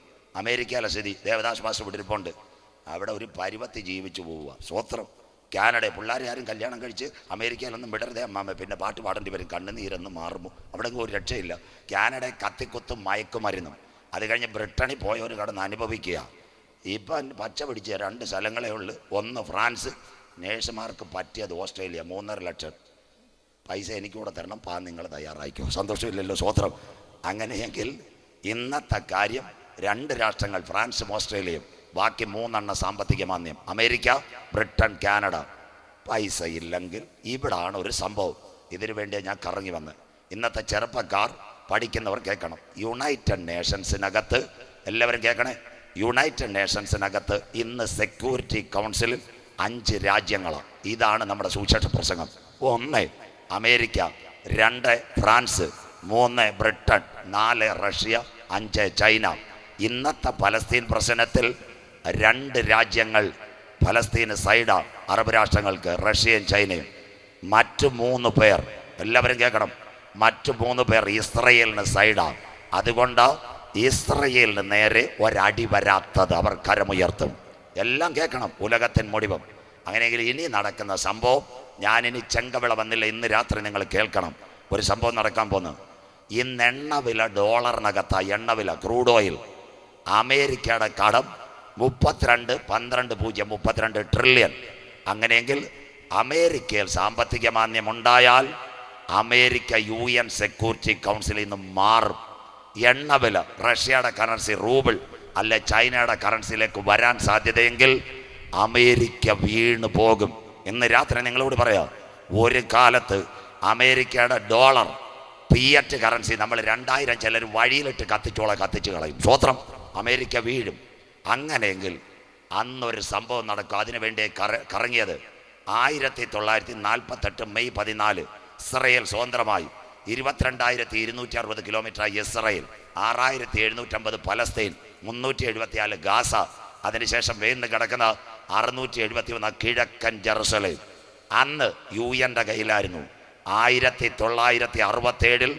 അമേരിക്കയിലെ സ്ഥിതി ദേവദാസ് മാസ്റ്റർ വിട്ടിരിപ്പുണ്ട്. അവിടെ ഒരു പരുവത്തി ജീവിച്ചു പോവുക. സ്വത്രം. കാനഡ പിള്ളേരെ ആരും കല്യാണം കഴിച്ച് അമേരിക്കയിലൊന്നും വിടരുതേ അമ്മാമ്മ, പിന്നെ പാട്ട് പാടേണ്ടി വരും, കണ്ണുനീരെന്ന് മാറുമ്പോൾ. അവിടെ ഒരു രക്ഷയില്ല. കാനഡ കത്തിക്കുത്തും മയക്കുമരുന്നും. അത് കഴിഞ്ഞ് ബ്രിട്ടനിൽ പോയവർ കടന്ന് അനുഭവിക്കുക. ഇപ്പം പച്ച പിടിച്ച 2 സ്ഥലങ്ങളേ ഉള്ളൂ. ഒന്ന് ഫ്രാൻസ്. നേഴ്സുമാർക്ക് പറ്റിയത് ഓസ്ട്രേലിയ. 3.5 ലക്ഷം പൈസ എനിക്കൂടെ തരണം. നിങ്ങൾ തയ്യാറായിക്കോ. സന്തോഷമില്ലല്ലോ. സ്വത്രം. അങ്ങനെയെങ്കിൽ ഇന്നത്തെ കാര്യം 2 രാഷ്ട്രങ്ങൾ, ഫ്രാൻസും ഓസ്ട്രേലിയയും. ബാക്കി 3 സാമ്പത്തിക മാന്ദ്യം. America, Britain, Canada. പൈസ ഇല്ലെങ്കിൽ ഇവിടാണ് ഒരു സംഭവം. ഇതിനു വേണ്ടി ഞാൻ കറങ്ങി വന്ന്. ഇന്നത്തെ ചെറുപ്പക്കാർ, പഠിക്കുന്നവർ കേൾക്കണം. യുണൈറ്റഡ് നേഷൻസിനകത്ത്, എല്ലാവരും കേൾക്കണേ, യുണൈറ്റഡ് നേഷൻസിനകത്ത് ഇന്ന് സെക്യൂരിറ്റി കൗൺസിലിൽ 5 രാജ്യങ്ങളാണ്. ഇതാണ് നമ്മുടെ സുവിശേഷ പ്രസംഗം. 1 America, 2 France, 3 Britain, 4 Russia, 5 China. ഇന്നത്തെ പലസ്തീൻ പ്രശ്നത്തിൽ 2 രാജ്യങ്ങൾ ഫലസ്തീന് സൈഡാ അറബ് രാഷ്ട്രങ്ങൾക്ക്, റഷ്യയും ചൈനയും. മറ്റു 3 പേർ, എല്ലാവരും കേൾക്കണം, മറ്റു 3 പേർ ഇസ്രയേലിന് സൈഡാ. അതുകൊണ്ട് ഇസ്രയേലിന് നേരെ ഒരടി വരാത്തത് അവർ കരമുയർത്തും. എല്ലാം കേൾക്കണം. ഉലകത്തിൻ മുടിവും. അങ്ങനെയെങ്കിൽ ഇനി നടക്കുന്ന സംഭവം, ഞാനിനി ചെങ്കവിള വന്നില്ല, ഇന്ന് രാത്രി നിങ്ങൾ കേൾക്കണം. ഒരു സംഭവം നടക്കാൻ പോകുന്നു. ഇന്ന് എണ്ണവില ഡോളറിനകത്താ. എണ്ണവില, ക്രൂഡ് ഓയിൽ. അമേരിക്കയുടെ കടം 32 ട്രില്യൺ. അങ്ങനെയെങ്കിൽ അമേരിക്കയിൽ സാമ്പത്തിക മാന്ദ്യം ഉണ്ടായാൽ അമേരിക്ക UN സെക്യൂരിറ്റി കൗൺസിലിൽ നിന്ന് മാറും. എണ്ണവില റഷ്യയുടെ കറൻസി റൂബിൾ അല്ലെ ചൈനയുടെ കറൻസിയിലേക്ക് വരാൻ സാധ്യതയെങ്കിൽ അമേരിക്ക വീണ് പോകും. ഇന്ന് രാത്രി നിങ്ങളോട് പറയാം, ഒരു കാലത്ത് അമേരിക്കയുടെ ഡോളർ ഫിയറ്റ് കറൻസി നമ്മൾ 2000 ചിലർ വഴിയിലിട്ട് കത്തിച്ചു കളയും. സ്വത്രം അമേരിക്ക വീഴും. അങ്ങനെയെങ്കിൽ അന്നൊരു സംഭവം നടക്കും. അതിനുവേണ്ടി കറങ്ങിയത് 1948 മെയ് 14 ഇസ്രയേൽ സ്വതന്ത്രമായി. 22,260 കിലോമീറ്റർ ഇസ്രയേൽ, 6,750 പലസ്തീൻ, 374 ഗാസ, അതിനുശേഷം വീണ്ടും കിടക്കുന്ന 671 കിഴക്കൻ ജെറുസലേം. അന്ന് UN കയ്യിലായിരുന്നു. 1967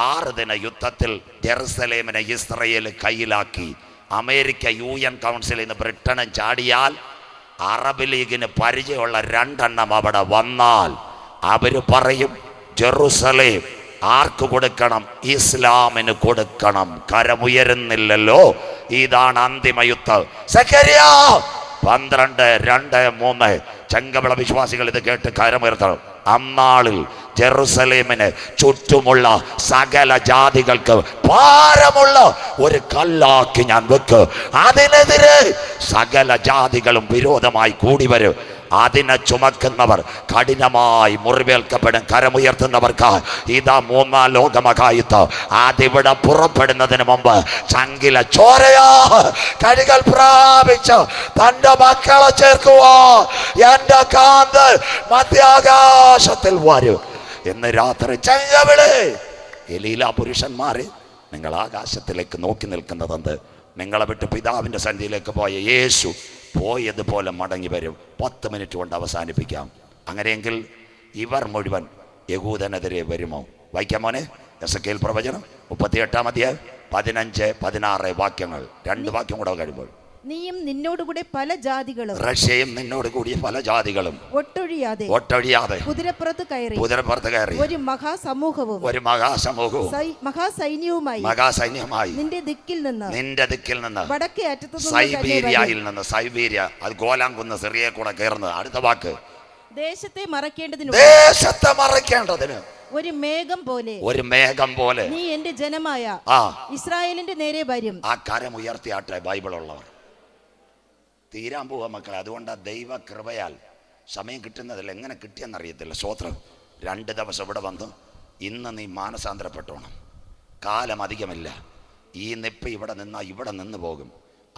6 ദിന യുദ്ധത്തിൽ ജെറുസലേമിനെ ഇസ്രയേൽ കയ്യിലാക്കി. അമേരിക്ക UN കൗൺസിലിൽ നിന്ന് ബ്രിട്ടനും ചാടിയാൽ അറബ് ലീഗിന് പരിചയമുള്ള 2 എണ്ണം അവിടെ വന്നാൽ അവര് പറയും, ജെറുസലേം ആർക്ക് കൊടുക്കണം? ഇസ്ലാമിന് കൊടുക്കണം. കരമുയരുന്നില്ലല്ലോ. ഇതാണ് അന്തിമ യുദ്ധം. സക്കറിയ 12:2-3 ചെങ്കവിള വിശ്വാസികൾ ഇത് കേട്ട് കരമുയർത്തണം. അന്നാളിൽ ജെറുസലേമിന് ചുറ്റുമുള്ള സകല ജാതികൾക്ക് ഭാരമുള്ള ഒരു കല്ലാക്കി ഞാൻ വെക്ക്. അതിനെതിരെ സകല ജാതികളും വിരോധമായി കൂടി വരും. അതിനെ ചുമക്കുന്നവർ കഠിനമായി മുറിവേൽക്കപ്പെടും. കരമുയർത്തുന്നവർക്ക് ഇതാ 3-ാം ലോകമഹായുദ്ധം. അതിവിടെ പുറപ്പെടുന്നതിന് മുമ്പ് ചങ്കില ചോരയാ കഴുകൽ പ്രാപിച്ച് തന്റെ മക്കളെ ചേർക്കുവാ എന്റെ കാന്ത് മധ്യാകാശത്തിൽ വരും. ഇന്ന് രാത്രി ചെങ്കവിളി എലീല പുരുഷന്മാരെ, നിങ്ങൾ ആകാശത്തിലേക്ക് നോക്കി നിൽക്കുന്നതെന്ത്? നിങ്ങളെ വിട്ട് പിതാവിന്റെ സന്നിധിയിലേക്ക് പോയ യേശു പോയതുപോലെ മടങ്ങി വരും. 10 മിനിറ്റ് കൊണ്ട് അവസാനിപ്പിക്കാം. അങ്ങനെയെങ്കിൽ ഇവർ മുഴുവൻ യഹൂദനെതിരെ വരുമോ? വായിക്കാം മോനെ. എസെക്കിയേൽ പ്രവചനം 38-ാം അധ്യായം 15-16 വാക്യങ്ങൾ. 2 വാക്യം കൂടെ കഴിയുമ്പോൾ, നീയും നിന്നോടുകൂടെ പല ജാതികളും, റഷ്യയും നിന്നോട് കൂടിയ പല ജാതികളും ഒട്ടൊഴിയാതെ കുതിരപ്പുറത്ത് കയറി ഒരു മഹാസമൂഹവും മഹാസൈന്യവുമായി നിന്റെ ദിക്കിൽ നിന്ന് വടക്കേ അറ്റത്ത് സൈബീരിയയിൽ നിന്ന്, സൈബീരിയ അത് ഗോലാംകുന്ന് സിറിയയിൽ കൂടെ കയറുന്നത്. അടുത്ത വാക്ക്, ദേശത്തെ മറയ്ക്കേണ്ടതിന് ഒരു മേഘം പോലെ നീ എന്റെ ജനമായ ഇസ്രായേലിന്റെ നേരെ വരും. ആ കരം ഉയർത്തിയാട്ടെ ബൈബിളുള്ളവർ. തീരാൻ പോവാ മക്കളെ. അതുകൊണ്ട് ദൈവ കൃപയാൽ സമയം കിട്ടുന്നതിൽ എങ്ങനെ കിട്ടിയെന്നറിയത്തില്ല. സ്തോത്രം. 2 ദിവസം ഇവിടെ വന്നു. ഇന്ന് നീ മാനസാന്തരപ്പെട്ടോണം. കാലം അധികമില്ല. ഈ നിപ്പ് ഇവിടെ നിന്നാ ഇവിടെ നിന്ന് പോകും.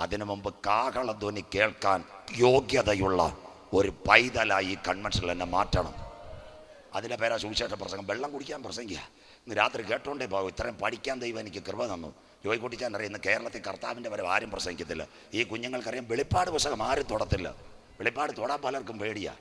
അതിനു മുമ്പ് കാഹളധ്വനി കേൾക്കാൻ യോഗ്യതയുള്ള ഒരു പൈതലായി ഈ കൺവെൻഷനിൽ എന്നെ മാറ്റണം. അതിൻ്റെ പേരാ സുവിശേഷ പ്രസംഗം. വെള്ളം കുടിക്കാൻ പ്രസംഗിക്കുക. ഇന്ന് രാത്രി കേട്ടോണ്ടേ പോകും. ഇത്രയും പഠിക്കാൻ ദൈവം എനിക്ക് കൃപ തന്നു. ജോയിക്കുട്ടിച്ചാൻ അറിയാം, ഇന്ന് കേരളത്തിൽ കർത്താവിൻ്റെ വരെ ആരും പ്രസംഗിക്കത്തില്ല. ഈ കുഞ്ഞുങ്ങൾക്കറിയാം വെളിപ്പാട് പുസ്തകം ആരും തൊടത്തില്ല. വെളിപ്പാട് തൊടാൻ പലർക്കും പേടിയാ.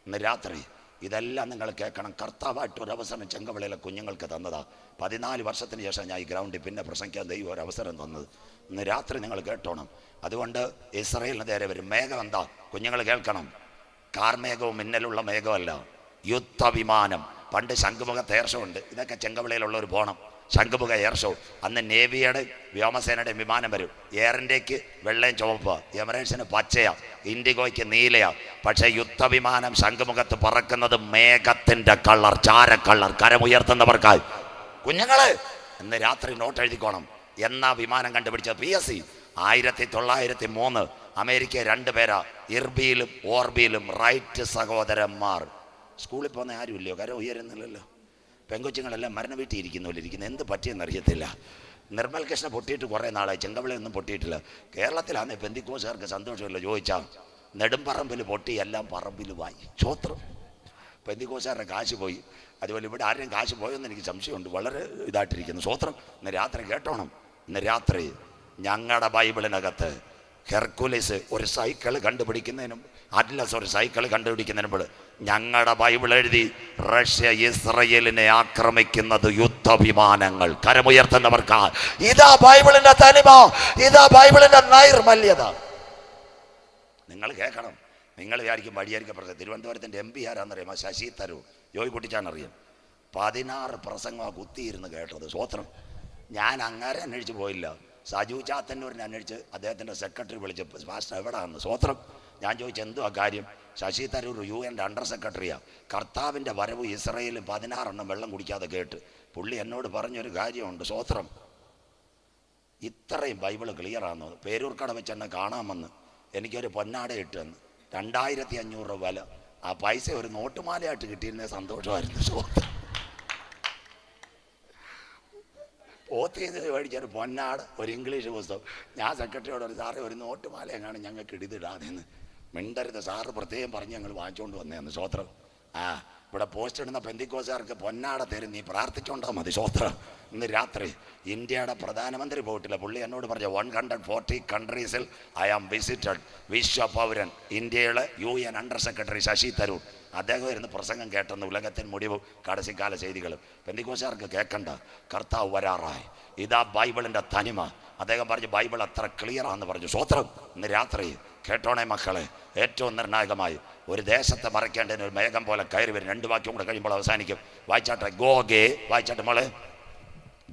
ഇന്ന് രാത്രി ഇതെല്ലാം നിങ്ങൾ കേൾക്കണം. കർത്താവായിട്ടൊരവസരം ചെങ്കവിളയിലെ കുഞ്ഞുങ്ങൾക്ക് തന്നതാ. 14 വർഷത്തിന് ശേഷം ഞാൻ ഈ ഗ്രൗണ്ടിൽ പിന്നെ പ്രസംഗിക്കാൻ ദൈവം ഒരവസരം തന്നത്. ഇന്ന് രാത്രി നിങ്ങൾ കേട്ടോണം. അതുകൊണ്ട് ഇസ്രായേലിന് നേരെ വരും. മേഘം എന്താ? കുഞ്ഞുങ്ങൾ കേൾക്കണം. കാർമേഘവും മിന്നലുള്ള മേഘമല്ല, യുദ്ധവിമാനം. പണ്ട് ശംഖുമുഖ തേർഷമുണ്ട്. ഇതൊക്കെ ചെങ്കവിളയിലുള്ളവർ പോകണം. ശംഖുമുഖ എയർഷോ. അന്ന് നേവിയുടെ വ്യോമസേനയുടെ വിമാനം വരും. എയർ ഇന്ത്യക്ക് വെള്ളയും ചുവപ്പ്, എമിറേറ്റ്സിന് പച്ചയാ, ഇൻഡിഗോയ്ക്ക് നീലയാ. പക്ഷേ യുദ്ധവിമാനം ശംഖുമുഖത്ത് പറക്കുന്നത് മേഘത്തിന്റെ കളർ, ചാരക്കളർ. കരമുയർത്തുന്നവർക്കായി കുഞ്ഞുങ്ങള് ഇന്ന് രാത്രി നോട്ട് എഴുതിക്കോണം. എന്നാ വിമാനം കണ്ടുപിടിച്ചത്? PSC 1903. അമേരിക്ക 2 പേരാ, ഇർബിയിലും ഓർബിയിലും. റൈറ്റ് സഹോദരന്മാർ. സ്കൂളിൽ പോകുന്ന ആരും ഇല്ലയോ? കരം ഉയരുന്നില്ലല്ലോ. പെങ്കൊച്ചുങ്ങളെല്ലാം മരണ വീട്ടിൽ ഇരിക്കുന്നു. എന്ത് പറ്റിയെന്നറിയത്തില്ല. നിർമ്മൽ കൃഷ്ണ പൊട്ടിയിട്ട് കുറേ നാളായി. ചെങ്കവിളയൊന്നും പൊട്ടിയിട്ടില്ല. കേരളത്തിലാണെങ്കിൽ പെന്തിക്കോസുകാർക്ക് സന്തോഷമില്ല. ചോദിച്ചാൽ നെടുമ്പറമ്പിൽ പൊട്ടി, എല്ലാം പറമ്പിലുമായി. സ്തോത്രം. പെന്തിക്കോസുകാരുടെ കാശ് പോയി. അതുപോലെ ഇവിടെ ആരെയും കാശ് പോയെന്ന് എനിക്ക് സംശയമുണ്ട്. വളരെ ഇതായിട്ടിരിക്കുന്നു. സ്തോത്രം. ഇന്ന് രാത്രി കേട്ടോണം. ഇന്ന് രാത്രി ഞങ്ങളുടെ ബൈബിളിനകത്ത് ഹെർക്കുലിസ് ഒരു സൈക്കിൾ കണ്ടുപിടിക്കുന്നതിനും അറ്റ്ലസ് ഒരു സൈക്കിൾ കണ്ടുപിടിക്കുന്നതിനും ഞങ്ങളുടെ ബൈബിൾ എഴുതി, റഷ്യ ഇസ്രയേലിനെ ആക്രമിക്കുന്നത് യുദ്ധവിമാനങ്ങൾ. കരമുയർത്തുന്നവർക്ക് ഇതാ ബൈബിളിന്റെ തനിമ, ഇതാ ബൈബിളിന്റെ നൈർമല്യത. നിങ്ങൾ കേൾക്കണം. നിങ്ങൾ വിചാരിക്കും വഴിയായിരിക്കും പ്രസംഗം. തിരുവനന്തപുരത്തിന്റെ MP ആരാന്നറിയാമോ? ശശി തരൂർ. ജോയിക്കുട്ടിച്ചാൻ അറിയാം. 16 പ്രസംഗമാണ് കുത്തിയിരുന്ന് കേട്ടത്. സ്വത്രം. ഞാൻ അങ്ങനെ അന്വേഷിച്ച് പോയില്ല. സജു ചാത്തന്നൂരിനെ അന്വേഷിച്ച് അദ്ദേഹത്തിൻ്റെ സെക്രട്ടറി വിളിച്ച്, പാസ്റ്റർ എവിടെയാണെന്ന്. സ്വത്രം. ഞാൻ ചോദിച്ചു എന്തുവാ കാര്യം? ശശി തരൂർ UN അണ്ടർ സെക്രട്ടറിയാണ്. കർത്താവിൻ്റെ വരവ് ഇസ്രയേലിൽ 16 എണ്ണം വെള്ളം കുടിക്കാതെ കേട്ട്. പുള്ളി എന്നോട് പറഞ്ഞൊരു കാര്യമുണ്ട്. സ്വത്രം. ഇത്രയും ബൈബിള് ക്ലിയറാണെന്ന്. പേരൂർക്കട വെച്ച് എന്നെ കാണാമെന്ന് എനിക്കൊരു പൊന്നാട ഇട്ടെന്ന്. 2500 രൂപ വില. ആ പൈസ ഒരു നോട്ടുമാലയായിട്ട് കിട്ടിയിരുന്ന സന്തോഷമായിരുന്നു. പോത്തിന് മേടിച്ചൊരു പൊന്നാട്, ഒരു ഇംഗ്ലീഷ് പുസ്തകം. ഞാൻ സെക്രട്ടറിയോട് ഒരു സാറേ ഒരു നോട്ടുമാല എങ്ങാണ് ഞങ്ങൾക്ക് ഇടിതിടാതെന്ന്. മിണ്ടരുത്, സാറ് പ്രത്യേകം പറഞ്ഞ് ഞങ്ങൾ വാങ്ങിച്ചുകൊണ്ട് വന്നേന്ന്. സ്വോത്രം. ഇവിടെ പോസ്റ്റ് ഇടുന്ന പെന്തിക്കോസുകാർക്ക് പൊന്നാട തരും, നീ പ്രാർത്ഥിച്ചോണ്ടാ മതി. സ്വോത്രം. ഇന്ന് രാത്രി ഇന്ത്യയുടെ പ്രധാനമന്ത്രി പോയിട്ടില്ല. പുള്ളി എന്നോട് പറഞ്ഞ 140 കൺട്രീസിൽ ഐ ആം വിസിറ്റഡ്. വിശ്വപൗരൻ ഇന്ത്യയിലെ UN under secretary Shashi Tharoor അദ്ദേഹം ഇരുന്ന് പ്രസംഗം കേട്ടെന്ന് ഉലകത്തിൻ മുടിവ് കടസിക്കാല ചെയ്തികൾ. പെന്തിക്കോസുകാർക്ക് കേൾക്കണ്ട, കർത്താവ് വരാറായി. ഇതാ ബൈബിളിൻ്റെ തനിമ. അദ്ദേഹം പറഞ്ഞു ബൈബിൾ അത്ര ക്ലിയറാന്ന് പറഞ്ഞു. സ്വോത്രം. ഇന്ന് രാത്രി കേട്ടോണേ മക്കളെ, ഏറ്റവും നിർണായകമായി ഒരു ദേശത്തെ മറയ്ക്കേണ്ടതിന് ഒരു മേഘം പോലെ കയറി വരും. 2 വാക്യം കൂടെ കഴിയുമ്പോൾ അവസാനിക്കും. വായിച്ചാട്ടെ. ഗോഗേ. വായിച്ചാട്ടെ മോളെ.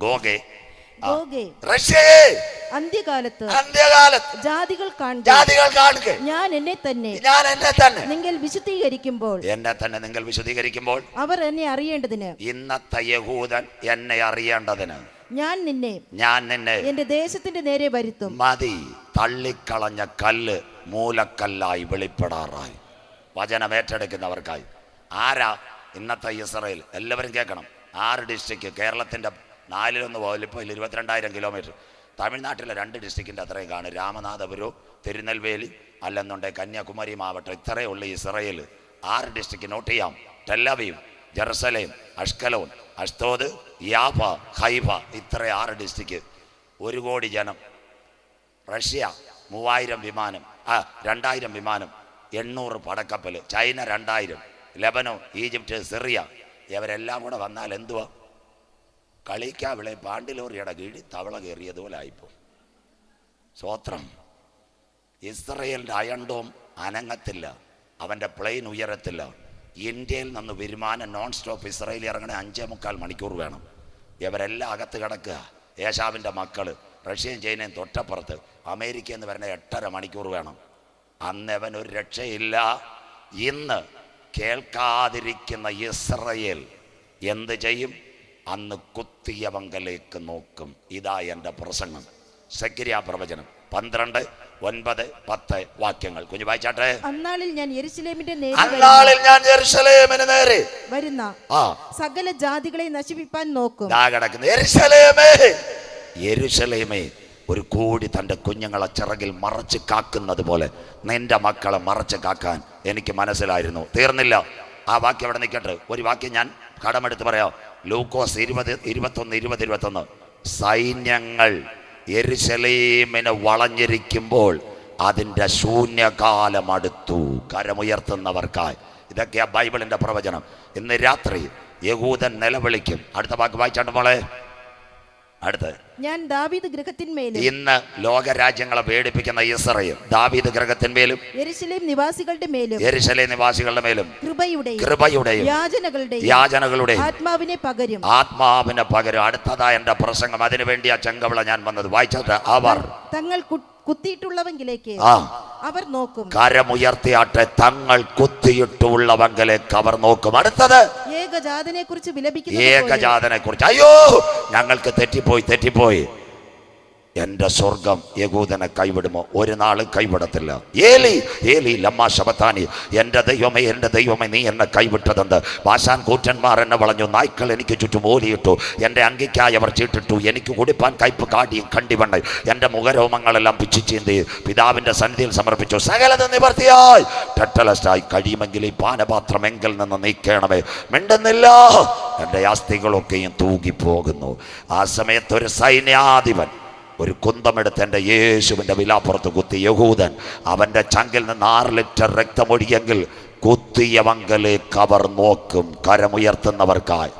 ഗോഗേ. അന്ത്യകാലത്ത് ജാതികൾ കാണുക ഞാൻ എന്നെ തന്നെ നിങ്ങൾ വിശുദ്ധീകരിക്കുമ്പോൾ അവർ എന്നെ അറിയേണ്ടതിന്, ഇന്നത്തെ യഹൂദൻ എന്നെ അറിയേണ്ടതിന് ഞാൻ നിന്നെ എന്റെ ദേശത്തിന്റെ നേരെ വരുത്തും. മതി, തള്ളിക്കളഞ്ഞ കല്ല് മൂലക്കല്ലായി വെളിപ്പെടാറായി. വചനം ഏറ്റെടുക്കുന്നവർക്കായി. ആരാ ഇന്നത്തെ ഇസ്രായേൽ? എല്ലാവരും കേൾക്കണം. 6 ഡിസ്ട്രിക്ട്. കേരളത്തിന്റെ 4-1 വലിപ്പത്തിൽ 22,000 കിലോമീറ്റർ. തമിഴ്നാട്ടിലെ 2 ഡിസ്ട്രിക്റ്റിൻ്റെ അത്രയും കാണും. രാമനാഥപുരം, തിരുനെൽവേലി, അല്ലെന്നുണ്ടെങ്കിൽ കന്യാകുമാരി മാവട്ടം. ഇത്രയേ ഉള്ളൂ ഇസ്രായേൽ. 6 ഡിസ്ട്രിക്ട് നോട്ട് ചെയ്യാം. Tel Aviv, Jerusalem, Ashkelon, Ashdod, Jaffa, Haifa. ഇത്ര 6 ഡിസ്ട്രിക്ട്. 1 കോടി ജനം. റഷ്യ 3000 വിമാനം, 2000 വിമാനം, 800 പടക്കപ്പൽ. China 2000, Lebanon, Egypt, Syria. ഇവരെല്ലാം കൂടെ വന്നാൽ എന്തുവാ? കളിക്കാവിളെ പാണ്ടിലോറിയുടെ കീഴിൽ തവള കയറിയതുപോലെ ആയിപ്പോ. സ്വോത്രം. ഇസ്രയേലിൻ്റെ അയൺഡോം അനങ്ങത്തില്ല, അവൻ്റെ പ്ലെയിൻ ഉയരത്തില്ല. ഇന്ത്യയിൽ നിന്ന് വിമാനം നോൺ സ്റ്റോപ്പ് ഇസ്രയേൽ ഇറങ്ങണേ 5.25 മണിക്കൂർ വേണം. ഇവരെല്ലാം അകത്ത് കിടക്കുക. ഏശാവിൻ്റെ മക്കൾ റഷ്യയും ചൈനയും തൊട്ടപ്പുറത്ത്. അമേരിക്കയിൽ നിന്ന് വരണ 8.5 മണിക്കൂർ വേണം. അന്നവൻ ഒരു രക്ഷയില്ല. ഇന്ന് കേൾക്കാതിരിക്കുന്ന ഇസ്രയേൽ എന്ത് ചെയ്യും? അന്ന് കുത്തിയവങ്കലേക്ക് നോക്കും. ഇതാ എൻ്റെ പ്രസംഗം. സെക്കരിയാ പ്രവചനം 12, 9, 10 വാക്യങ്ങൾ. കുഞ്ഞു വായിച്ചാട്ടെ. അന്നാളിൽ ഞാൻ യെരൂശലേമിന് നേരെ വരുന്ന സകല ജാതികളെ നശിപ്പിക്കാൻ നോക്കും. യെരൂശലേമേ, ഒരു കോടി തൻ്റെ കുഞ്ഞുങ്ങളെ ചിറകിൽ മറച്ച് കാക്കുന്നത് പോലെ നിന്റെ മക്കളെ മറച്ച് കാക്കാൻ എനിക്ക് മനസ്സിലായിരുന്നു. തീർന്നില്ല. ആ വാക്യം അവിടെ നിൽക്കട്ടെ. ഒരു വാക്യം ഞാൻ കടമെടുത്ത് പറയാം. ലൂക്കോസ് 20, 21, 20, 21. സൈന്യങ്ങൾ യെരൂശലേമിനെ വളഞ്ഞിരിക്കുമ്പോൾ അതിൻ്റെ ശൂന്യകാലം അടുത്തു. കരമുയർത്തുന്നവർക്കായി. ഇതൊക്കെയാ ബൈബിളിൻ്റെ പ്രവചനം. ഇന്ന് രാത്രി യഹൂദൻ നിലവിളിക്കും. അടുത്ത വാക്ക് വായിച്ചാണ്ട് മോളെ. അടുത്ത്. ഞാൻ ദാവീദ് ഗൃഹത്തിന്മേലും. ഇന്ന് ലോകരാജ്യങ്ങളെ പേടിപ്പിക്കുന്ന ഇസ്രായേൽ ദാവീദ് ഗൃഹത്തിന്മേലും യെരൂശലേം നിവാസികളുടെ മേലും കൃപയുടെയും യാചനകളുടെയും ആത്മാവിനെ പകരും. അടുത്തതാ എന്റെ പ്രസംഗം. അതിനു വേണ്ടിയാ ചെങ്കവിള ഞാൻ വന്നത്. വായിച്ചോട്ടെ. അവർ തങ്ങൾ കുത്തിയിട്ടുള്ളവങ്കിലേക്ക് അവർ നോക്കും. കരമുയർത്തിയാട്ടെ. തങ്ങൾ കുത്തിയിട്ടുള്ളവങ്കിലേക്ക് അവർ നോക്കും. അടുത്തത് ഏകജാതനെ കുറിച്ച് വിലപിക്കുന്നു. അയ്യോ, ഞങ്ങൾക്ക് തെറ്റിപ്പോയി. എൻ്റെ സ്വർഗം യഹൂദനെ കൈവിടുമോ? ഒരു നാളും കൈവിടത്തില്ല. ഏലി ഏലി ലമ്മാ ശബത്താനി. എൻ്റെ ദൈവമേ നീ എന്നെ കൈവിട്ടതെന്ത്? ബാശാൻ കൂറ്റന്മാർ എന്നെ വളഞ്ഞു, നായ്ക്കൾ എനിക്ക് ചുറ്റും ഓലിയിട്ടു, എൻ്റെ അങ്കിക്കായി അവർ ചീട്ടിട്ടു, എനിക്ക് കുടിപ്പാൻ കയ്പ് കാടിയും കണ്ടിവണ്ണ, എൻ്റെ മുഖരോമങ്ങളെല്ലാം പിച്ചിച്ചീന്തി പിതാവിൻ്റെ സന്നിധിയിൽ സമർപ്പിച്ചു. സകലത് നിവർത്തിയായി ടെറ്റലസ്റ്റായി കഴിയുമെങ്കിൽ ഈ പാനപാത്രം എങ്കിൽ നിന്ന് നീക്കണമേ. മിണ്ടുന്നില്ല. എൻ്റെ അസ്ഥികളൊക്കെയും തൂകിപ്പോകുന്നു. ആ സമയത്ത് ഒരു സൈന്യാധിപൻ ഒരു കുന്തമെടുത്ത് എൻ്റെ യേശുവിൻ്റെ വിലാപ്പുറത്ത് കുത്തി. യഹൂദൻ അവൻ്റെ ചങ്കിൽ നിന്ന് 6 ലിറ്റർ രക്തമൊഴിയെങ്കിൽ കുത്തിയവങ്കലേക്ക് അവർ നോക്കും. കരമുയർത്തുന്നവർക്കായി.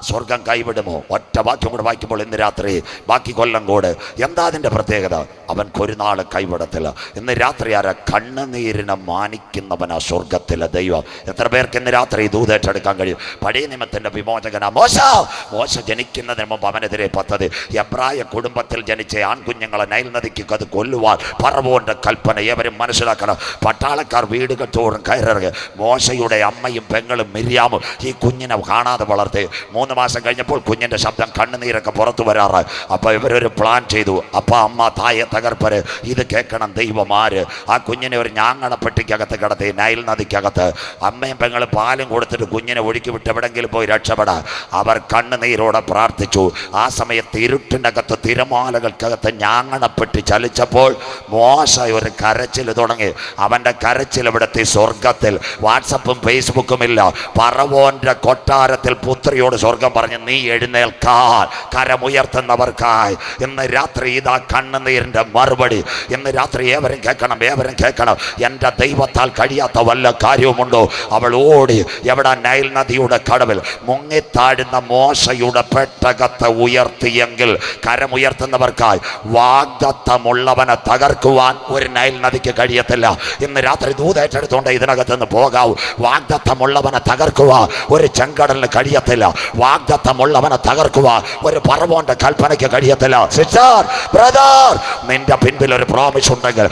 സ്വർഗം കൈവിടുമോ? ഒറ്റ വാക്യം കൂടെ വായിക്കുമ്പോൾ ഇന്ന് രാത്രി ബാക്കി കൊല്ലം കൂടെ. എന്താ അതിൻ്റെ പ്രത്യേകത? അവൻ ഒരു നാൾ കൈവിടത്തില്ല. ഇന്ന് രാത്രി ആരാ? കണ്ണുനീരിനെ മാനിക്കുന്നവനാ സ്വർഗത്തിലെ ദൈവം. എത്ര പേർക്ക് ഇന്ന് രാത്രി ദൂതേറ്റെടുക്കാൻ കഴിയും? പഴയ നിയമത്തിൻ്റെ വിമോചകനാ മോശ ജനിക്കുന്നതിന് മുമ്പ് അവനെതിരെ പദ്ധതി. എബ്രായ കുടുംബത്തിൽ ജനിച്ച ആൺകുഞ്ഞുങ്ങളെ നൈൽ നദിക്ക് അത് കൊല്ലുവാൻ ഫറവോന്റെ കൽപ്പന. ഏവരും മനസ്സിലാക്കണം. പട്ടാളക്കാർ വീടുകൾ തോറും കയറിറങ്ങി. മോശയുടെ അമ്മയും പെങ്ങളും മിര്യാമും ഈ കുഞ്ഞിനെ കാണാതെ വളർത്തി. 3 മാസം കഴിഞ്ഞപ്പോൾ കുഞ്ഞിൻ്റെ ശബ്ദം കണ്ണുനീരൊക്കെ പുറത്തു വരാറ്. അപ്പോൾ ഇവരൊരു പ്ലാൻ ചെയ്തു. അപ്പ അമ്മ തായെ തകർപ്പര് ഇത് കേൾക്കണം, ദൈവമാര് ആ കുഞ്ഞിനെ ഒരു ഞാങ്ങണപ്പെട്ടിക്കകത്ത് കിടത്തി നൈൽ നദിക്കകത്ത് അമ്മയും പെങ്ങളും പാലും കൊടുത്തിട്ട് കുഞ്ഞിനെ ഒഴുക്കി വിട്ട് എവിടെങ്കിലും പോയി രക്ഷപ്പെടാൻ അവർ കണ്ണുനീരോടെ പ്രാർത്ഥിച്ചു. ആ സമയത്ത് ഇരുട്ടിനകത്ത് തിരമാലകൾക്കകത്ത് ഞാങ്ങണപ്പെട്ടി ചലിച്ചപ്പോൾ മോശ ഒരു കരച്ചിൽ തുടങ്ങി. അവൻ്റെ കരച്ചിൽ ഇവിടുത്തെ സ്വർഗത്തിൽ. വാട്സപ്പും ഫേസ്ബുക്കും ഇല്ല. പറവോന്റെ കൊട്ടാരത്തിൽ പുത്രിയോട് സ്വർഗം പറഞ്ഞു, നീ എഴുന്നേൽക്കാൻ കരമുയർത്തുന്നവർക്കായി ഇന്ന് രാത്രി ഇതാ കണ്ണുനീരിൻ്റെ മറുപടി. ഇന്ന് രാത്രി ഏവരും കേൾക്കണം, ഏവരും കേൾക്കണം. എൻ്റെ ദൈവത്താൽ കഴിയാത്ത വല്ല കാര്യവുമുണ്ടോ? അവൾ ഓടി എവിടെ? നൈൽ നദിയുടെ കടവിൽ മുങ്ങിത്താഴുന്ന മോശയുടെ പെട്ടകത്തെ ഉയർത്തിയെങ്കിൽ കരമുയർത്തുന്നവർക്കായി വാഗ്ദത്തമുള്ളവനെ തകർക്കുവാൻ ഒരു നൈൽ നദിക്ക് കഴിയത്തില്ല. ഇന്ന് രാത്രി ദൂതേറ്റെടുത്തോണ്ട് ഇതിനകത്ത് നിന്ന് പോകാവൂ. വാഗ്ദത്തമുള്ളവനെ തകർക്കുക ഒരു ചെങ്കടലിന് കഴിയത്തില്ല. വാഗ്ദത്തമുള്ളവനെ തകർക്കുക ഒരു പറവോന്റെ കൽപ്പനയ്ക്ക് കഴിയത്തില്ല. സിസ്റ്റർ, ബ്രദർ, നിന്റെ പിൻപിൽ ഒരു പ്രോമിസ് ഉണ്ടെങ്കിൽ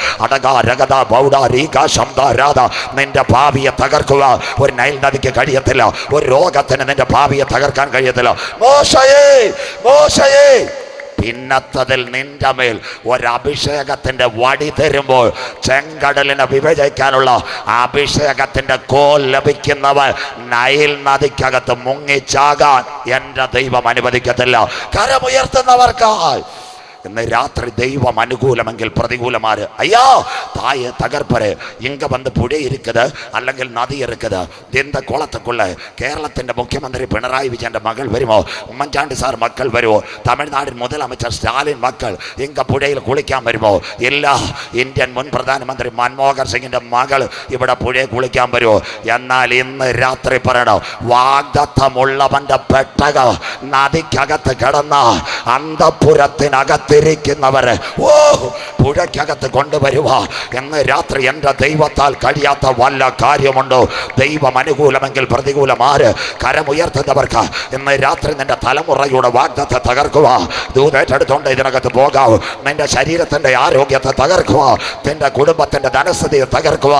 നിന്റെ ഭാവിയെ തകർക്കുക ഒരു നൈൽ നദിക്ക് കഴിയത്തില്ല. ഒരു രോഗത്തിന് നിന്റെ ഭാവിയെ തകർക്കാൻ കഴിയത്തില്ല. മോശയേ, മോശയേ, പിന്നത്തതിൽ നിന്റെ മേൽ ഒരഭിഷേകത്തിന്റെ വടി തരുമ്പോൾ ചെങ്കടലിനെ വിഭജിക്കാനുള്ള അഭിഷേകത്തിന്റെ കോൽ ലഭിക്കുന്നവർ നൈൽ നദിക്കകത്ത് മുങ്ങിച്ചാകാൻ എൻ്റെ ദൈവം അനുവദിക്കത്തില്ല. കരമുയർത്തുന്നവർക്കായി ഇന്ന് രാത്രി ദൈവം അനുകൂലമെങ്കിൽ പ്രതികൂലമാര് ஐயா தாயை தகர்ப்பரு இங்க வந்து புழை இருக்குது അല്ലെങ്കിൽ നദി இருக்குது இந்த குளத்துக்குள்ள കേരളത്തിന്റെ മുഖ്യമന്ത്രി പിണറായി വിജയന്റെ മകൾ വരുമോ? ഉമ്മൻചാണ്ടി സാർ മക്കൾ വരുമോ? തമിഴ്നാടിൻ മുതലமைச்சർ സ്റ്റാലിൻ മക്കൾ ഇങ്ക പുഴയിൽ കുളിക്കാൻ വരുമോ? ഇല്ല. ഇന്ത്യൻ മുൻ പ്രധാനമന്ത്രി മൻമോഹൻ സിംഗിന്റെ മകൾ ഇവിടെ പുഴയിൽ കുളിക്കാൻ വരുമോ? എന്നാൽ ഇന്ന് രാത്രി പറയണം, വാഗ്ദത്തമുള്ളവന്റെ പെട്ടകം നദിക്കകത്ത് കിടന്ന അന്തപുരത്തിനകത്ത് ിരിക്കുന്നവരെ പുഴയ്ക്കകത്ത് കൊണ്ടുവരുക. എന്ന് രാത്രി എൻ്റെ ദൈവത്താൽ കഴിയാത്ത വല്ല കാര്യമുണ്ടോ? ദൈവം അനുകൂലമെങ്കിൽ പ്രതികൂലമാര് കരമുയർത്തുന്നവർക്ക് ഇന്ന് രാത്രി നിന്റെ തലമുറയുടെ വാഗ്ദത്തെ തകർക്കുക. ദൂതേറ്റെടുത്തോണ്ട് ഇതിനകത്ത് പോകാവൂ. നിന്റെ ശരീരത്തിന്റെ ആരോഗ്യത്തെ തകർക്കുക, നിന്റെ കുടുംബത്തിന്റെ ധനസ്ഥിതിയെ തകർക്കുക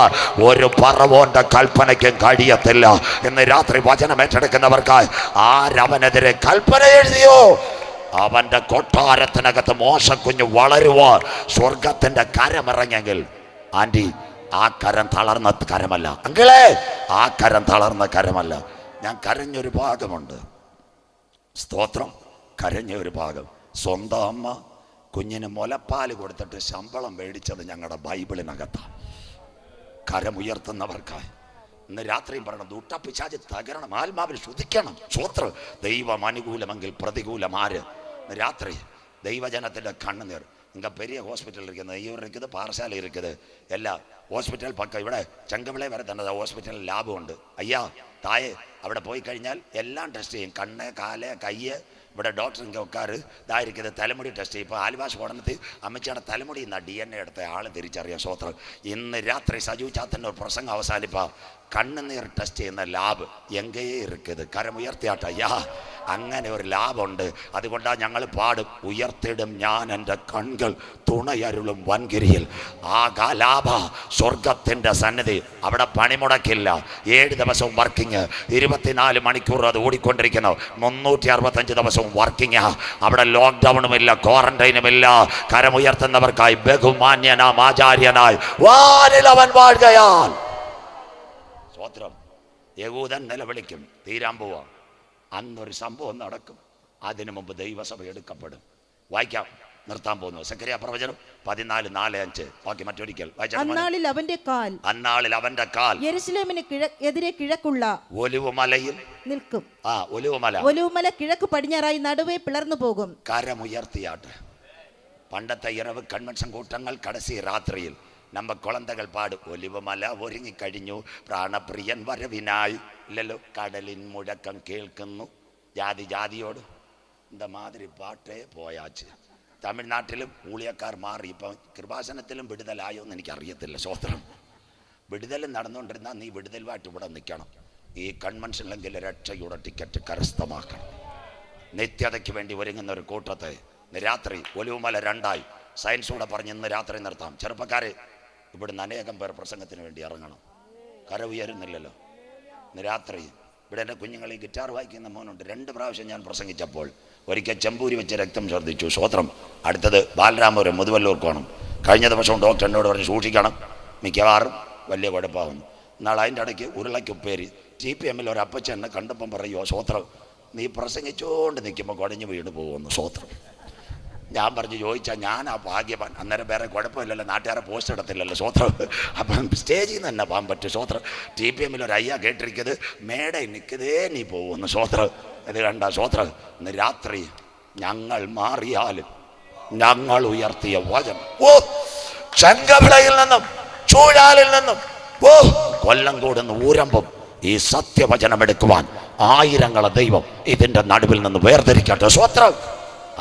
ഒരു പറവോന്റെ കൽപ്പനയ്ക്കും കഴിയത്തില്ല. ഇന്ന് രാത്രി വചനം ഏറ്റെടുക്കുന്നവർക്കായി ആരവനെതിരെ കൽപ്പന എഴുതിയോ അവന്റെ കൊട്ടാരത്തിനകത്ത് മോശക്കുഞ്ഞ് വളരുവാൻ സ്വർഗത്തിന്റെ കരമിറങ്ങെങ്കിൽ ആന്റി ആ കരം തളർന്ന കരമല്ല. അങ്കിളെ ആ കരം തളർന്ന കരമല്ല. ഞാൻ കരഞ്ഞൊരു ഭാഗമുണ്ട്. സ്തോത്രം. കരഞ്ഞ ഒരു ഭാഗം. സ്വന്തം അമ്മ കുഞ്ഞിന് മുലപ്പാല് കൊടുത്തിട്ട് ശമ്പളം മേടിച്ചത് ഞങ്ങളുടെ ബൈബിളിനകത്താണ്. കരമുയർത്തുന്നവർക്കായി ഇന്ന് രാത്രിയും പറയണം, ദുഷ്ടപിശാച് തകരണം, ആത്മാവിൽ ശുദ്ധിക്കണം. സ്വത്രം. ദൈവം അനുകൂലമെങ്കിൽ പ്രതികൂലമാര് രാത്രി ദൈവജനത്തിൻ്റെ കണ്ണുനീർ. இங்கே பெரிய ஹாஸ்பிட்டல் இருக்குது, ஐயூர் இருக்குது, பாரசாலை இருக்குது, எல்லா ഹോസ്പിറ്റൽ പക്കം. ഇവിടെ ചെങ്കവിളെ വരെ തന്നെ ഹോസ്പിറ്റലിൽ ലാബുണ്ട്. അയ്യാ തായെ അവിടെ പോയി കഴിഞ്ഞാൽ എല്ലാം ടെസ്റ്റ് ചെയ്യും. കണ്ണ്, കാല്, കയ്യ്. ഇവിടെ ഡോക്ടർ ഇங்கே ഉட்காரு ഇതായിരിക്കുന്നത് തലമുടി ടെസ്റ്റ് ചെയ്യും. ഇപ്പോൾ ആലിവാസ് പഠനത്തിൽ അമ്മച്ചിയുടെ തലമുടി നിന്നാ DNA എടുത്ത ആൾ തിരിച്ചറിയാം. സ്വത്രം. ഇന്ന് രാത്രി സജു ചാത്തൻ്റെ ഒരു പ്രസംഗം അവസാനിപ്പാ കണ്ണുനീർ ടെസ്റ്റ് ചെയ്യുന്ന ലാബ് എങ്കേ ഇരിക്കുന്നത്. കരമുയർത്തിയാട്ടെ അയ്യാ, അങ്ങനെ ഒരു ലാബുണ്ട്. അതുകൊണ്ടാണ് ഞങ്ങൾ പാടും, ഉയർത്തിടും ഞാൻ എൻ്റെ കൺകൾ തുണയരുളും വൻകിരിയിൽ. ആ ലാഭ സ്വർഗത്തിൻ്റെ സന്നിധി. അവിടെ പണിമുടക്കില്ല. 7 ദിവസവും വർക്കിങ്, 24 മണിക്കൂർ അത് ഓടിക്കൊണ്ടിരിക്കുന്നു. 365 ദിവസവും വർക്കിങ്. അവിടെ ലോക്ക്ഡൗണും ഇല്ല, ക്വാറന്റൈനും ഇല്ല. കരമുയർത്തുന്നവർക്കായി ബഹുമാന്യനാം ആചാര്യനായി വാനിൽ അവൻ വാഴുകയാൽ. സ്വത്രം. യഹൂദൻ നിലവിളിക്കും, തീരാൻ പോവാ. അന്നൊരു സംഭവം നടക്കും. അതിനു മുമ്പ് ദൈവസഭ എടുക്കപ്പെടും. വായിക്കാം, നിർത്താൻ പോകുന്നു. സെക്കരിയ പ്രവചനം 14:4-5. ബാക്കി മറ്റൊരിക്കൽ അന്നാളിൽ അവന്റെ കാൽ യെരൂശലേമിന് എതിരെ കിഴക്കുള്ള ഒലിവുമലയിൽ നിൽക്കും. ഒലിവുമല കിഴക്ക് പടിഞ്ഞാറായി നടുവേ പിളർന്നു പോകും. കരമുയർത്തിയാട്ടെ. പണ്ടത്തെ ഇറവ് കൺവെൻഷൻ കൂട്ടങ്ങൾ കടസി രാത്രിയിൽ നമ്മ കുളന്തകൾ പാടും, ഒലിവുമല ഒരുങ്ങിക്കഴിഞ്ഞു പ്രാണപ്രിയൻ വരവിനായി. ഇല്ലല്ലോ, കടലിൻ മുഴക്കം കേൾക്കുന്നു ജാതി ജാതിയോട്. இந்த மாதிரி പാട്ടേ പോയാച്ച്. തമിഴ്നാട്ടിലും ഊളിയക്കാർ മാറി. ഇപ്പം കൃപാസനത്തിലും വിടുതലായോ എന്ന് എനിക്കറിയത്തില്ല. സ്വത്രം. വിടുതൽ നടന്നുകൊണ്ടിരുന്നാൽ നീ വിടുതലുമായിട്ട് ഇവിടെ നിൽക്കണം. ഈ കൺവെൻഷനിലെങ്കിലും രക്ഷയുടെ ടിക്കറ്റ് കരസ്ഥമാക്കണം. നിത്യതയ്ക്ക് വേണ്ടി ഒരുങ്ങുന്ന ഒരു കൂട്ടത്തെ രാത്രി ഒലിവുമല 2 സയൻസൂടെ പറഞ്ഞ് ഇന്ന് രാത്രി നിർത്താം. ചെറുപ്പക്കാരെ, ഇവിടുന്ന് അനേകം പേർ പ്രസംഗത്തിന് വേണ്ടി ഇറങ്ങണം. കര ഉയരുന്നില്ലല്ലോ. ഇന്ന് രാത്രി ഇവിടെ എൻ്റെ കുഞ്ഞുങ്ങൾ ഈ ഗിറ്റാർ വായിക്കുന്ന മോനുണ്ട്. 2 പ്രാവശ്യം ഞാൻ പ്രസംഗിച്ചപ്പോൾ ഒരിക്കൽ ചെമ്പൂരി വെച്ച് രക്തം ഛർദ്ദിച്ചു. സ്വോത്രം. അടുത്തത് ബാലരാമപുരം മുതുവല്ലൂർക്കോണം. കഴിഞ്ഞ ദിവസം ഡോക്ടർ എന്നോട് പറഞ്ഞ് സൂക്ഷിക്കണം, മിക്കവാറും വലിയ കുഴപ്പമാകുന്നു. നാളെ അതിൻ്റെ ഇടയ്ക്ക് ഉരുളയ്ക്കുപ്പേരി. TPM-ൽ ഒരു അപ്പച്ചൻ എന്നെ കണ്ടപ്പം പറയുമോ, സ്വോത്രം നീ പ്രസംഗിച്ചുകൊണ്ട് നിൽക്കുമ്പോൾ കുഴഞ്ഞു വീണ് പോകുന്നു. സ്വോത്രം. ഞാൻ പറഞ്ഞു, ചോദിച്ചാൽ ഞാൻ ആ ഭാഗ്യവാൻ. അന്നേരം വേറെ കുഴപ്പമില്ലല്ലോ, നാട്ടുകാരെ പോസ്റ്റ് ഇടത്തില്ലല്ലോ. സ്വോത്രം. അപ്പം സ്റ്റേജിൽ നിന്ന് തന്നെ പോകാൻ പറ്റും. സ്വോത്രം. TPM-ൽ ഒരു അയ്യ കേട്ടിരിക്കുന്നത് മേടയിൽ നിൽക്കതേ നീ പോകുന്നു. സ്വോത്രം. ഇത് കണ്ട സ്വോത്രം. ഇന്ന് രാത്രി ഞങ്ങൾ മാറിയാലും ഞങ്ങൾ ഉയർത്തിയ വചനം ചെങ്കവിളയിൽ നിന്നും ചൂഴാലിൽ നിന്നും കൊല്ലം കൂടുന്ന ഊരമ്പും ഈ സത്യവചനം എടുക്കുവാൻ ആയിരങ്ങളെ ദൈവം ഇതിൻ്റെ നടുവിൽ നിന്ന് വേർതിരിക്കട്ടെ. സ്വോത്രം.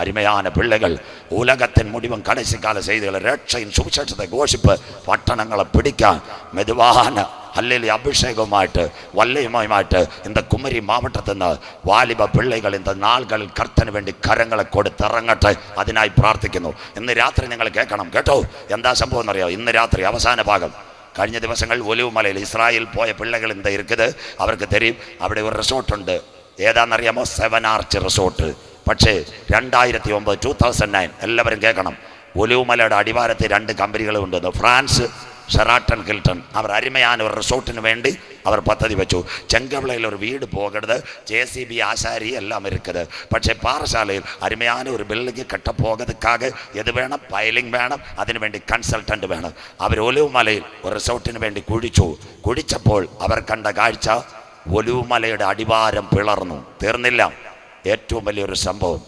അരുമயான പിള്ളകൾ, ഉലകത്തിൻ മുടിവും കടശിക്കാല ചെയ്തികൾ രക്ഷയും സുവിശേഷത്തെ ഘോഷിപ്പ് പട്ടണങ്ങളെ പിടിക്കാൻ മെതുവാന അല്ലെങ്കിൽ അഭിഷേകവുമായിട്ട് വല്ലയുമായിട്ട് இந்த കുമരി മാവട്ടത്തിൽ നിന്ന് വാലിബ പിള്ളകൾ இந்த നാളുകളിൽ കർത്തന് വേണ്ടി കരങ്ങളെ കൊടുത്തിറങ്ങട്ടെ. അതിനായി പ്രാർത്ഥിക്കുന്നു. ഇന്ന് രാത്രി നിങ്ങൾ കേൾക്കണം കേട്ടോ. എന്താ സംഭവം എന്നറിയാം? ഇന്ന് രാത്രി അവസാന ഭാഗം. കഴിഞ്ഞ ദിവസങ്ങൾ ഒലിവുമലയിൽ ഇസ്രായേൽ പോയ പിള്ളകൾ എന്താ ഇരിക്കുന്നത് അവർക്ക് തരും. അവിടെ ഒരു റിസോർട്ടുണ്ട്. ഏതാണെന്നറിയാമോ? 7 ആർച്ച് റിസോർട്ട്. പക്ഷേ 2009 2009 എല്ലാവരും കേൾക്കണം, ഒലിവുമലയുടെ അടിവാരത്ത് 2 കമ്പനികൾ ഉണ്ടെന്ന്. France, Sheraton, Hilton. അവർ അരുമயான ഒരു റിസോർട്ടിന് വേണ്ടി അവർ പദ്ധതി വെച്ചു. ചെങ്കവിളയിൽ ഒരു വീട് പോകരുത്, JCB ആശാരി എല്ലാം ഇരിക്കുന്നത്. പക്ഷേ പാറശാലയിൽ അരുമயான ഒരു ബിൽഡിംഗ് കെട്ടപ്പോകതുക്കാക ഇത് വേണം, പൈലിംഗ് വേണം, അതിനുവേണ്ടി കൺസൾട്ടൻ്റ് വേണം. അവർ ഒലിവുമലയിൽ ഒരു റിസോർട്ടിന് വേണ്ടി കുഴിച്ചപ്പോൾ അവർ കണ്ട കാഴ്ച ഒലിവുമലയുടെ അടിവാരം പിളർന്നു. തീർന്നില്ല. ഏറ്റവും വലിയൊരു സംഭവം.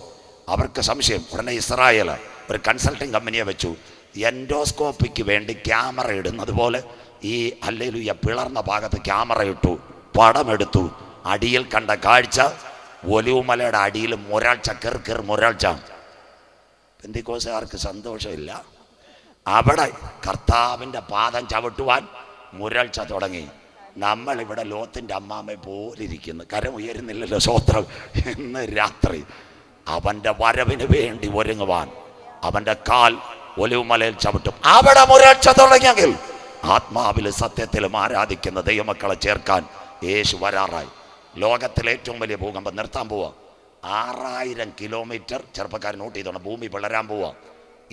അവർക്ക് സംശയം. ഉടനെ ഇസ്രായേൽ ഒരു കൺസൾട്ടിങ് കമ്പനിയെ വെച്ചു. എൻഡോസ്കോപ്പിക്ക് വേണ്ടി ക്യാമറ ഇടുന്നത് പോലെ ഈ ഹല്ലേലൂയ പിളർന്ന ഭാഗത്ത് ക്യാമറ ഇട്ടു, പടമെടുത്തു. അടിയിൽ കണ്ട കാഴ്ച ഒലിവുമലയുടെ അടിയിൽ മുരൾച്ച, കിർ മുരൾച്ച. പെന്തിക്കോസുകാർക്ക് സന്തോഷമില്ല. അവിടെ കർത്താവിൻ്റെ പാദം ചവിട്ടുവാൻ മുരൾച്ച തുടങ്ങി. നമ്മളിവിടെ ലോത്തിൻ്റെ അമ്മാമ്മ പോലിരിക്കുന്നു, കരം ഉയരുന്നില്ലല്ലോ. സ്വോത്രം. ഇന്ന് രാത്രി അവൻ്റെ വരവിന് വേണ്ടി ഒരുങ്ങുവാൻ അവൻ്റെ കാൽ ഒലിവുമലയിൽ ചവിട്ടും. അവിടെ മുരൾച്ച തുടങ്ങിയെങ്കിൽ ആത്മാവിലും സത്യത്തിലും ആരാധിക്കുന്ന ദൈവമക്കളെ ചേർക്കാൻ യേശു വരാറായി. ലോകത്തിലെ ഏറ്റവും വലിയ ഭൂകമ്പം നിർത്താൻ പോവുക. 6000 കിലോമീറ്റർ ചെറുപ്പക്കാർ നോട്ട് ചെയ്തോണം. ഭൂമി പിളരാൻ പോവുക.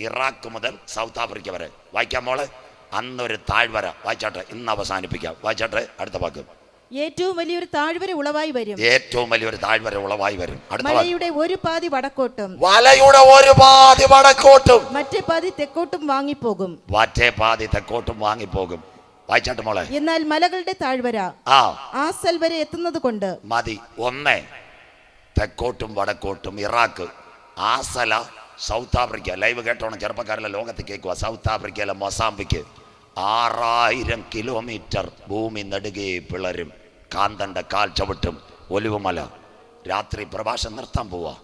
ഇറാഖ് മുതൽ സൗത്ത് ആഫ്രിക്ക വരെ. വായിക്കാൻ മോളെ. അന്നൊരു താഴ്വര. വായിച്ചാട്ടെ, ഇന്ന് അവസാനിപ്പിക്കാം. വായിച്ചാട്ടെ അടുത്ത വാക്ക്. ഏറ്റവും വലിയൊരു താഴ്വര ഉളവായി വരും. ഏറ്റവും വലിയൊരു താഴ്വര ഉളവായി വരും. മലയുടെ ഒരു പാതി വടക്കോട്ടും മലയുടെ ഒരു പാതി വടക്കോട്ടും മറ്റേ പാതി തെക്കോട്ടും വാങ്ങിപ്പോകും. മറ്റേ പാതി തെക്കോട്ടും വാങ്ങിപ്പോകും. വായിച്ചാട്ട് മോളെ. എന്നാൽ മലകളുടെ താഴ്വര ആസൽ വരെ എത്തുന്നത് കൊണ്ട് മതി. ഒന്ന് തെക്കോട്ടും വടക്കോട്ടും ഇറാഖ്, ആസല സൗത്ത് ആഫ്രിക്ക. ലൈവ് കേട്ടോണം ചെറുപ്പക്കാരെല്ലാം ലോകത്ത് കേൾക്കുക. സൗത്ത് ആഫ്രിക്കയിലെ മൊസാംബിക്ക് 6000 കിലോമീറ്റർ ഭൂമി നെടുകെ പിളരും. കാന്തന്റെ കാൽ ചവിട്ടും ഒലിവുമല. രാത്രി പ്രഭാഷണം നിർത്താൻ പോവാ.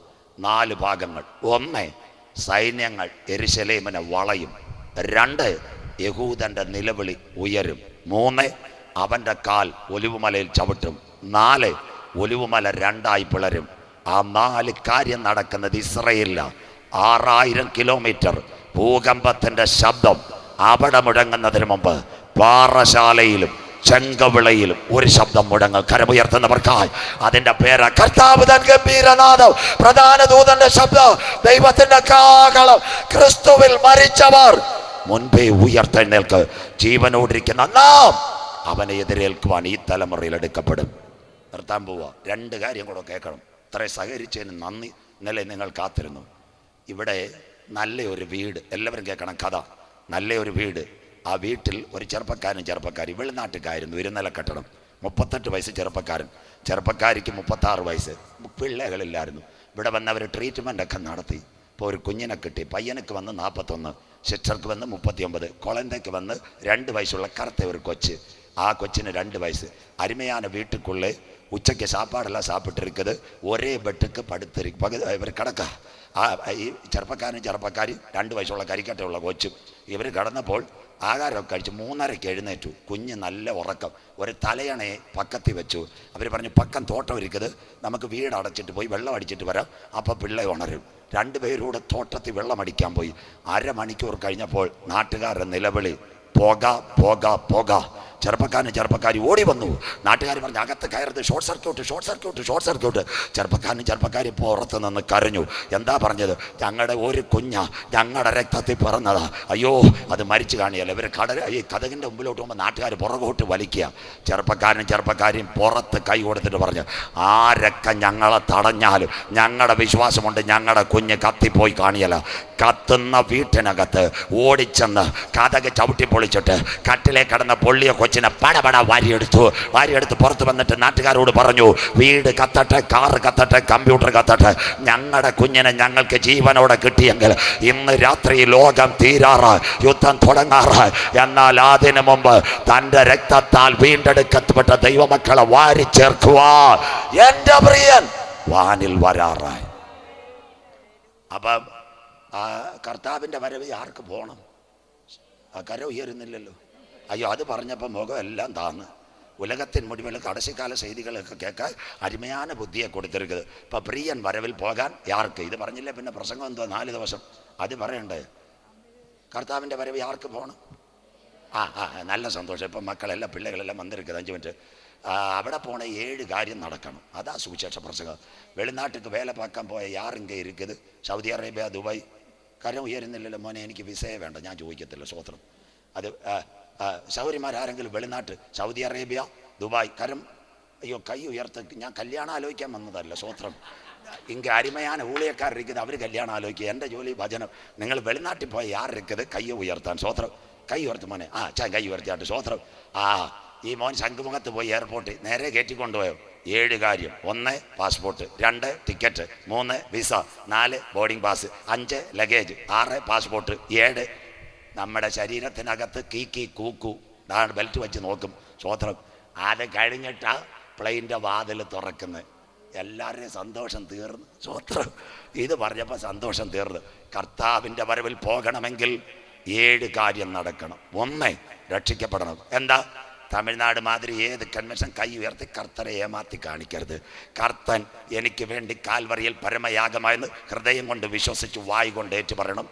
4 ഭാഗങ്ങൾ. 1 സൈന്യങ്ങൾ യെരുശലേമിനെ വളയും. 2 യഹൂദന്റെ നിലവിളി ഉയരും. 3 അവന്റെ കാൽ ഒലിവുമലയിൽ ചവിട്ടും. 4 ഒലിവുമല 2ആയി പിളരും. ആ 4 കാര്യം നടക്കുന്നത് ഇസ്രയേലില. 6000 കിലോമീറ്റർ ഭൂകമ്പത്തിന്റെ ശബ്ദം അവിടെ മുഴങ്ങുന്നതിന് മുമ്പ് പാറശാലയിലും ചെങ്കവിളയിലും ഒരു ശബ്ദം മുഴങ്ങും. കരമുയർത്തുന്നവർക്കായി അതിന്റെ പേര് കർത്താവ് തൻ ഗംഭീരനാദം, പ്രധാന ദൂതന്റെ ശബ്ദം, ദൈവത്തിന്റെ കാഹളം. ക്രിസ്തുവിൽ മരിച്ചവർ മുൻപേ ഉയർത്തെഴുന്നേൽക്ക്. ജീവനോടിരിക്കുന്ന നാം അവനെ എതിരേൽക്കുവാൻ ഈ തലമുറയിൽ എടുക്കപ്പെടും. നിർത്താൻ പോവുക. 2 കാര്യം കൂടെ കേൾക്കണം. ഇത്രയും സഹകരിച്ചതിന് നന്ദി. ഇന്നലെ നിങ്ങൾ കാത്തിരുന്നു. ഇവിടെ നല്ലൊരു വീട്. എല്ലാവരും കേൾക്കണം കഥ. നല്ലൊരു വീട്. ആ വീട്ടിൽ ഒരു ചെറുപ്പക്കാരി വെളിനാട്ടുകാരായിരുന്നു. ഇരുനില കെട്ടണം. 38 വയസ്സ് ചെറുപ്പക്കാരിക്ക് 36 വയസ്സ്. പിള്ളേകളില്ലായിരുന്നു. ഇവിടെ വന്ന് അവർ ട്രീറ്റ്മെൻ്റ് ഒക്കെ നടത്തി. ഇപ്പോൾ ഒരു കുഞ്ഞിനെ കിട്ടി. പയ്യനക്ക് വന്ന് 41, സിസ്റ്റർക്ക് വന്ന് 39, കുളന്തയ്ക്ക് വന്ന് 2 വയസ്സുള്ള കറുത്ത ഒരു കൊച്ച്. ആ കൊച്ചിന് 2 വയസ്സ്. അരുമயான വീട്ടുക്കുള്ളേ ഉച്ചയ്ക്ക് സാപ്പാടെല്ലാം സാപ്പിട്ടിരിക്കുന്നത്. ഒരേ ബെട്ടുക്ക് പടുത്തിരിക്കും. ഇവർ കിടക്ക. ഈ ചെറുപ്പക്കാരും 2 വയസ്സുള്ള കരിക്കട്ടയുള്ള കൊച്ചും ഇവർ കിടന്നപ്പോൾ ആഹാരമൊക്കെ കഴിച്ച് 3:30 എഴുന്നേറ്റു. കുഞ്ഞ് നല്ല ഉറക്കം. ഒരു തലയണയെ പക്കത്തിൽ വെച്ചു. അവർ പറഞ്ഞു പക്കം തോട്ടം ഇരിക്കുന്നത്, നമുക്ക് വീട് അടച്ചിട്ട് പോയി വെള്ളം അടിച്ചിട്ട് വരാം. അപ്പം പിള്ളേ ഉണരും. 2 പേരൂടെ തോട്ടത്തിൽ വെള്ളം അടിക്കാൻ പോയി. 1/2 മണിക്കൂർ കഴിഞ്ഞപ്പോൾ നാട്ടുകാരുടെ നിലവിളി, പോക പോക പോക. ചെറുപ്പക്കാരി ഓടി വന്നു. നാട്ടുകാർ പറഞ്ഞു അകത്ത് കയറരുത്, ഷോർട്ട് സർക്യൂട്ട്. ചെറുപ്പക്കാരി പുറത്ത് നിന്ന് കരഞ്ഞു. എന്താ പറഞ്ഞത്? ഞങ്ങളുടെ ഒരു കുഞ്ഞാ ഞങ്ങളുടെ രക്തത്തിൽ പിറന്നതാ, അയ്യോ അത് മരിച്ചു കാണിയല്ല. ഇവർ ഈ കതകിൻ്റെ മുമ്പിലോട്ട് പോകുമ്പോൾ നാട്ടുകാർ പുറകോട്ട് വലിക്കുക. ചെറുപ്പക്കാരും പുറത്ത് കൈ കൊടുത്തിട്ട് പറഞ്ഞു, ആരൊക്കെ ഞങ്ങളെ തടഞ്ഞാലും ഞങ്ങളുടെ വിശ്വാസമുണ്ട് ഞങ്ങളുടെ കുഞ്ഞ് കത്തിപ്പോയി കാണിയല്ല. കത്തുന്ന വീട്ടിനകത്ത് ഓടിച്ചെന്ന് കതക് ചവിട്ടി പൊളിച്ചിട്ട് കട്ടിലേ കടന്ന പൊള്ളിയ കൊച്ചിനെ പടപട വാരിയെടുത്ത് പുറത്ത് വന്നിട്ട് നാട്ടുകാരോട് പറഞ്ഞു, വീട് കത്തട്ടെ, കാറ് കത്തട്ടെ, കമ്പ്യൂട്ടർ കത്തട്ടെ, ഞങ്ങളുടെ കുഞ്ഞിനെ ഞങ്ങൾക്ക് ജീവനോടെ കിട്ടിയെങ്കിൽ ഇന്ന് രാത്രി ലോകം തീരാറായി, യുദ്ധം തുടങ്ങാറായി. എന്നാൽ അതിനു മുമ്പ് തൻ്റെ രക്തത്താൽ വീണ്ടെടുക്കപ്പെട്ട ദൈവമക്കളെ വാരി ചേർക്കുവാൻ എൻ്റെ പ്രിയൻ വാനിൽ വരാറായി. അപ്പം കർത്താവിൻ്റെ വരവ് ആർക്ക് പോകണം? കര ഉയരുന്നില്ലല്ലോ. അയ്യോ, അത് പറഞ്ഞപ്പോൾ മുഖം എല്ലാം താന്ന്. ഉലകത്തിൻ മുഴുവൻ കടശിക്കാല ചെയ്തികളൊക്കെ കേൾക്കാൻ അരുമயான ബുദ്ധിയെ കൊടുത്തിരിക്കുന്നത്. ഇപ്പം പ്രിയൻ വരവിൽ പോകാൻ ആർക്ക്? ഇത് പറഞ്ഞില്ലേ പിന്നെ പ്രസംഗം എന്തോ 4 ദിവസം അത് പറയണ്ടേ? കർത്താവിൻ്റെ വരവ് ആർക്ക് പോകണം? നല്ല സന്തോഷം. ഇപ്പം മക്കളെല്ലാം പിള്ളേകളെല്ലാം വന്നിരിക്കുന്നത് 5 മിനിറ്റ്. അവിടെ പോണ 7 കാര്യം നടക്കണം. അതാ സുവിശേഷ പ്രസംഗം. വെളിനാട്ടിക്ക് വേല പാക്കാൻ പോയ യാറിങ്ക ഇരിക്കുന്നത് സൗദി അറേബ്യ, ദുബായ്. കരം ഉയരുന്നില്ലല്ലോ മോനെ, എനിക്ക് വിസയെ വേണ്ട, ഞാൻ ചോദിക്കത്തില്ല. സ്വത്രം. അത് സൗരിമാരാരെങ്കിലും വെളിനാട്ട് സൗദി അറേബ്യ, ദുബായ് കരം, അയ്യോ കൈ ഉയർത്ത, ഞാൻ കല്യാണം ആലോചിക്കാൻ വന്നതല്ല. സ്വത്രം. ഇങ്ങ അരിമയാണ് ഊളിയക്കാരിരിക്കുന്നത്, അവർ കല്യാണം ആലോചിക്കുക. എൻ്റെ ജോലി ഭജനം. നിങ്ങൾ വെളിനാട്ടിൽ പോയ യാറിരിക്കുന്നത് കൈ ഉയർത്താൻ. സ്വത്രം. കൈ ഉയർത്ത് മോനെ. കൈ ഉയർത്തിയാട്ട്. സ്വത്രം. ഈ മോൻ ശംഖുമുഖത്ത് പോയി എയർപോർട്ടിൽ നേരെ കയറ്റിക്കൊണ്ടുപോയോ 7 കാര്യം. 1 passport, 2 ticket, 3 visa, 4 boarding pass, 5 luggage, 6 passport, 7 നമ്മുടെ ശരീരത്തിനകത്ത് കീക്കി കൂക്കു ബെൽറ്റ് വെച്ച് നോക്കും. സ്വത്രം. അത് കഴിഞ്ഞിട്ടാ പ്ലെയിൻ്റെ വാതിൽ തുറക്കുന്നത്. എല്ലാവരുടെയും സന്തോഷം തീർന്നു. സ്വത്രം. ഇത് പറഞ്ഞപ്പോൾ സന്തോഷം തീർന്നു. കർത്താവിൻ്റെ വരവിൽ പോകണമെങ്കിൽ 7 കാര്യം നടക്കണം. 1 രക്ഷിക്കപ്പെടണം. എന്താ? തമിഴ്നാട് മാതിരി ഏത് കൺവെൻഷൻ കൈ ഉയർത്തി കർത്തരെ ഏമാത്തി കാണിക്കരുത്. കർത്തൻ എനിക്ക് വേണ്ടി കാൽവറിയിൽ പരമയാഗമായെന്ന് ഹൃദയം കൊണ്ട് വിശ്വസിച്ച് വായ് കൊണ്ട് ഏറ്റു പറയണം.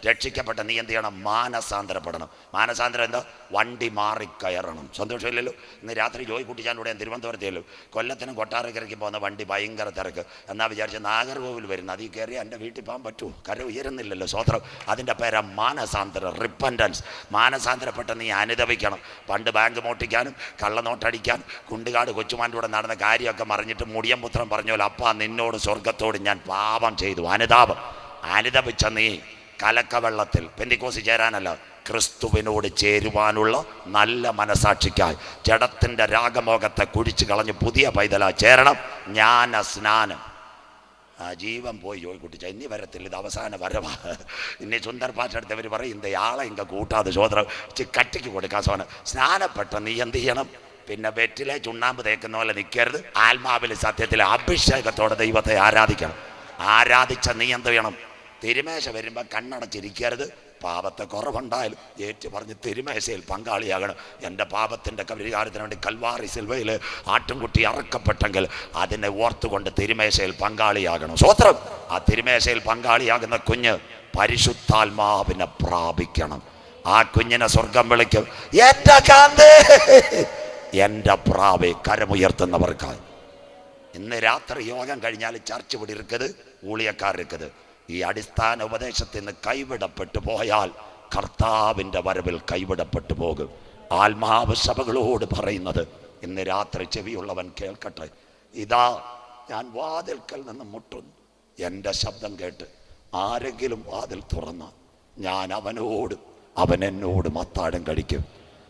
രക്ഷിക്കപ്പെട്ട നീ എന്ത് ചെയ്യണം? മാനസാന്തരപ്പെടണം. മാനസാന്തരം എന്താ? വണ്ടി മാറിക്കയറണം. സന്തോഷമില്ലല്ലോ. ഇന്ന് രാത്രി ജോയി കുട്ടിച്ചാൻ്റെ ഞാൻ തിരുവനന്തപുരത്തേലു കൊല്ലത്തിനും കൊട്ടാരക്കരയ്ക്ക് പോകുന്ന വണ്ടി ഭയങ്കര തിരക്ക്. എന്നാ വിചാരിച്ച നാഗർകോവിൽ വരുന്നത്, അതിൽ കയറി എൻ്റെ വീട്ടിൽ പോകാൻ പറ്റുമോ? കര ഉയരുന്നില്ലല്ലോ. സ്വത്രം. അതിൻ്റെ പേരാ മാനസാന്തരം, റിപ്പൻറ്റൻസ്. മാനസാന്തരപ്പെട്ട നീ അനുദപിക്കണം. പണ്ട് ബാങ്ക് മോട്ടിക്കാനും കള്ളനോട്ടടിക്കാനും കുണ്ടുകാട് കൊച്ചുമാൻ്റെ കൂടെ നടന്ന കാര്യമൊക്കെ മറിഞ്ഞിട്ട് മുടിയംപുത്രം പറഞ്ഞോല്ലോ, അപ്പാ നിന്നോട് സ്വർഗത്തോട് ഞാൻ പാപം ചെയ്തു. അനുദപിച്ച നീ കലക്കവെള്ളത്തിൽ പെന്തിക്കോസ് ചേരാനല്ല, ക്രിസ്തുവിനോട് ചേരുവാനുള്ള നല്ല മനസാക്ഷിക്കായി ജഡത്തിൻ്റെ രാഗമോഹത്തെ കുഴിച്ച് കളഞ്ഞ് പുതിയ പൈതലായി ചേരണം. ജ്ഞാന സ്നാനം. ജീവൻ പോയി ജോയിക്കുട്ടിച്ച ഇനി വരത്തില്ല, ഇത് അവസാന വരവാ. ഇനി സുന്ദർ പാട്ടെടുത്തവർ പറയും ആളെ ഇങ്ങ കൂട്ടാതെ സോദരം കട്ടിക്ക് കൊടുക്കാൻ സോന. സ്നാനപ്പെട്ട നീ എന്ത് ചെയ്യണം? പിന്നെ വെറ്റിലെ ചുണ്ണാമ്പ് തേക്കുന്ന പോലെ നിൽക്കരുത്. ആത്മാവിൽ സത്യത്തിൽ അഭിഷേകത്തോടെ ദൈവത്തെ ആരാധിക്കണം. ആരാധിച്ച നീ എന്ത് ചെയ്യണം? തിരുമേശ വരുമ്പോൾ കണ്ണടച്ചിരിക്കരുത്. പാപത്തെ കുറവുണ്ടായാലും ഏറ്റു പറഞ്ഞ് തിരുമേശയിൽ പങ്കാളിയാകണം. എൻ്റെ പാപത്തിൻ്റെ പരിഹാരത്തിന് വേണ്ടി കൽവാറി സിൽവയിൽ ആട്ടുംകുട്ടി അറക്കപ്പെട്ടെങ്കിൽ അതിനെ ഓർത്തുകൊണ്ട് തിരുമേശയിൽ പങ്കാളിയാകണം. സ്വത്രം. ആ തിരുമേശയിൽ പങ്കാളിയാകുന്ന കുഞ്ഞ് പരിശുദ്ധാത്മാവിനെ പ്രാപിക്കണം. ആ കുഞ്ഞിനെ സ്വർഗം വിളിക്കും, എൻ്റെ കാന്തേ, എൻ്റെ പ്രാവേ. കരമുയർത്തുന്നവർക്കായി ഇന്ന് രാത്രി യോഗം കഴിഞ്ഞാൽ ചർച്ച ഇവിടെ ഇരിക്കത്, ഊളിയക്കാർ ഇരിക്കത്. ഈ അടിസ്ഥാന ഉപദേശത്തിൽ നിന്ന് കൈവിടപ്പെട്ടു പോയാൽ കർത്താവിൻ്റെ വരവിൽ കൈവിടപ്പെട്ടു പോകും. ആത്മാവ് സഭകളോട് പറയുന്നത് ഇന്ന് രാത്രി ചെവിയുള്ളവൻ കേൾക്കട്ടെ. ഇതാ ഞാൻ വാതിൽക്കൽ നിന്ന് മുട്ടുന്നു. എൻ്റെ ശബ്ദം കേട്ട് ആരെങ്കിലും വാതിൽ തുറന്ന ഞാൻ അവനോട്, അവൻ എന്നോട് അത്താഴം കഴിക്കും.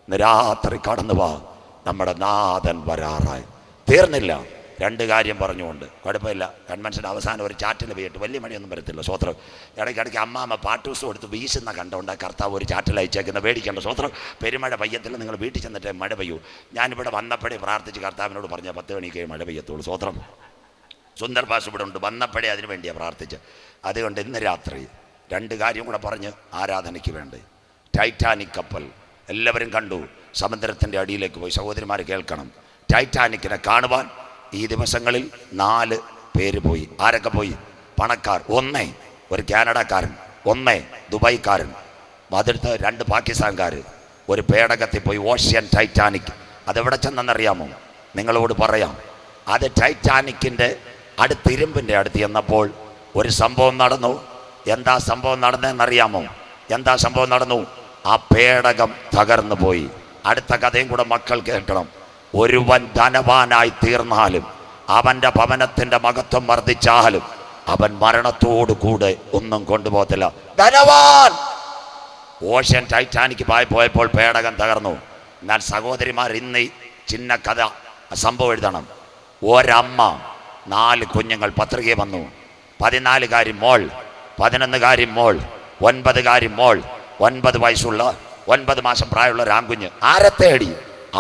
ഇന്ന് രാത്രി കടന്നു വാ, നമ്മുടെ നാഥൻ വരാറായി. തീർന്നില്ല. 2 കാര്യം പറഞ്ഞുകൊണ്ട് കുഴപ്പമില്ല. കൺവെൻഷൻ അവസാനം ഒരു ചാറ്റിൽ പോയിട്ട് വലിയ മഴയൊന്നും വരത്തില്ല. സ്വത്രം. ഇടയ്ക്കിടയ്ക്ക് അമ്മാമ്മ പാട്ടൂസ് കൊടുത്ത് വീശുന്ന കണ്ടുകൊണ്ട് കർത്താവ് ഒരു ചാറ്റിൽ അയച്ചേക്കുന്ന പേടിക്കേണ്ട. സ്വത്രം. പെരുമഴ പെയ്യത്തില്ല, നിങ്ങൾ വീട്ടിൽ ചെന്നിട്ട് മഴ പെയ്യൂ. ഞാനിവിടെ വന്നപ്പോഴേ പ്രാർത്ഥിച്ച് കർത്താവിനോട് പറഞ്ഞ 10 മണിക്ക് മഴ പെയ്യത്തുള്ളൂ. സ്വത്രം. സുന്ദർ പാസ് ഇവിടെ ഉണ്ട്, വന്നപ്പോഴേ അതിന് വേണ്ടിയാണ് പ്രാർത്ഥിച്ച്. അതുകൊണ്ട് ഇന്ന് രാത്രി 2 കാര്യം കൂടെ പറഞ്ഞ് ആരാധനയ്ക്ക് വേണ്ടി. ടൈറ്റാനിക് കപ്പൽ എല്ലാവരും കണ്ടു, സമുദ്രത്തിൻ്റെ അടിയിലേക്ക് പോയി. സഹോദരിമാർ കേൾക്കണം, ടൈറ്റാനിക്കിനെ കാണുവാൻ ഈ ദിവസങ്ങളിൽ 4 പേര് പോയി. ആരൊക്കെ പോയി? പണക്കാർ. 1 ഒരു കാനഡക്കാരൻ, 1 ദുബായ്ക്കാരൻ, അതിർത്ത് 2 പാകിസ്ഥാൻകാർ, ഒരു പേടകത്തിൽ പോയി, ഓഷ്യൻ ടൈറ്റാനിക്. അതെവിടെ ചെന്നെന്നറിയാമോ? നിങ്ങളോട് പറയാം. അത് ടൈറ്റാനിക്കിൻ്റെ അടുത്ത്, ഇരുമ്പിൻ്റെ അടുത്ത് ചെന്നപ്പോൾ ഒരു സംഭവം നടന്നു. എന്താ സംഭവം നടന്നതെന്നറിയാമോ? എന്താ സംഭവം നടന്നു? ആ പേടകം തകർന്നു പോയി. അടുത്ത കഥയും കൂടെ മക്കൾ കേൾക്കണം. ഒരുവൻ ധനവാനായി തീർന്നാലും, അവൻ്റെ ഭവനത്തിൻ്റെ മഹത്വം വർദ്ധിച്ചാലും, അവൻ മരണത്തോടു കൂടെ ഒന്നും കൊണ്ടുപോകത്തില്ല. ധനവാൻ ഓഷ്യൻ ടൈറ്റാനിക് പോയപ്പോൾ പേടകം തകർന്നു. എന്നാൽ സഹോദരിമാർ, ഇന്ന് ഈ ചിന്ന കഥ സംഭവം എഴുതണം. ഒരമ്മ 4 കുഞ്ഞുങ്ങൾ, പത്രിക വന്നു. 14 മോൾ, 11 മോൾ, 9 മോൾ, 9 വയസ്സുള്ള 9 മാസം പ്രായമുള്ള ഒരു ആൺകുഞ്ഞ്. ആരെ തേടി?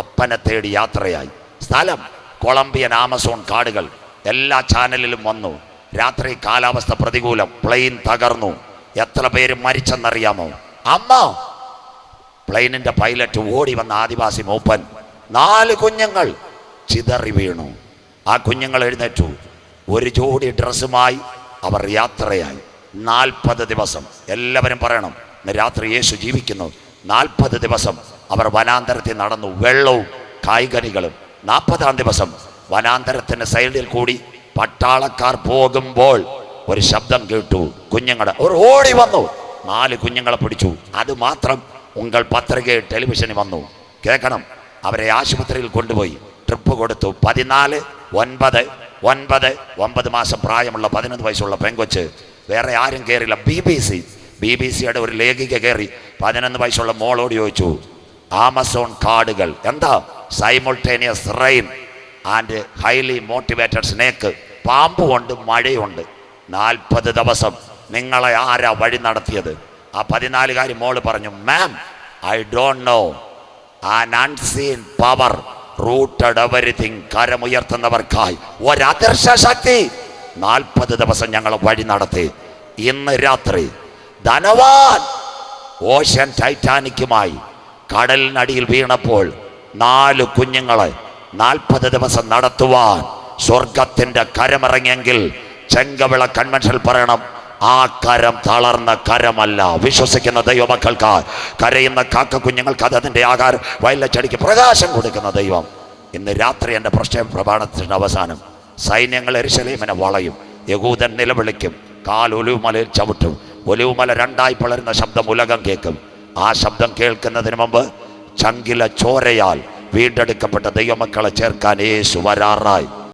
അപ്പനെ തേടി യാത്രയായി. സ്ഥലം കൊളംബിയൻ ആമസോൺ കാടുകൾ. എല്ലാ ചാനലിലും വന്നു. രാത്രി കാലാവസ്ഥ പ്രതികൂലം, പ്ലെയിൻ തകർന്നു. എത്ര പേര് മരിച്ചെന്നറിയാമോ? അമ്മ, പ്ലെയിനിന്റെ പൈലറ്റ്, ഓടി വന്ന ആദിവാസി മൂപ്പൻ. 4 കുഞ്ഞുങ്ങൾ ചിതറി വീണു. ആ കുഞ്ഞുങ്ങൾ എഴുന്നേറ്റു. ഒരു ജോഡി ഡ്രസ്സുമായി അവർ യാത്രയായി. 40 ദിവസം. എല്ലാവരും പറയണം, ഇന്ന് രാത്രി യേശു ജീവിക്കുന്നു. 40 ദിവസം അവർ വനാന്തരത്തിൽ നടന്നു, വെള്ളവും കായ്കനികളും. 40-ാം ദിവസം വനാന്തരത്തിന് സൈഡിൽ കൂടി പട്ടാളക്കാർ പോകുമ്പോൾ ഒരു ശബ്ദം കേട്ടു. കുഞ്ഞുങ്ങളുടെ ഒരു ഓടി വന്നു, 4 കുഞ്ഞുങ്ങളെ പിടിച്ചു. അത് മാത്രം ഉങ്ങൾ പത്രിക ടെലിവിഷനിൽ വന്നു. കേൾക്കണം, അവരെ ആശുപത്രിയിൽ കൊണ്ടുപോയി ട്രിപ്പ് കൊടുത്തു. 14, 9, 9 മാസം പ്രായമുള്ള 11 വയസ്സുള്ള പെങ്കൊച്ച്. വേറെ ആരും കയറില്ല. BBC-യുടെ ഒരു ലേഖിക കയറി. 11 വയസ്സുള്ള മോളോട് ചോദിച്ചു, ആമസോൺ കാടുകൾ എന്താ? Simultaneous rain and highly motivated snake. പാമ്പുണ്ട്, മഴയുണ്ട്. 40 ദിവസം നിങ്ങളെ ആരാ വഴി നടത്തിയത്? ആ 14-കാരി മോള് പറഞ്ഞു, ma'am, I don't know. An unseen power rooted everything. കരമുയർത്തുന്നവർക്കായി ഒരദർശ ശക്തി 40 ദിവസം ഞങ്ങൾ വഴി നടത്തി. ഇന്ന് രാത്രി ധനവാൻ ഓഷ്യൻ ടൈറ്റാനിക്കുമായി കടലിനടിയിൽ വീണപ്പോൾ 4 കുഞ്ഞുങ്ങളെ 40 ദിവസം നടത്തുവാൻ സ്വർഗത്തിന്റെ കരമിറങ്ങിയെങ്കിൽ ചെങ്കവിള കൺവെൻഷൻ പറയണം, ആ കരം തളർന്ന കരമല്ല. വിശ്വസിക്കുന്ന ദൈവമക്കൾക്ക്, കരയുന്ന കാക്ക കുഞ്ഞുങ്ങൾക്ക് അത് അതിൻ്റെ ആകാരം, വയലിലെ ചെടിക്ക് പ്രകാശം കൊടുക്കുന്ന ദൈവം. ഇന്ന് രാത്രി എൻ്റെ പ്രഭാഷണത്തിൻ്റെ അവസാനം സൈന്യങ്ങൾ യെരൂശലേമിനെ വളയും. യഹൂദൻ നിലവിളിക്കും, കാൽ ഒലിവുമലയിൽ ചവിട്ടും. ഒലിവുമല 2ആയി പിളരുന്ന ശബ്ദം ഉലകം കേൾക്കും. ആ ശബ്ദം കേൾക്കുന്നതിന് മുമ്പ് ചങ്കില ചോരയാൽ വീണ്ടെടുക്കപ്പെട്ട ദൈവമക്കളെ ചേർക്കാൻ യേശു വരാറായി.